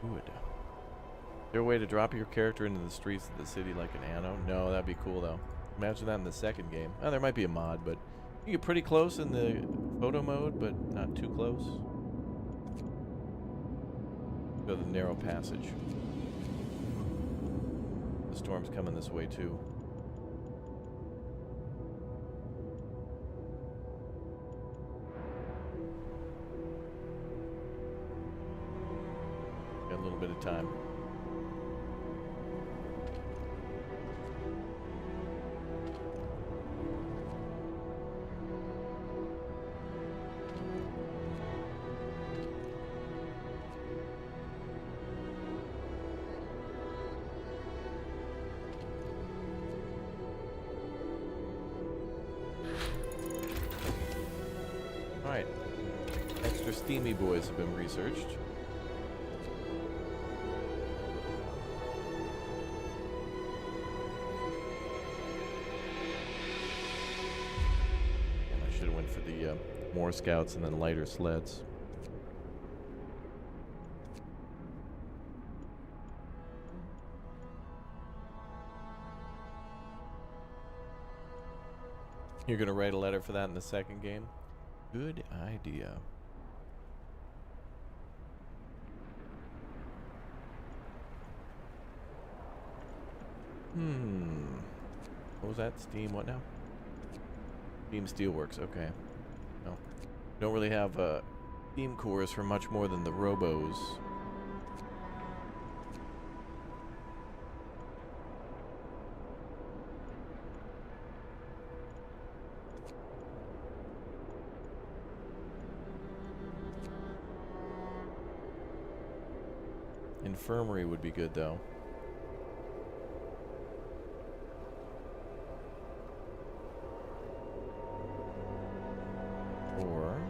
Good. Is there a way to drop your character into the streets of the city like an Anno? No, that'd be cool though. Imagine that in the second game. Oh, there might be a mod, but you get pretty close in the photo mode, but not too close. Go the narrow passage. The storm's coming this way too. Got a little bit of time. steamy boys have been researched. And I should have went for the more scouts and then lighter sleds. You're gonna write a letter for that in the second game? Good idea. What was that? Steam what now? Steam Steelworks, okay. No. Don't really have steam cores for much more than the robos. Infirmary would be good, though. Or...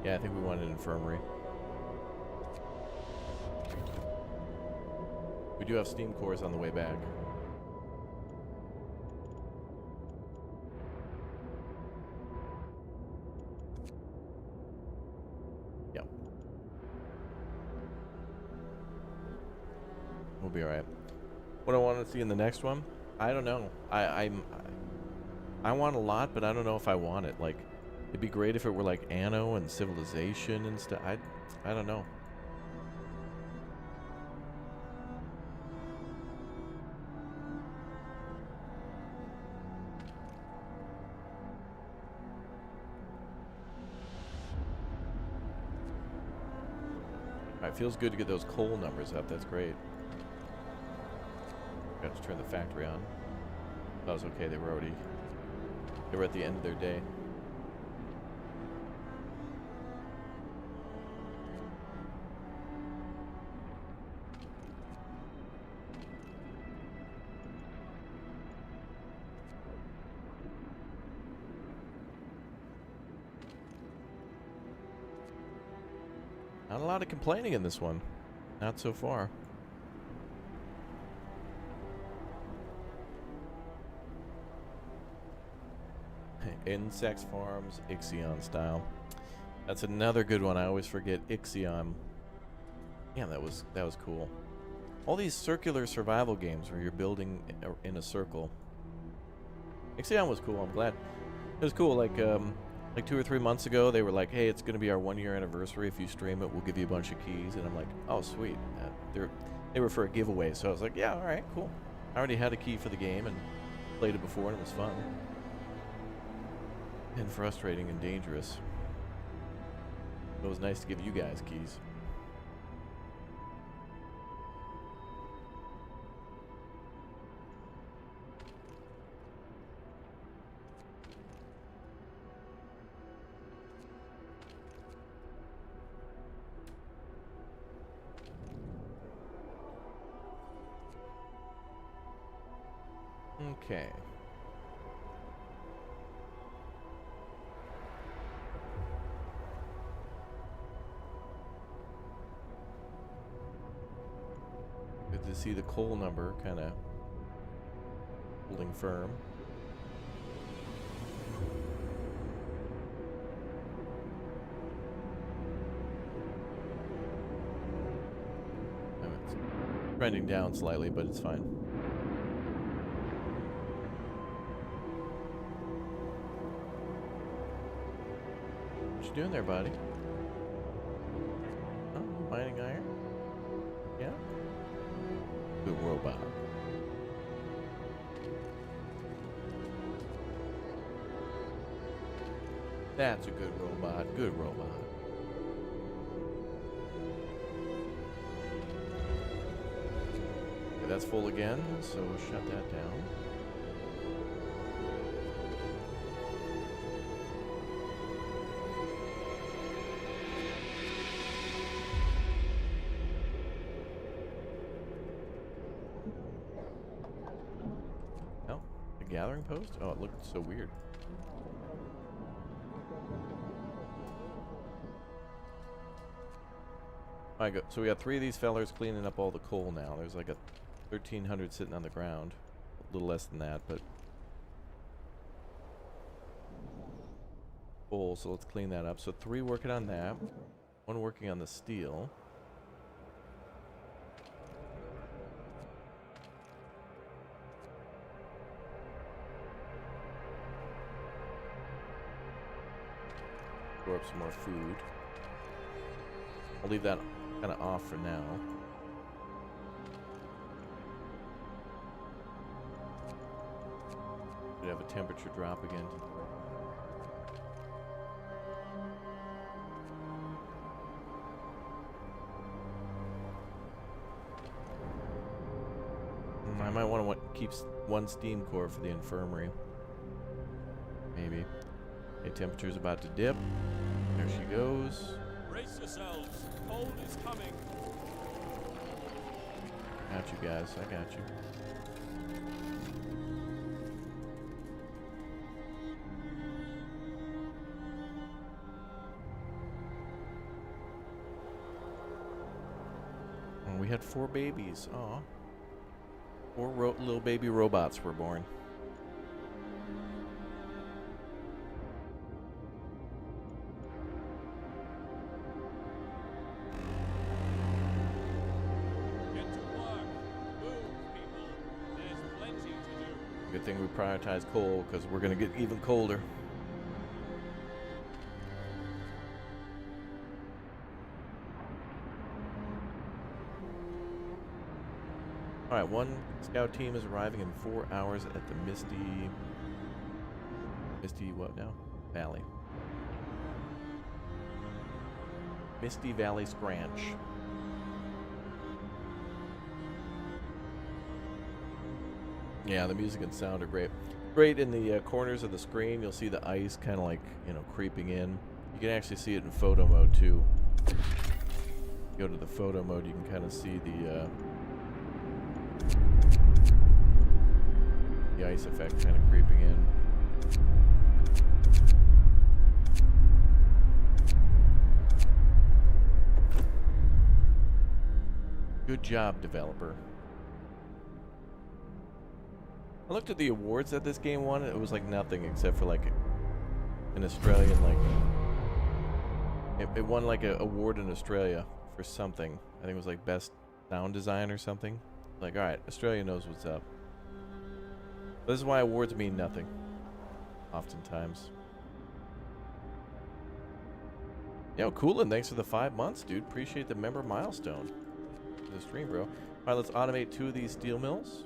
yeah, I think we want an infirmary. We do have steam cores on the way back. We'll be alright. What I want to see in the next one, I don't know. I want a lot, but I don't know if I want it. Like, it'd be great if it were like Anno and Civilization and stuff. I don't know. Alright, feels good to get those coal numbers up. That's great. Got to turn the factory on. That was okay. They were at the end of their day. Not a lot of complaining in this one. Not so far. Insects Farms, Ixion style. That's another good one. I always forget Ixion. Damn, that was cool. All these circular survival games where you're building in a circle. Ixion was cool. I'm glad. It was cool. Like 2 or 3 months ago, they were like, "Hey, it's gonna be our 1-year anniversary. If you stream it, we'll give you a bunch of keys." And I'm like, "Oh, sweet." They were for a giveaway, so I was like, "Yeah, all right, cool." I already had a key for the game and played it before, and it was fun. And frustrating and dangerous. It was nice to give you guys keys. Okay. Good to see the coal number kind of holding firm. It's trending down slightly, but it's fine. What you doing there, buddy? Oh, mining iron? Yeah? Good robot. That's a good robot. Good robot. Okay, that's full again, so shut that down. Oh, the gathering post? Oh, it looked so weird. Alright, go. So we got 3 of these fellers cleaning up all the coal now. There's like a 1,300 sitting on the ground. A little less than that, but coal. So let's clean that up. So 3 working on that. 1 working on the steel. Store up some more food. I'll leave that kind of off for now. Could have a temperature drop again. I might want to keep 1 steam core for the infirmary. Maybe. Okay, temperature's about to dip. There she goes. Brace yourselves. Cold is coming. Got you guys. I got you. Oh, we had 4 babies. Aw. 4 little baby robots were born. Get to work. Move, people. There's plenty to do. Good thing we prioritize coal because we're going to get even colder. Alright, 1 scout team is arriving in 4 hours at the Misty what now? Valley. Misty Valley Scranch. Yeah, the music and sound are great. Great in the corners of the screen. You'll see the ice kind of like, creeping in. You can actually see it in photo mode too. Go to the photo mode, you can kind of see the ice effect kind of creeping in. Good job, developer. I looked at the awards that this game won. It was like nothing except for like an Australian, like it won like an award in Australia for something. I think it was like best sound design or something. Like, all right, Australia knows what's up. This is why awards mean nothing, oftentimes. Yo, Coolin, thanks for the 5 months, dude. Appreciate the member milestone for the stream, bro. All right, let's automate 2 of these steel mills.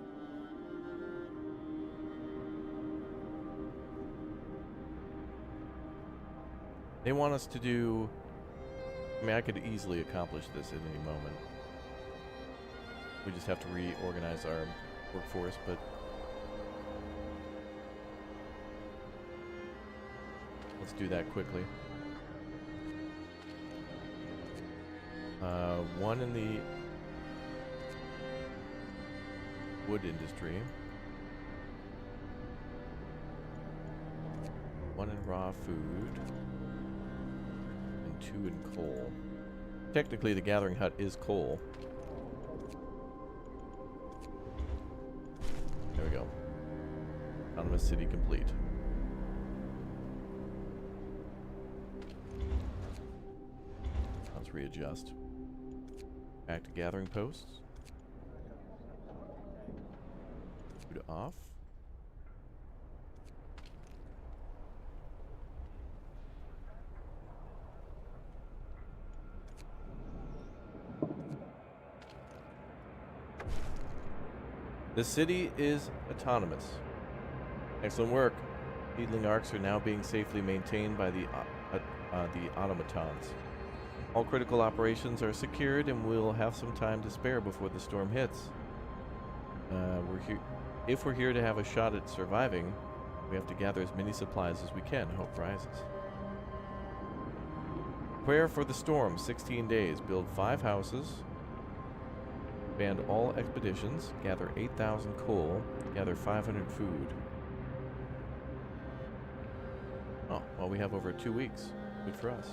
They want us to do... I mean, I could easily accomplish this at any moment. We just have to reorganize our workforce, but... let's do that quickly. 1 in the wood industry. 1 in raw food. And 2 in coal. Technically, the gathering hut is coal. There we go. Autonomous city complete. Let's readjust. Back to gathering posts. Food off. The city is autonomous. Excellent work. Seedling Arks are now being safely maintained by the automatons. All critical operations are secured and we'll have some time to spare before the storm hits. If we're here to have a shot at surviving, we have to gather as many supplies as we can. Hope rises. Prepare for the storm. 16 days. Build 5 houses. Band all expeditions. Gather 8,000 coal. Gather 500 food. Oh, well, we have over 2 weeks. Good for us.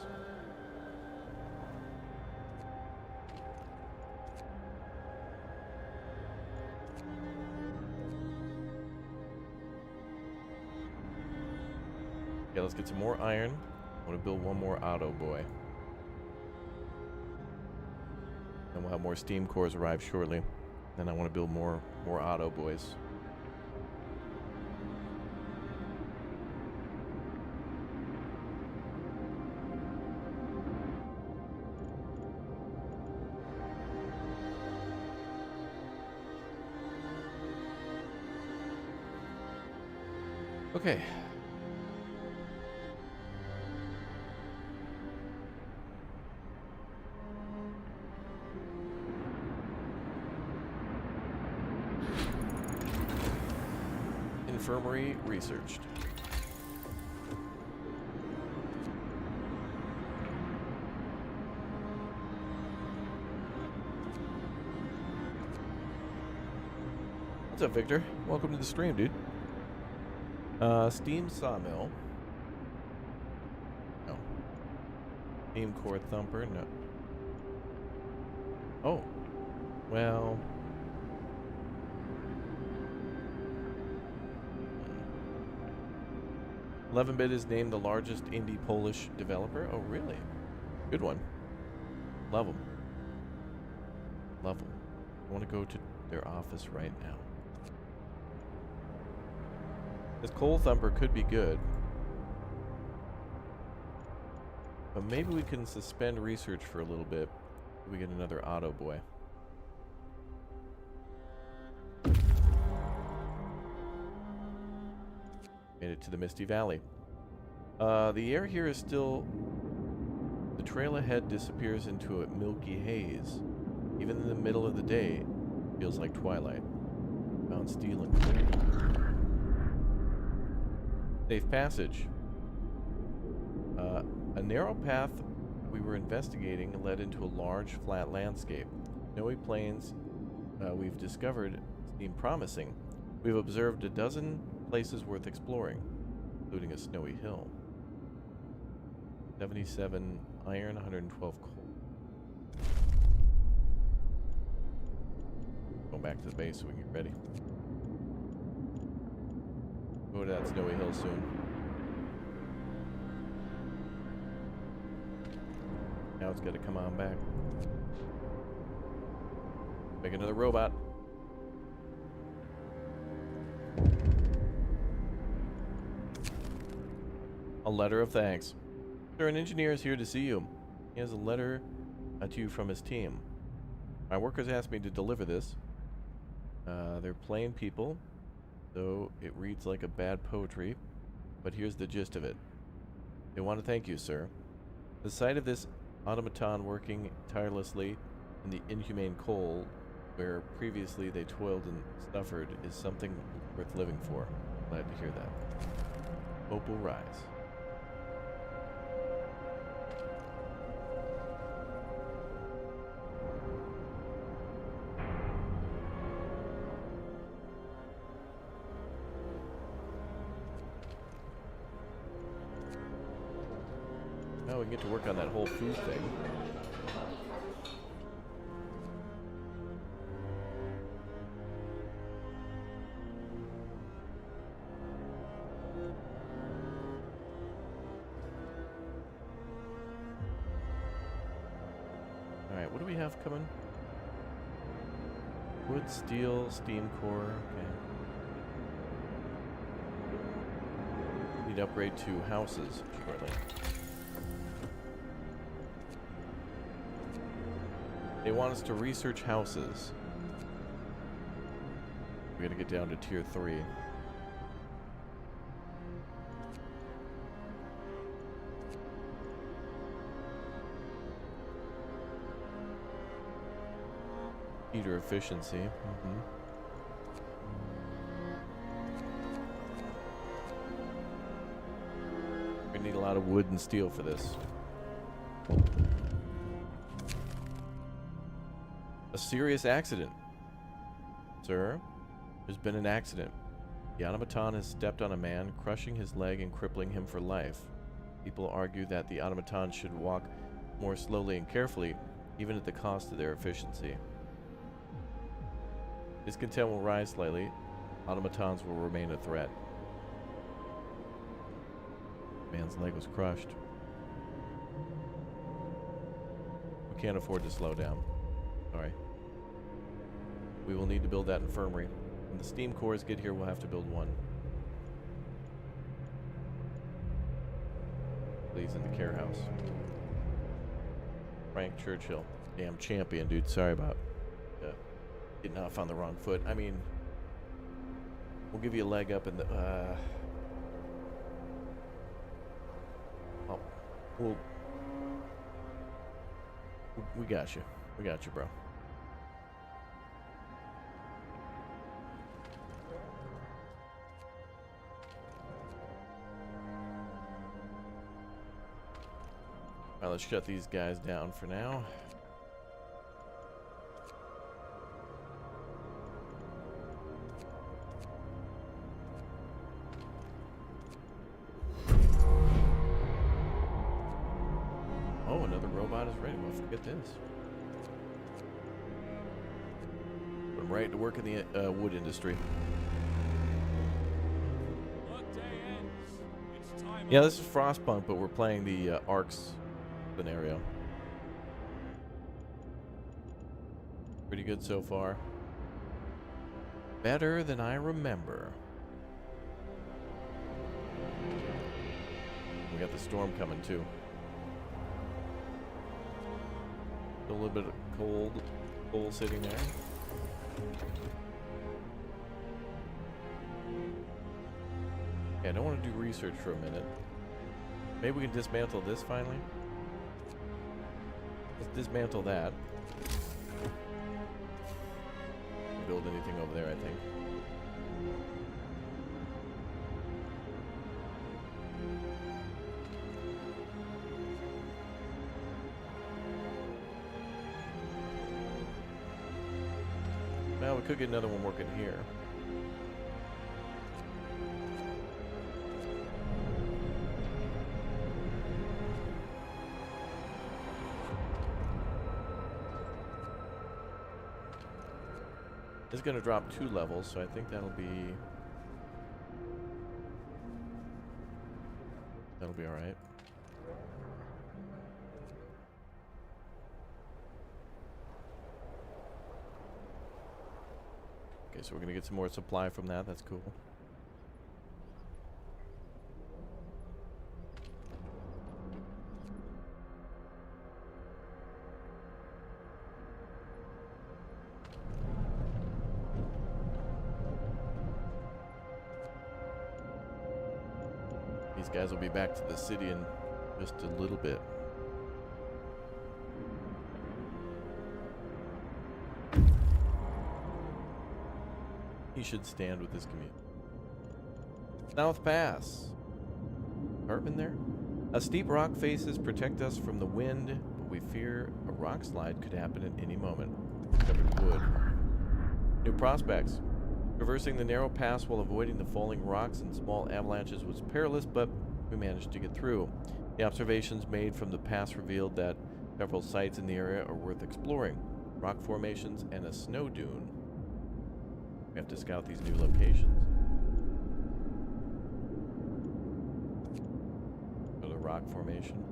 Okay, let's get some more iron. I want to build one more auto boy. And we'll have more steam cores arrive shortly. Then I want to build more auto boys. Okay. Infirmary researched. What's up, Victor? Welcome to the stream, dude. Steam sawmill. No. Steam core thumper. No. Oh. Well. 11-bit is named the largest indie Polish developer. Oh, really? Good one. Love them. Love them. I want to go to their office right now. This coal thumper could be good. But maybe we can suspend research for a little bit. We get another auto boy. Made it to the Misty Valley. The air here is still... The trail ahead disappears into a milky haze. Even in the middle of the day, it feels like twilight. Found steel and clear. Safe passage. A narrow path we were investigating led into a large, flat landscape. Snowy plains we've discovered seem promising. We've observed a dozen places worth exploring, including a snowy hill. 77 iron, 112 coal. Go back to the base so we can get ready. Go to that snowy hill soon. Now it's got to come on back. Make another robot. A letter of thanks. Sir, an engineer is here to see you. He has a letter to you from his team. My workers asked me to deliver this. They're plain people, though it reads like a bad poetry, but here's the gist of it. They want to thank you, sir. The sight of this automaton working tirelessly in the inhumane coal, where previously they toiled and suffered, is something worth living for. Glad to hear that. Hope will rise. Now we can get to work on that whole food thing. Alright, what do we have coming? Wood, steel, steam core, okay. Need to upgrade to houses shortly. They want us to research houses. We gotta get down to tier 3. Heater efficiency. We need a lot of wood and steel for this. A serious accident. Sir, there's been an accident. The automaton has stepped on a man, crushing his leg and crippling him for life. People argue that the automaton should walk more slowly and carefully, even at the cost of their efficiency. Discontent will rise slightly. Automatons will remain a threat. Man's leg was crushed. We can't afford to slow down. Sorry. We will need to build that infirmary. When the steam cores get here, we'll have to build one. Please, in the care house. Frank Churchill. Damn champion, dude. Sorry about getting off on the wrong foot. I mean, we'll give you a leg up in the... oh, we got you. We got you, bro. Alright, let's shut these guys down for now. Oh, another robot is ready. Well, forget this. Put him right to work in the wood industry. Workday ends. It's time. Yeah, this is Frostpunk, but we're playing the Arks scenario. Pretty good so far. Better than I remember. We got the storm coming too. A little bit of coal sitting there. Yeah, I don't want to do research for a minute. Maybe we can dismantle this finally. Let's dismantle that. Build anything over there, I think. Well, we could get another one working here. It's going to drop 2 levels, so I think that'll be all right. Okay, so we're going to get some more supply from that. That's cool. These guys will be back to the city in just a little bit. He should stand with this community. South Pass. Carbon there? A steep rock faces protect us from the wind, but we fear a rock slide could happen at any moment. Covered wood. New prospects. Traversing the narrow pass while avoiding the falling rocks and small avalanches was perilous, but we managed to get through. The observations made from the pass revealed that several sites in the area are worth exploring. Rock formations and a snow dune. We have to scout these new locations. Go to the rock formation.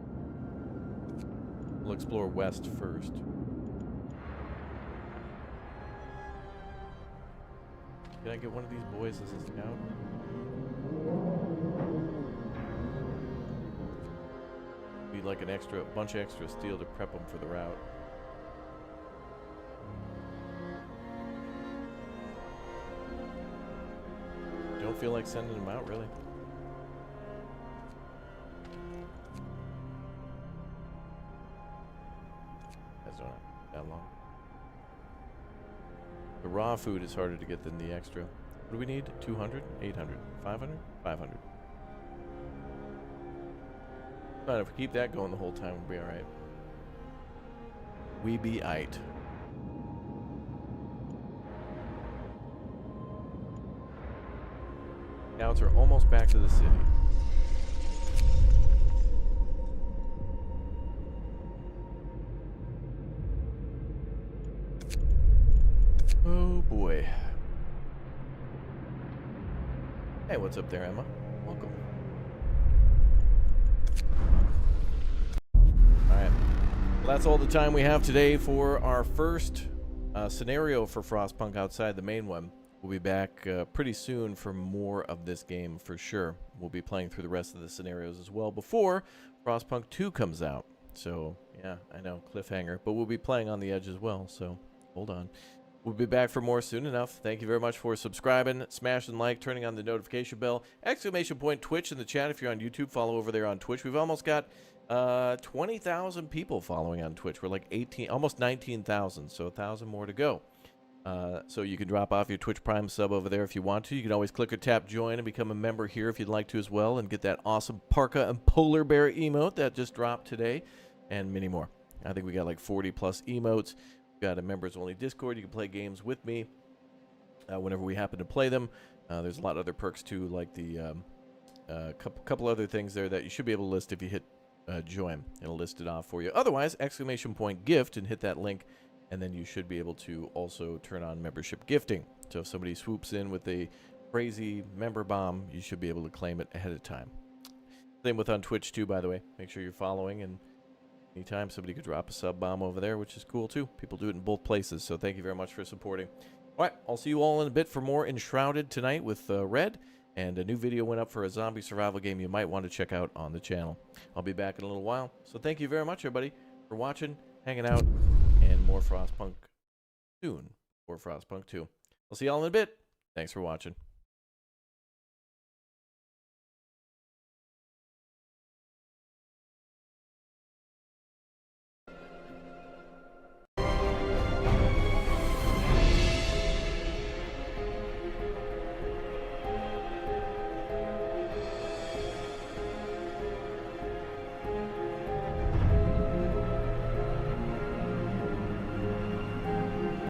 We'll explore west first. Can I get one of these boys as a scout? Be like a bunch of extra steel to prep them for the route. Don't feel like sending them out, really. That's not that long. The raw food is harder to get than the extra. What do we need? 200? 800? 500? 500. But if we keep that going the whole time, we'll be alright. We be aight. Scouts are almost back to the city. Oh boy. Hey, what's up there, Emma? Welcome. That's all the time we have today for our first scenario for Frostpunk outside the main one. We'll be back pretty soon for more of this game for sure. We'll be playing through the rest of the scenarios as well before Frostpunk 2 comes out. So, yeah, I know, cliffhanger. But we'll be playing on the edge as well, so hold on. We'll be back for more soon enough. Thank you very much for subscribing, smashing like, turning on the notification bell. Exclamation point Twitch in the chat if you're on YouTube. Follow over there on Twitch. We've almost got 20,000 people following on Twitch. We're like almost 19,000, so 1,000 more to go. So you can drop off your Twitch Prime sub over there if you want to. You can always click or tap join and become a member here if you'd like to as well, and get that awesome parka and polar bear emote that just dropped today, and many more. I think we got like 40 plus emotes. We've got a members only Discord. You can play games with me whenever we happen to play them. There's a lot of other perks too, like the couple other things there that you should be able to list if you hit join. It'll list it off for you. Otherwise, exclamation point gift and hit that link, and then you should be able to also turn on membership gifting. So if somebody swoops in with a crazy member bomb, you should be able to claim it ahead of time. Same with on Twitch too, by the way. Make sure you're following, and anytime somebody could drop a sub bomb over there, which is cool too. People do it in both places, so thank you very much for supporting. All right, I'll see you all in a bit for more Enshrouded tonight with Red. And a new video went up for a zombie survival game you might want to check out on the channel. I'll be back in a little while. So thank you very much, everybody, for watching, hanging out, and more Frostpunk soon for Frostpunk 2. I'll see y'all in a bit. Thanks for watching.